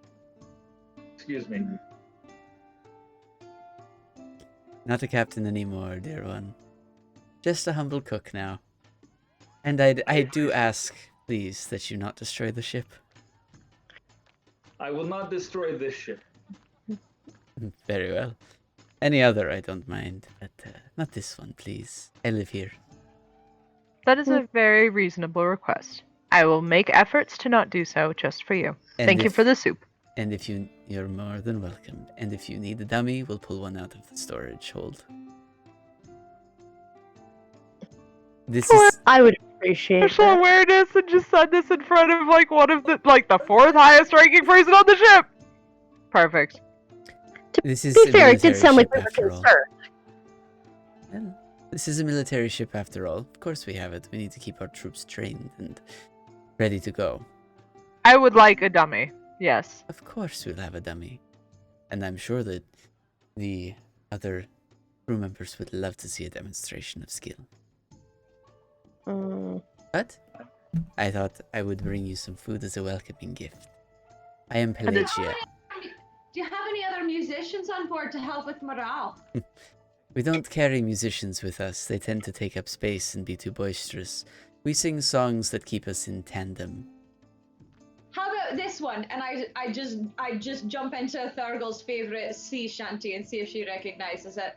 Excuse me. Not a captain anymore, dear one. Just a humble cook now. And I do ask, please, that you not destroy the ship. I will not destroy this ship. Very well. Any other, I don't mind, but not this one, please. I live here. That is a very reasonable request. I will make efforts to not do so just for you. And Thank you if- for the soup. And if you're more than welcome. And if you need a dummy, we'll pull one out of the storage hold. This is I would appreciate Special that. awareness and just said this in front of like one of the the fourth highest ranking person on the ship. Perfect. this is To be a fair, it did military sound like ship we were after all. concerned. Well, this is a military ship after all. Of course we have it. We need to keep our troops trained and ready to go. I would like a dummy. Yes. Of course we'll have a dummy. And I'm sure that the other crew members would love to see a demonstration of skill. But I thought I would bring you some food as a welcoming gift. I am Pelagia. Do you have any other musicians on board to help with morale? We don't carry musicians with us. They tend to take up space and be too boisterous. We sing songs that keep us in tandem. How about this one? And I just jump into Thurgle's favorite sea shanty and see if she recognizes it.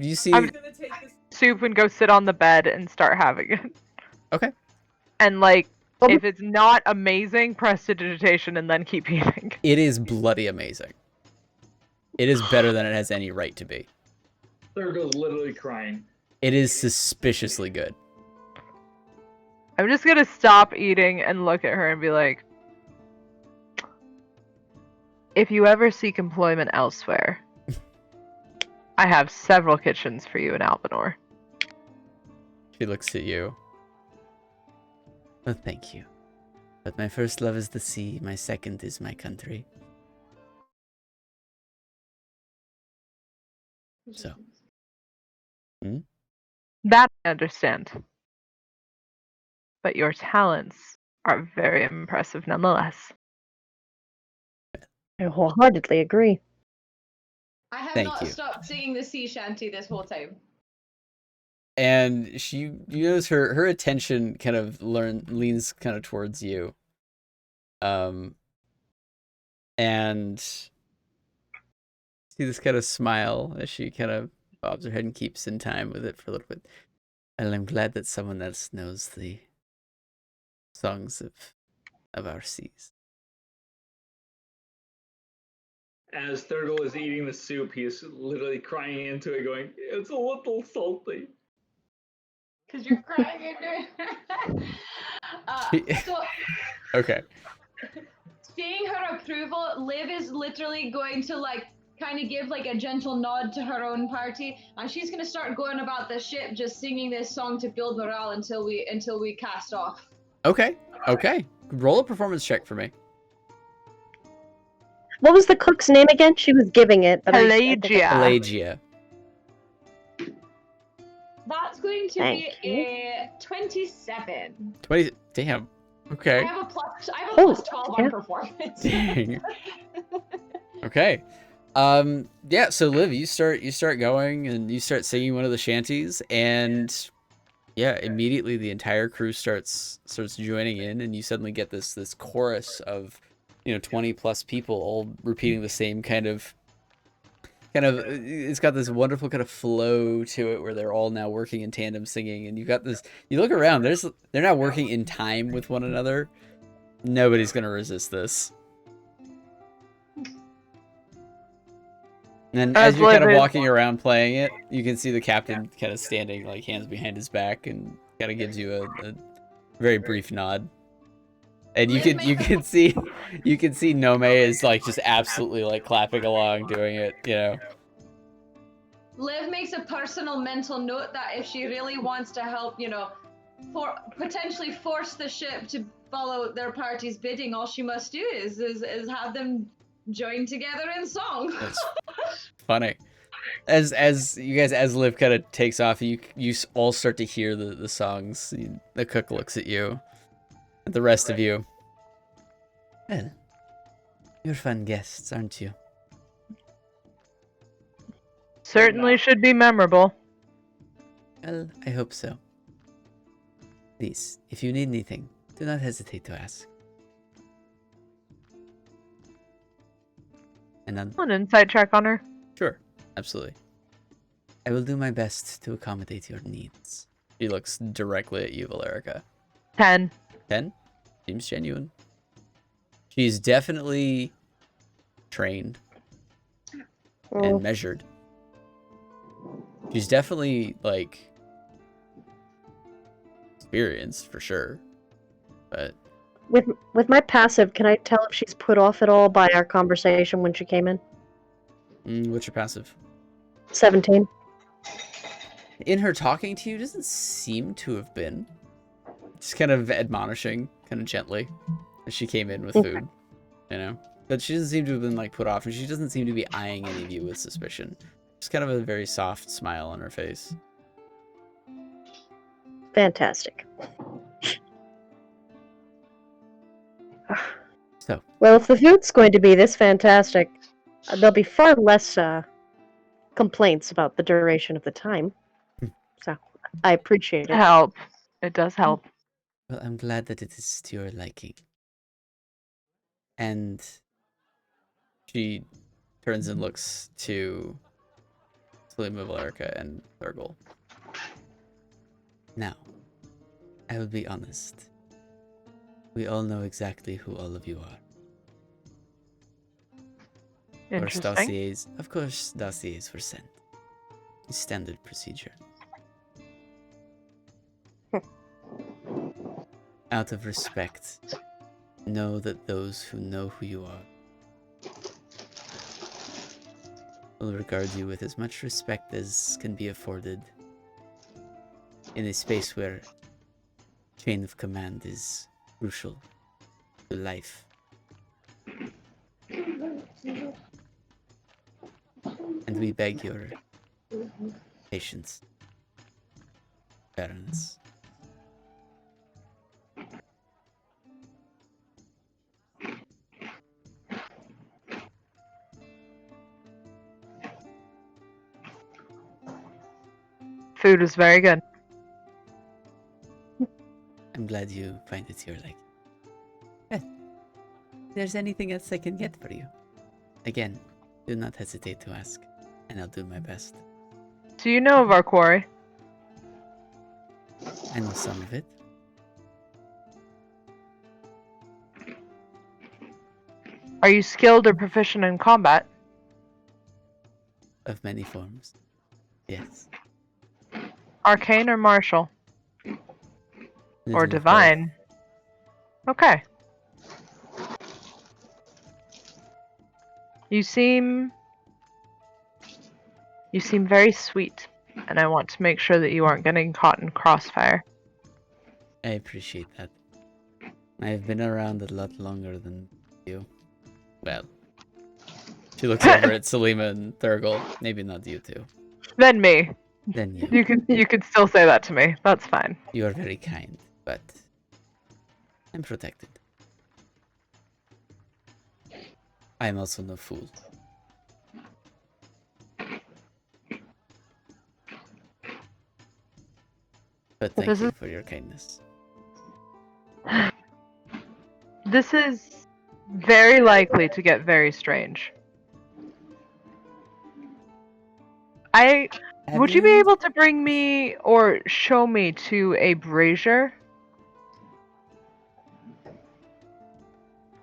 You see... I'm gonna take this soup and go sit on the bed and start having it. Okay. And if it's not amazing, prestidigitation and then keep eating. It is bloody amazing. It is better than it has any right to be. Thurgle's literally crying. It is suspiciously good. I'm just gonna stop eating and look at her and be like, if you ever seek employment elsewhere, I have several kitchens for you in Albanor. She looks at you. Well, thank you. But my first love is the sea, my second is my country. So. That I understand. But your talents are very impressive nonetheless. I wholeheartedly agree. I have Thank not you. stopped singing the sea shanty this whole time. And you notice her attention kind of leans kind of towards you. And see this kind of smile as she kind of bobs her head and keeps in time with it for a little bit. And I'm glad that someone else knows the songs of our seas. As Thurgle is eating the soup, he is literally crying into it, going, "It's a little salty." Because you're crying into it. So, Okay. seeing her approval, Liv is literally going to kind of give a gentle nod to her own party, and she's going to start going about the ship just singing this song to build morale until we cast off. Okay. Roll a performance check for me. What was the cook's name again? She was giving it. But Pelagia. Pelagia. That's going to Thank be a 27. 20. Damn. Okay. I have a plus Oh, 12 yeah. on performance. Dang. Okay. Yeah, so Liv, you start going and you start singing one of the shanties, and yeah, immediately the entire crew starts joining in, and you suddenly get this chorus of 20 plus people all repeating the same kind of it's got this wonderful kind of flow to it where they're all now working in tandem singing, and you look around, they're now working in time with one another. Nobody's gonna resist this. And as you're kind of walking around playing it, you can see the captain kind of standing, like, hands behind his back, and kind of gives you a very brief nod. And you can see Nome is like just absolutely like clapping along, doing it, Liv makes a personal mental note that if she really wants to help, potentially force the ship to follow their party's bidding, all she must do is have them join together in song. That's funny. As you guys, as Liv kind of takes off, you all start to hear the songs. The cook looks at you, and the rest of you. Well, you're fun guests, aren't you? Certainly should be memorable. Well, I hope so. Please, if you need anything, do not hesitate to ask. And an insight check on her. Sure, absolutely. I will do my best to accommodate your needs. She looks directly at you, Valerica. 10. 10? Seems genuine. She's definitely trained and measured. She's definitely, like, experienced, for sure. But with my passive, can I tell if she's put off at all by our conversation when she came in? What's your passive? 17. In her talking to you, doesn't seem to have been. Just kind of admonishing, kind of gently, as she came in with food, But she doesn't seem to have been, like, put off, and she doesn't seem to be eyeing any of you with suspicion. Just kind of a very soft smile on her face. Fantastic. So. Well, if the food's going to be this fantastic, there'll be far less complaints about the duration of the time. So, I appreciate it. It does help. Well, I'm glad that it is to your liking. And she turns and looks to Selima, Valerica, and Thurgle. Now, I will be honest. We all know exactly who all of you are. Of course, dossiers were sent. Standard procedure. Out of respect, know that those who know who you are will regard you with as much respect as can be afforded in a space where chain of command is crucial to life. And we beg your patience, Baroness. Food was very good. I'm glad you find it your liking. Well, if there's anything else I can get for you, again, do not hesitate to ask, and I'll do my best. Do you know of our quarry? I know some of it. Are you skilled or proficient in combat? Of many forms, yes. Arcane or martial? Or divine? Okay. You seem very sweet, and I want to make sure that you aren't getting caught in crossfire. I appreciate that. I've been around a lot longer than you. Well, she looks over at Selima and Thurgle. Maybe not you two. Then me. Then you. You could still say that to me. That's fine. You are very kind, but I'm protected. I am also no fool. But thank you for your kindness. This is very likely to get very strange. Would you be able to bring me or show me to a brazier?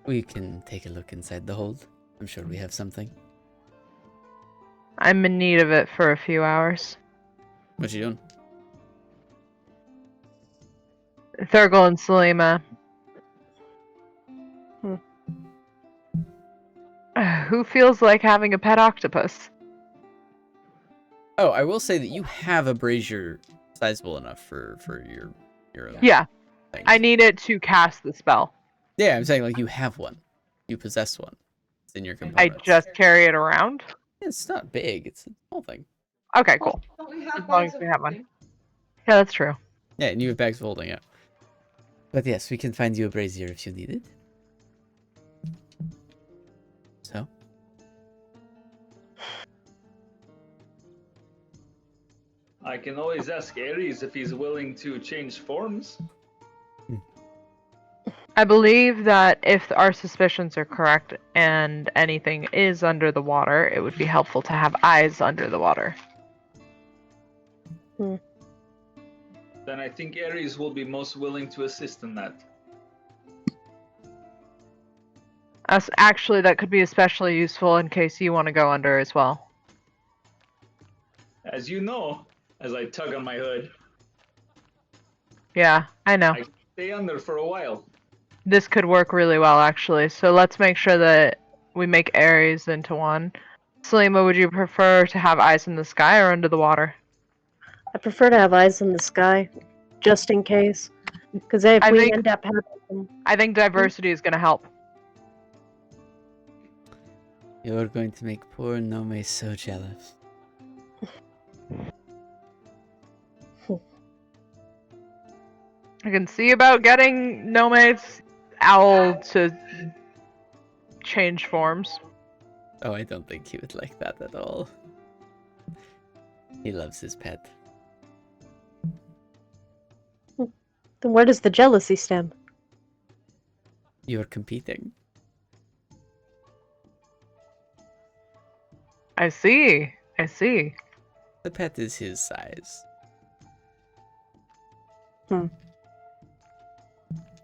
We can take a look inside the hold. I'm sure we have something. I'm in need of it for a few hours. What you doing? Thurgle and Selima. Who feels like having a pet octopus? Oh, I will say that you have a brazier sizable enough for your own. Yeah. Things. I need it to cast the spell. Yeah, I'm saying like you have one. You possess one. It's in your components. I just carry it around? It's not big. It's a small thing. Okay, cool. Don't we have As long as we have one. Yeah, that's true. Yeah, and you have bags of holding it. But yes, we can find you a brazier if you need it. So? I can always ask Ares if he's willing to change forms. I believe that if our suspicions are correct and anything is under the water, it would be helpful to have eyes under the water. Then I think Ares will be most willing to assist in that. Actually, that could be especially useful in case you want to go under as well. As you know, as I tug on my hood, Yeah, I know. I can stay under for a while. This could work really well, actually. So let's make sure that we make Ares into one. Selima, would you prefer to have eyes in the sky or under the water? I prefer to have eyes in the sky, just in case. Because if we end up having... I think diversity is going to help. You're going to make poor Nome so jealous. I can see about getting Nome's owl to change forms. Oh, I don't think he would like that at all. He loves his pet. Then where does the jealousy stem? You're competing. I see. I see. The pet is his size. Hmm.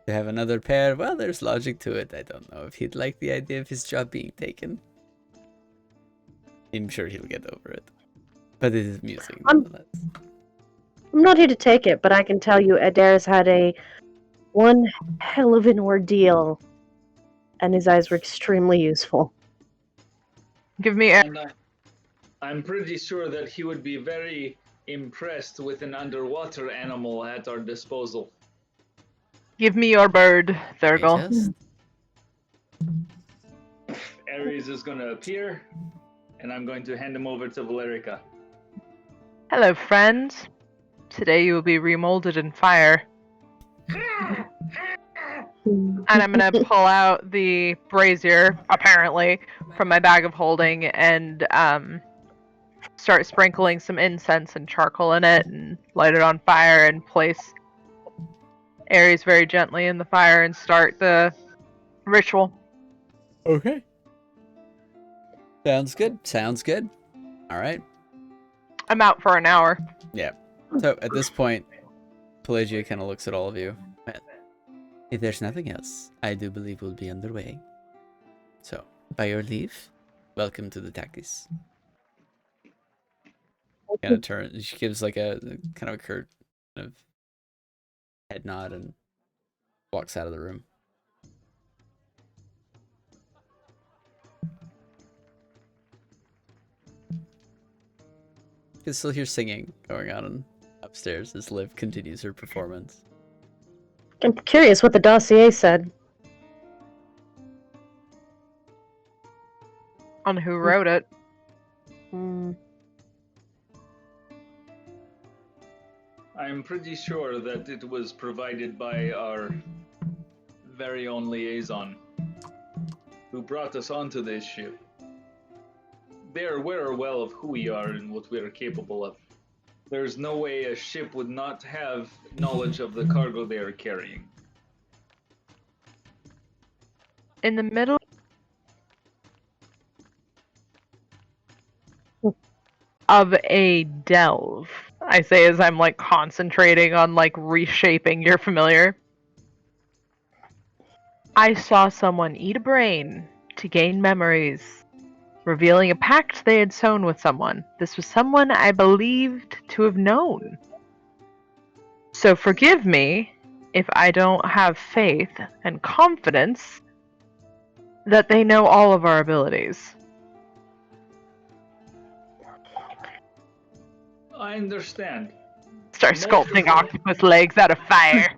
To have another pair, well, there's logic to it. I don't know if he'd like the idea of his job being taken. I'm sure he'll get over it. But it is amusing, nonetheless. I'm not here to take it, but I can tell you Adair's had one hell of an ordeal, and his eyes were extremely useful. Give me And I'm pretty sure that he would be very impressed with an underwater animal at our disposal. Give me your bird, Thurgle. Ares is going to appear, and I'm going to hand him over to Valerica. Hello, friends. Today you will be remolded in fire. And I'm going to pull out the brazier, apparently, from my bag of holding and start sprinkling some incense and charcoal in it and light it on fire and place Ares very gently in the fire and start the ritual. Okay. Sounds good. Sounds good. All right. I'm out for an hour. Yeah. So at this point, Pelagia kind of looks at all of you. If there's nothing else, I do believe we'll be underway. So, by your leave, welcome to the Takis. Kind of turn. She gives like a kind of a curt kind of head nod and walks out of the room. You can still hear singing going on upstairs as Liv continues her performance. I'm curious what the dossier said. On who wrote it. I'm pretty sure that it was provided by our very own liaison, who brought us onto this ship. They're aware well of who we are and what we are capable of. There's no way a ship would not have knowledge of the cargo they are carrying. In the middle of a delve, I say as I'm like concentrating on like reshaping your familiar. I saw someone eat a brain to gain memories, revealing a pact they had sown with someone. This was someone I believed to have known. So forgive me if I don't have faith and confidence that they know all of our abilities. I understand. Start sculpting octopus legs out of fire.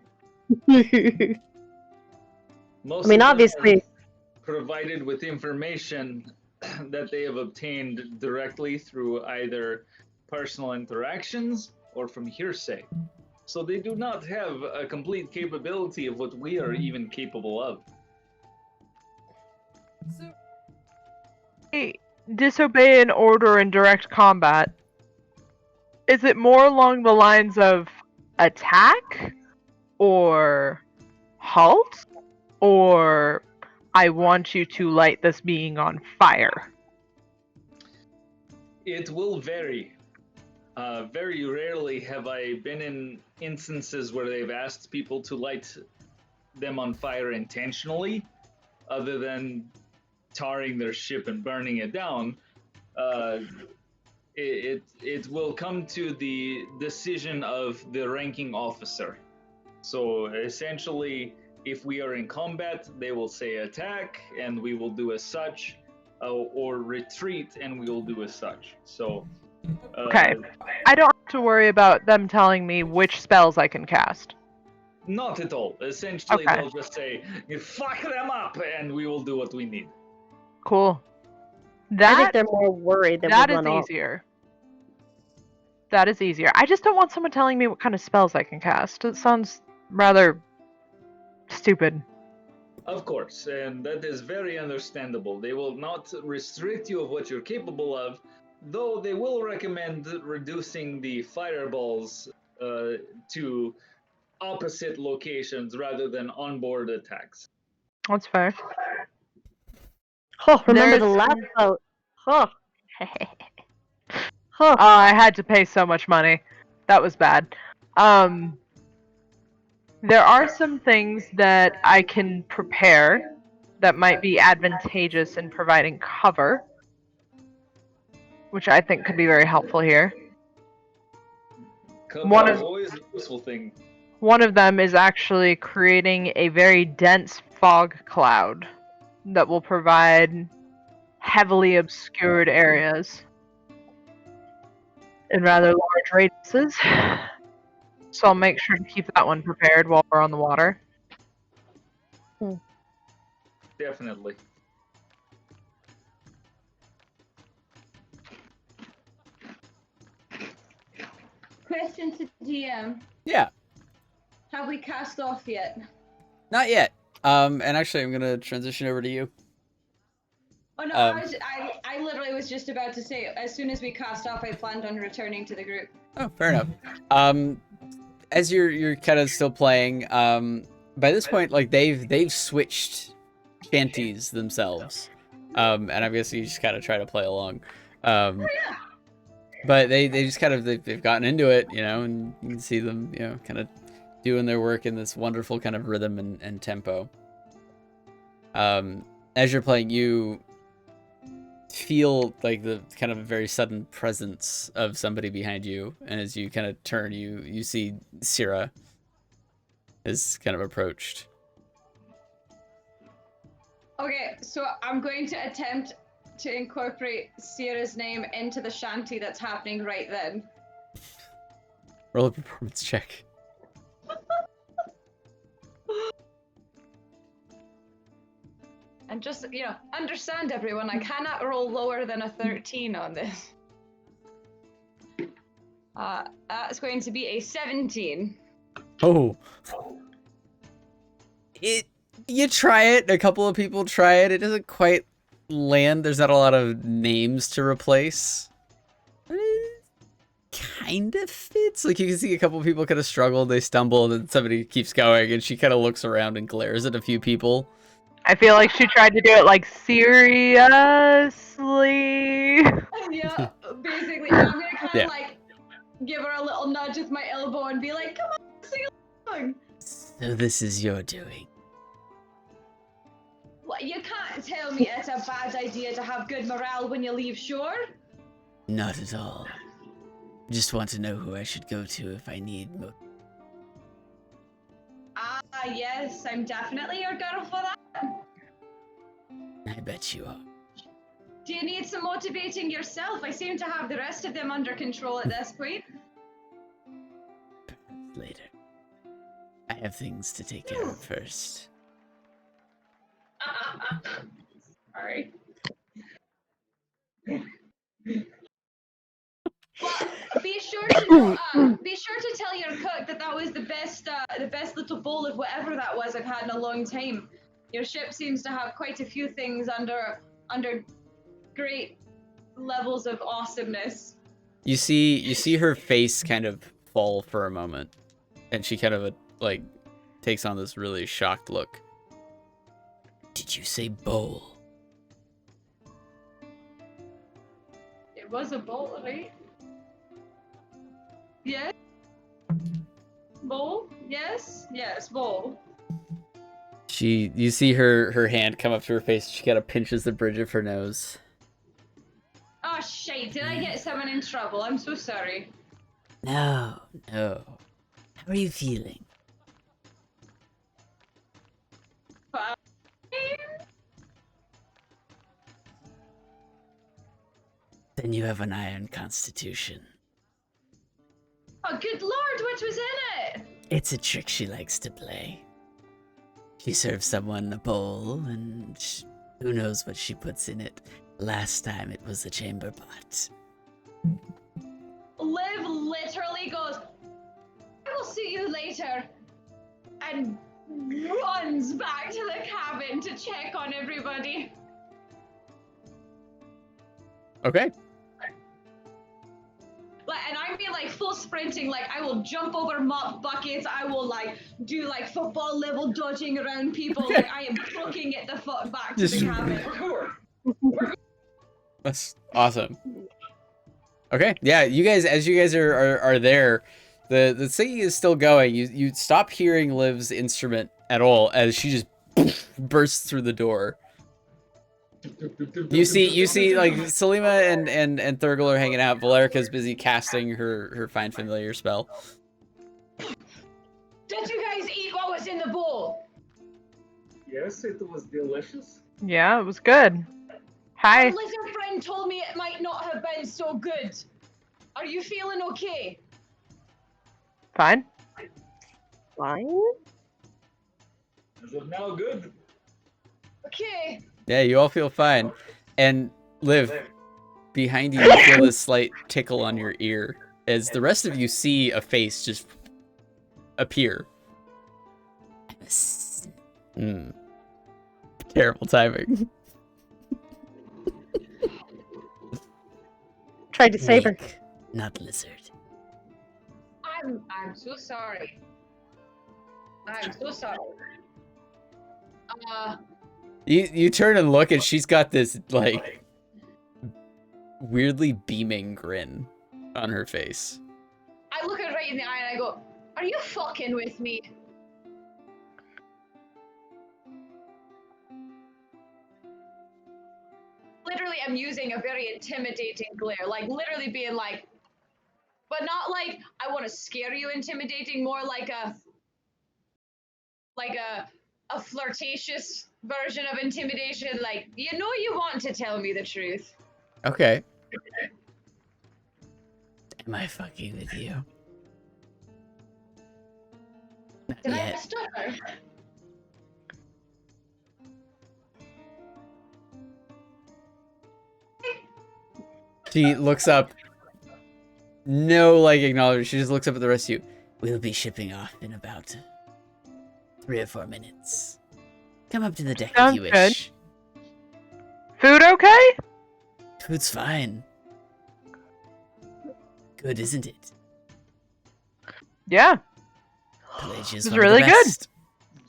Most I mean, of them obviously- are provided with information that they have obtained directly through either personal interactions or from hearsay. So they do not have a complete capability of what we are even capable of. Hey, disobey an order in direct combat. Is it more along the lines of attack or halt or I want you to light this being on fire? It will vary. Very rarely have I been in instances where they've asked people to light them on fire intentionally, other than tarring their ship and burning it down. It will come to the decision of the ranking officer. So essentially, if we are in combat, they will say attack, and we will do as such, or retreat, and we will do as such. So. Okay. I don't have to worry about them telling me which spells I can cast. Not at all. Essentially, Okay. they'll just say, "You fuck them up," and we will do what we need. Cool. I think That they're more worried that that we'll is run off. easier. That is easier. I just don't want someone telling me what kind of spells I can cast. It sounds rather stupid. Of course, and that is very understandable. They will not restrict you of what you're capable of, though they will recommend reducing the fireballs to opposite locations rather than onboard attacks. That's fair. Oh, remember the There's- last boat? Huh. Oh, I had to pay so much money. That was bad. There are some things that I can prepare that might be advantageous in providing cover, which I think could be very helpful here. Cover One is of- always a useful thing. One of them is actually creating a very dense fog cloud that will provide heavily obscured areas in rather large radiuses. So I'll make sure to keep that one prepared while we're on the water. Definitely. Question to GM. Yeah, Have we cast off yet? not yet. And actually, I'm gonna transition over to you. Oh no, I literally was just about to say, as soon as we cast off, I planned on returning to the group. Oh, fair enough. As you're kind of still playing, by this point, like they've switched shanties themselves, and I guess you just kind of try to play along. But they just kind of they've gotten into it, you know, and you can see them, you know, kind of doing their work in this wonderful kind of rhythm and tempo. As you're playing, you feel like the kind of very sudden presence of somebody behind you, and as you kind of turn, you see Syrah is kind of approached. Okay, so I'm going to attempt to incorporate Sierra's name into the shanty that's happening right then. Roll a performance check. And just, you know, understand everyone, I cannot roll lower than a 13 on this. That's going to be a 17. Oh. You try it, a couple of people try it, it doesn't quite land. There's not a lot of names to replace. kind of fits. Like, you can see a couple people kind of struggle, they stumble, and then somebody keeps going, and she kind of looks around and glares at a few people. I feel like she tried to do it like seriously. Yeah, basically. And I'm gonna kind of Yeah. like give her a little nudge with my elbow and be like, come on, sing along. So this is your doing. What, you can't tell me it's a bad idea to have good morale when you leave shore? Not at all. Just want to know who I should go to if I need Ah, yes, I'm definitely your girl for that. I bet you are. Do you need some motivating yourself? I seem to have the rest of them under control at this point. Perhaps later. I have things to take care of first. Sorry. Well, be sure to tell your cook that was the best little bowl of whatever that was I've had in a long time. Your ship seems to have quite a few things under great levels of awesomeness. You see her face kind of fall for a moment, and she kind of like takes on this really shocked look. Did you say bowl? It was a bowl, right? Yes. Bowl? Yes? Yes, bowl. You see her hand come up to her face. She kind of pinches the bridge of her nose. Oh shit, did I get someone in trouble? I'm so sorry. No. How are you feeling? Fine. Then you have an iron constitution. Oh good lord, what was in it? It's a trick she likes to play. She serves someone a bowl, and who knows what she puts in it. Last time it was a chamber pot. Liv literally goes, I will see you later, and runs back to the cabin to check on everybody. Okay. And I mean like full sprinting, like I will jump over mop buckets, I will like do like football level dodging around people, like I am booking it the fuck back to the cabin. That's awesome. Okay, yeah, as you guys are there, the singing is still going. You stop hearing Liv's instrument at all as she just bursts through the door. You see like Selima and Thurgle are hanging out. Valerica's busy casting her find familiar spell. Did you guys eat what was in the bowl? Yes, it was delicious. Yeah, it was good. Hi. My lizard friend told me it might not have been so good. Are you feeling okay? Fine. Fine. As of now, good. Okay. Yeah, you all feel fine. And Liv, behind you, you feel this slight tickle on your ear as the rest of you see a face just appear. Terrible timing. Tried to save her. Wake, not lizard. I'm so sorry. I'm so sorry. You turn and look, and she's got this like weirdly beaming grin on her face. I look her right in the eye and I go, are you fucking with me? Literally, I'm using a very intimidating glare, like literally being like, but not like I want to scare you intimidating, more like a flirtatious version of intimidation, like, you know you want to tell me the truth. Okay. Am I fucking with you? Not Did I yet. stop her? She looks up. No, like, acknowledgement. She just looks up at the rest of you. We'll be shipping off in about 3 or 4 minutes. Come up to the deck if you Sounds wish. Food okay? Food's fine. Good, isn't it? Yeah. Pelagia's It's one of really the good. best.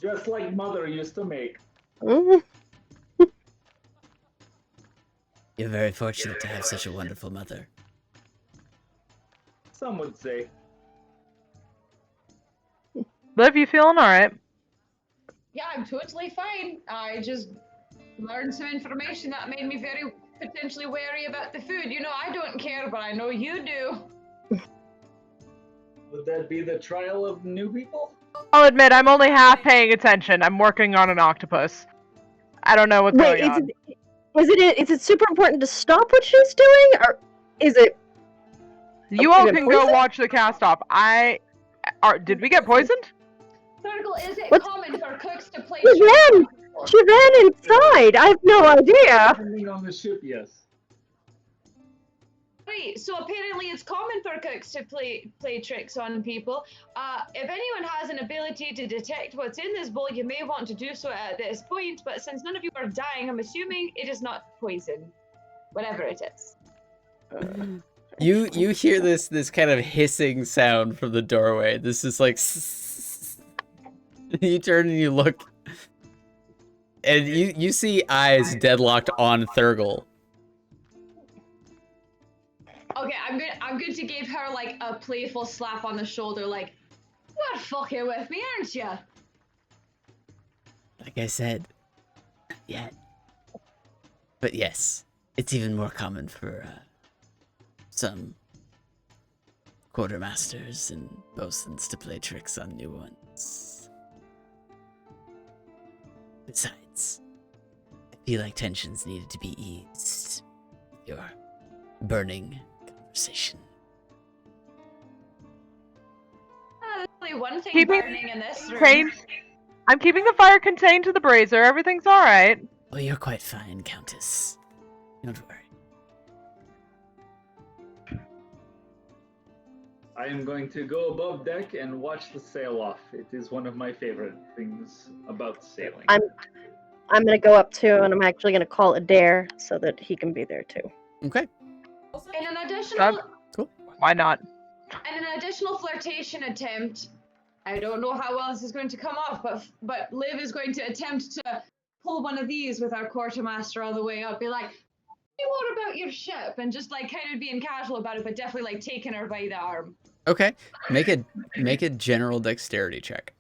Just like Mother used to make. Mhm. You're very fortunate to have such a wonderful mother. Some would say. Liv, you feeling alright? Yeah, I'm totally fine. I just learned some information that made me very potentially wary about the food. You know, I don't care, but I know you do. Would that be the trial of new people? I'll admit, I'm only half paying attention. I'm working on an octopus. I don't know what's Wait, going on. is it super important to stop what she's doing, or is it? You all is it can go poison? watch the cast off. Did we get poisoned? Circle, is it What's- common for cooks to play She tricks ran. on people? She ran inside. I have no idea. Depending on the ship, yes. Right, so apparently it's common for cooks to play tricks on people. If anyone has an ability to detect what's in this bowl, you may want to do so at this point, but since none of you are dying, I'm assuming it is not poison. Whatever it is. You hear this kind of hissing sound from the doorway. This is like you turn and you look, and you see eyes deadlocked on Thurgle. Okay, I'm going to give her like a playful slap on the shoulder, like, you're fucking with me, aren't you? Like I said, not yet. But yes, it's even more common for some quartermasters and bosuns to play tricks on new ones. Besides, I feel like tensions needed to be eased. Your burning conversation. There's only one thing Keeping burning in this room. I'm keeping the fire contained to the brazier. Everything's alright. Oh, you're quite fine, Countess. Don't worry. I am going to go above deck and watch the sail off. It is one of my favorite things about sailing. I'm gonna go up too, and I'm actually gonna call Adair so that he can be there too. Okay. In an additional Why not? And an additional flirtation attempt. I don't know how well this is going to come off, but Liv is going to attempt to pull one of these with our quartermaster on the way up. Be like, "Hey, what about your ship?" And just like kind of being casual about it, but definitely like taking her by the arm. Okay. Make a general dexterity check.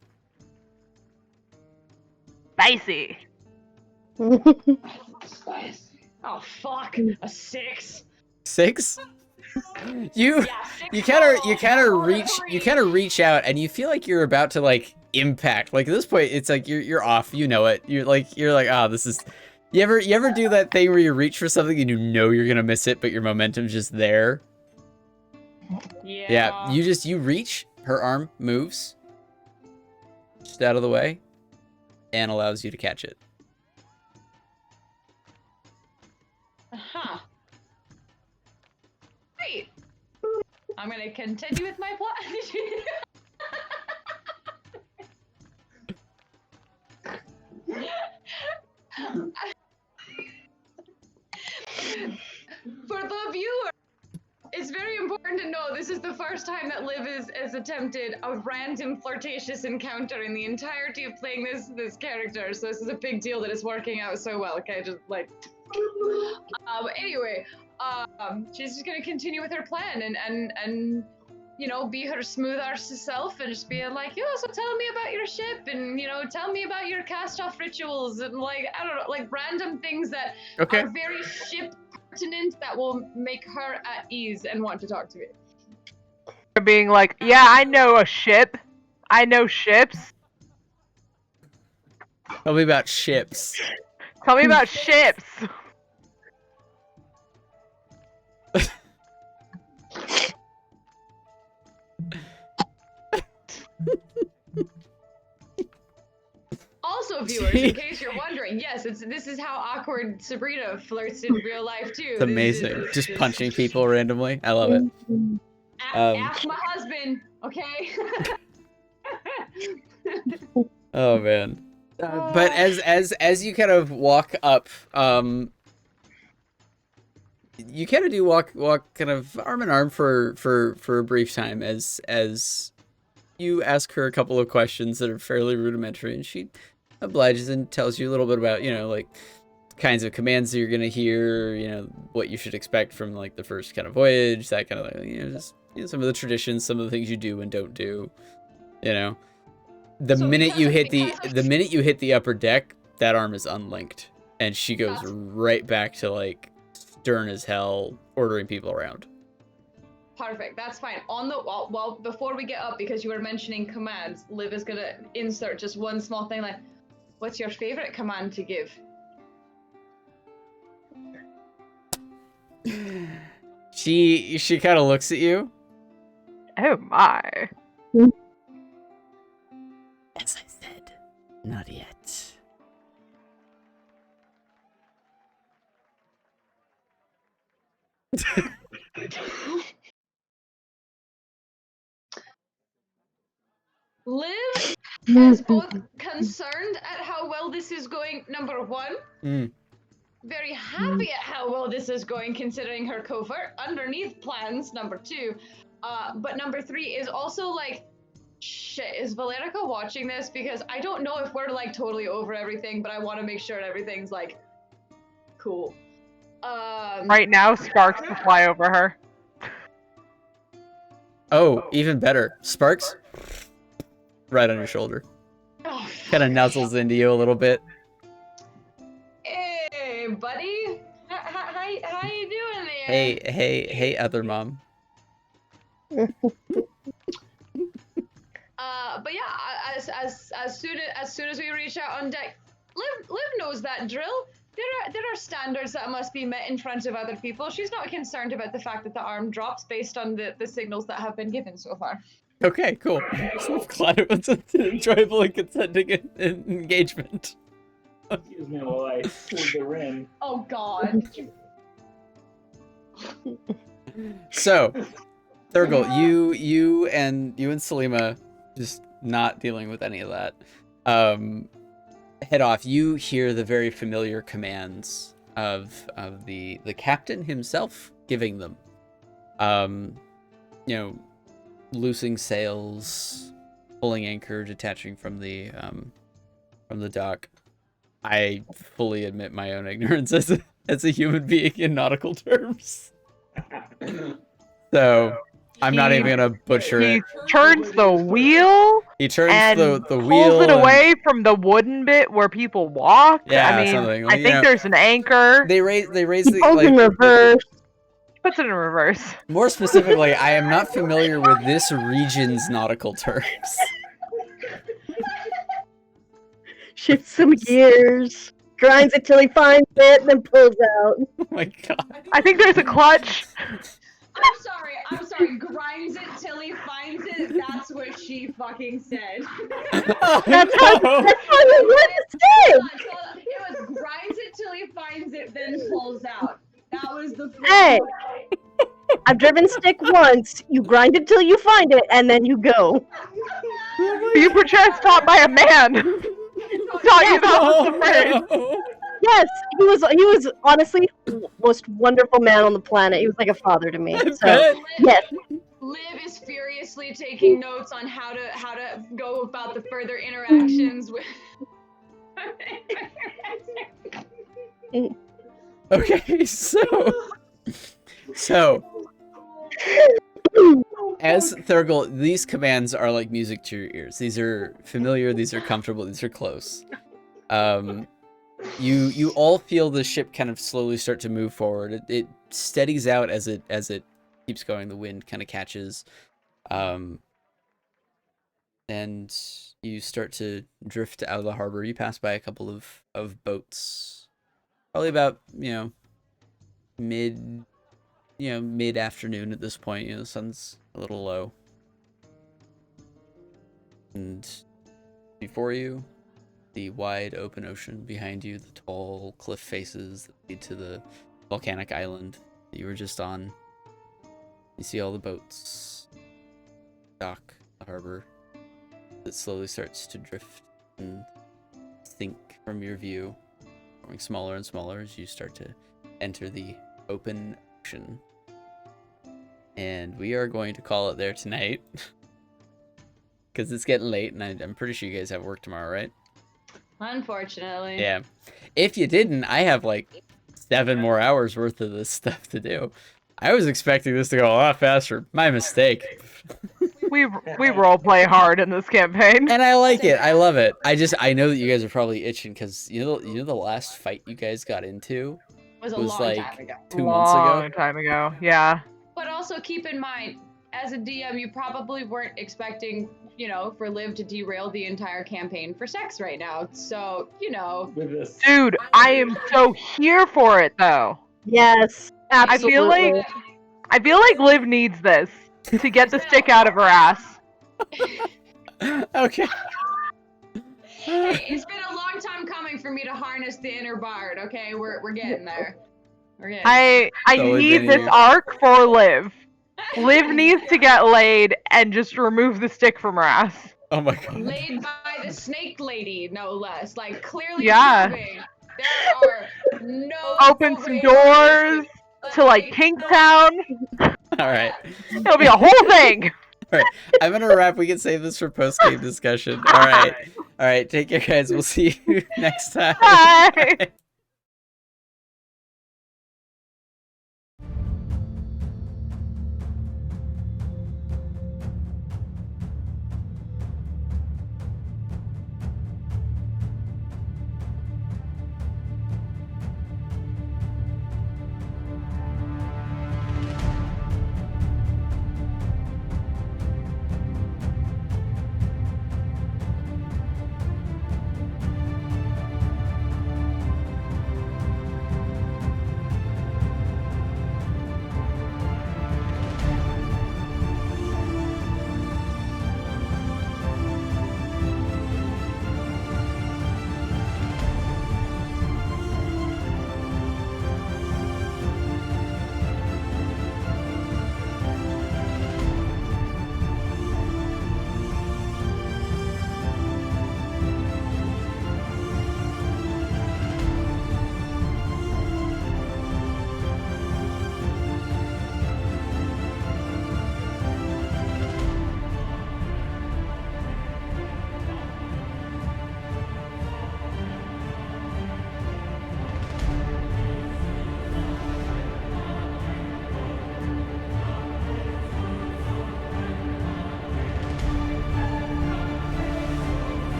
Spicy. Oh fuck, a 6. 6? You kind of reach out, and you feel like you're about to like impact. Like at this point, it's like you're off. You know it. You're like this is. You ever do that thing where you reach for something and you know you're gonna miss it, but your momentum's just there? Yeah. You reach. Her arm moves just out of the way, and allows you to catch it. Huh. Great. I'm gonna continue with my plan. For the viewer, it's very important to know this is the first time that Liv has attempted a random flirtatious encounter in the entirety of playing this character. So this is a big deal that it's working out so well. Okay, just like. Anyway, she's just gonna continue with her plan and you know, be her smooth arse self and just be like, yo, so tell me about your ship and, you know, tell me about your cast-off rituals and like, I don't know, like random things that are very ship pertinent that will make her at ease and want to talk to me. Being like, yeah, I know a ship. I know ships. Tell me about ships. Tell me about ships. Also, viewers, in case you're wondering, yes, this is how awkward Sabrina flirts in real life too. It's amazing. Just punching people randomly. I love it. Ask my husband, okay? Oh man. But as you kind of walk up, you kind of do walk kind of arm in arm for a brief time as you ask her a couple of questions that are fairly rudimentary, and she obliges and tells you a little bit about, like, kinds of commands that you're going to hear, what you should expect from, like, the first kind of voyage, that kind of, just some of the traditions, some of the things you do and don't do, The So minute you hit because the minute you hit the upper deck, that arm is unlinked, and she goes That's- right back to, like, stern as hell, ordering people around. Perfect, that's fine. On the well, before we get up, because you were mentioning commands, Liv is gonna insert just one small thing like, what's your favorite command to give? She kind of looks at you. Oh my. As I said, not yet. Liv is both concerned at how well this is going, number one. Very happy at how well this is going, considering her covert underneath plans, number two. But number three is also like, shit, is Valerica watching this? Because I don't know if we're like totally over everything, but I want to make sure everything's like cool. Right now, sparks will fly over her. Oh, even better. Sparks right on your shoulder. Oh, Kind of nuzzles into you a little bit. hey, buddy. How you doing there? Hey, other mom. But yeah, as soon as we reach out on deck, Liv knows that drill. There are standards that must be met in front of other people. She's not concerned about the fact that the arm drops based on the signals that have been given so far. Okay, cool. So I'm glad it was an enjoyable and consenting engagement. Excuse me while I slither in. Oh God. So, Thurgle, you and Selima, just not dealing with any of that. Head off. You hear the very familiar commands of the captain himself giving them. Loosing sails, pulling anchor, detaching from the dock. I fully admit my own ignorance as a human being in nautical terms. So I'm not even gonna butcher He it. turns the wheel He turns and the pulls wheel it and away from the wooden bit where people walk. Yeah, I mean, something. I think there's an anchor. They raise the Pulls in reverse. Puts it in reverse. More specifically, I am not familiar with this region's nautical terms. Shifts some gears. Grinds it till he finds it, then pulls out. Oh my god. I think there's a clutch. I'm sorry. Grinds it till he finds it. That's what she fucking said. Oh, That's how no. you want to say. It was grinds it till he finds it, then pulls out. That was the. Hey, I've driven stick once. You grind it till you find it, and then you go. You perchance taught by a man. Taught you that was the phrase. no. Yes, he was honestly the most wonderful man on the planet. He was like a father to me. So bet. yes, Liv is furiously taking notes on how to go about the further interactions with. Okay, so as Thurgle, these commands are like music to your ears. These are familiar, these are comfortable, these are close. You all feel the ship kind of slowly start to move forward. It steadies out as it keeps going. The wind kind of catches, and you start to drift out of the harbor. You pass by a couple of boats, probably about mid afternoon at this point. The sun's a little low, and before you, the wide open ocean. Behind you, the tall cliff faces that lead to the volcanic island that you were just on. You see all the boats dock the harbor. It slowly starts to drift and sink from your view, growing smaller and smaller as you start to enter the open ocean. And we are going to call it there tonight. because it's getting late, and I'm pretty sure you guys have work tomorrow, right? Unfortunately. Yeah. If you didn't, I have like 7 more hours worth of this stuff to do. I was expecting this to go a lot faster. My mistake. We role play hard in this campaign. And I like it. I love it. I know that you guys are probably itching because you know the last fight you guys got into Was a was long like time ago. 2 months ago. Long time ago. Yeah. But also keep in mind, as a DM, you probably weren't expecting, for Liv to derail the entire campaign for sex right now. So, With this. Dude, I am so here for it though. Yes, I absolutely. feel like Liv needs this to get the stick out of her ass. Okay. Hey, it's been a long time coming for me to harness the inner bard. Okay, we're getting there. We're getting there. I Totally need been this here. arc for Liv. Liv needs to get laid and just remove the stick from her ass. Oh my god. Laid by the snake lady, no less. Like, clearly Yeah. proving there are no Open some doors to like Kingstown. All right. It'll be a whole thing. All right. I'm gonna wrap. We can save this for post-game discussion. All right. All right. Take care, guys. We'll see you next time. Bye.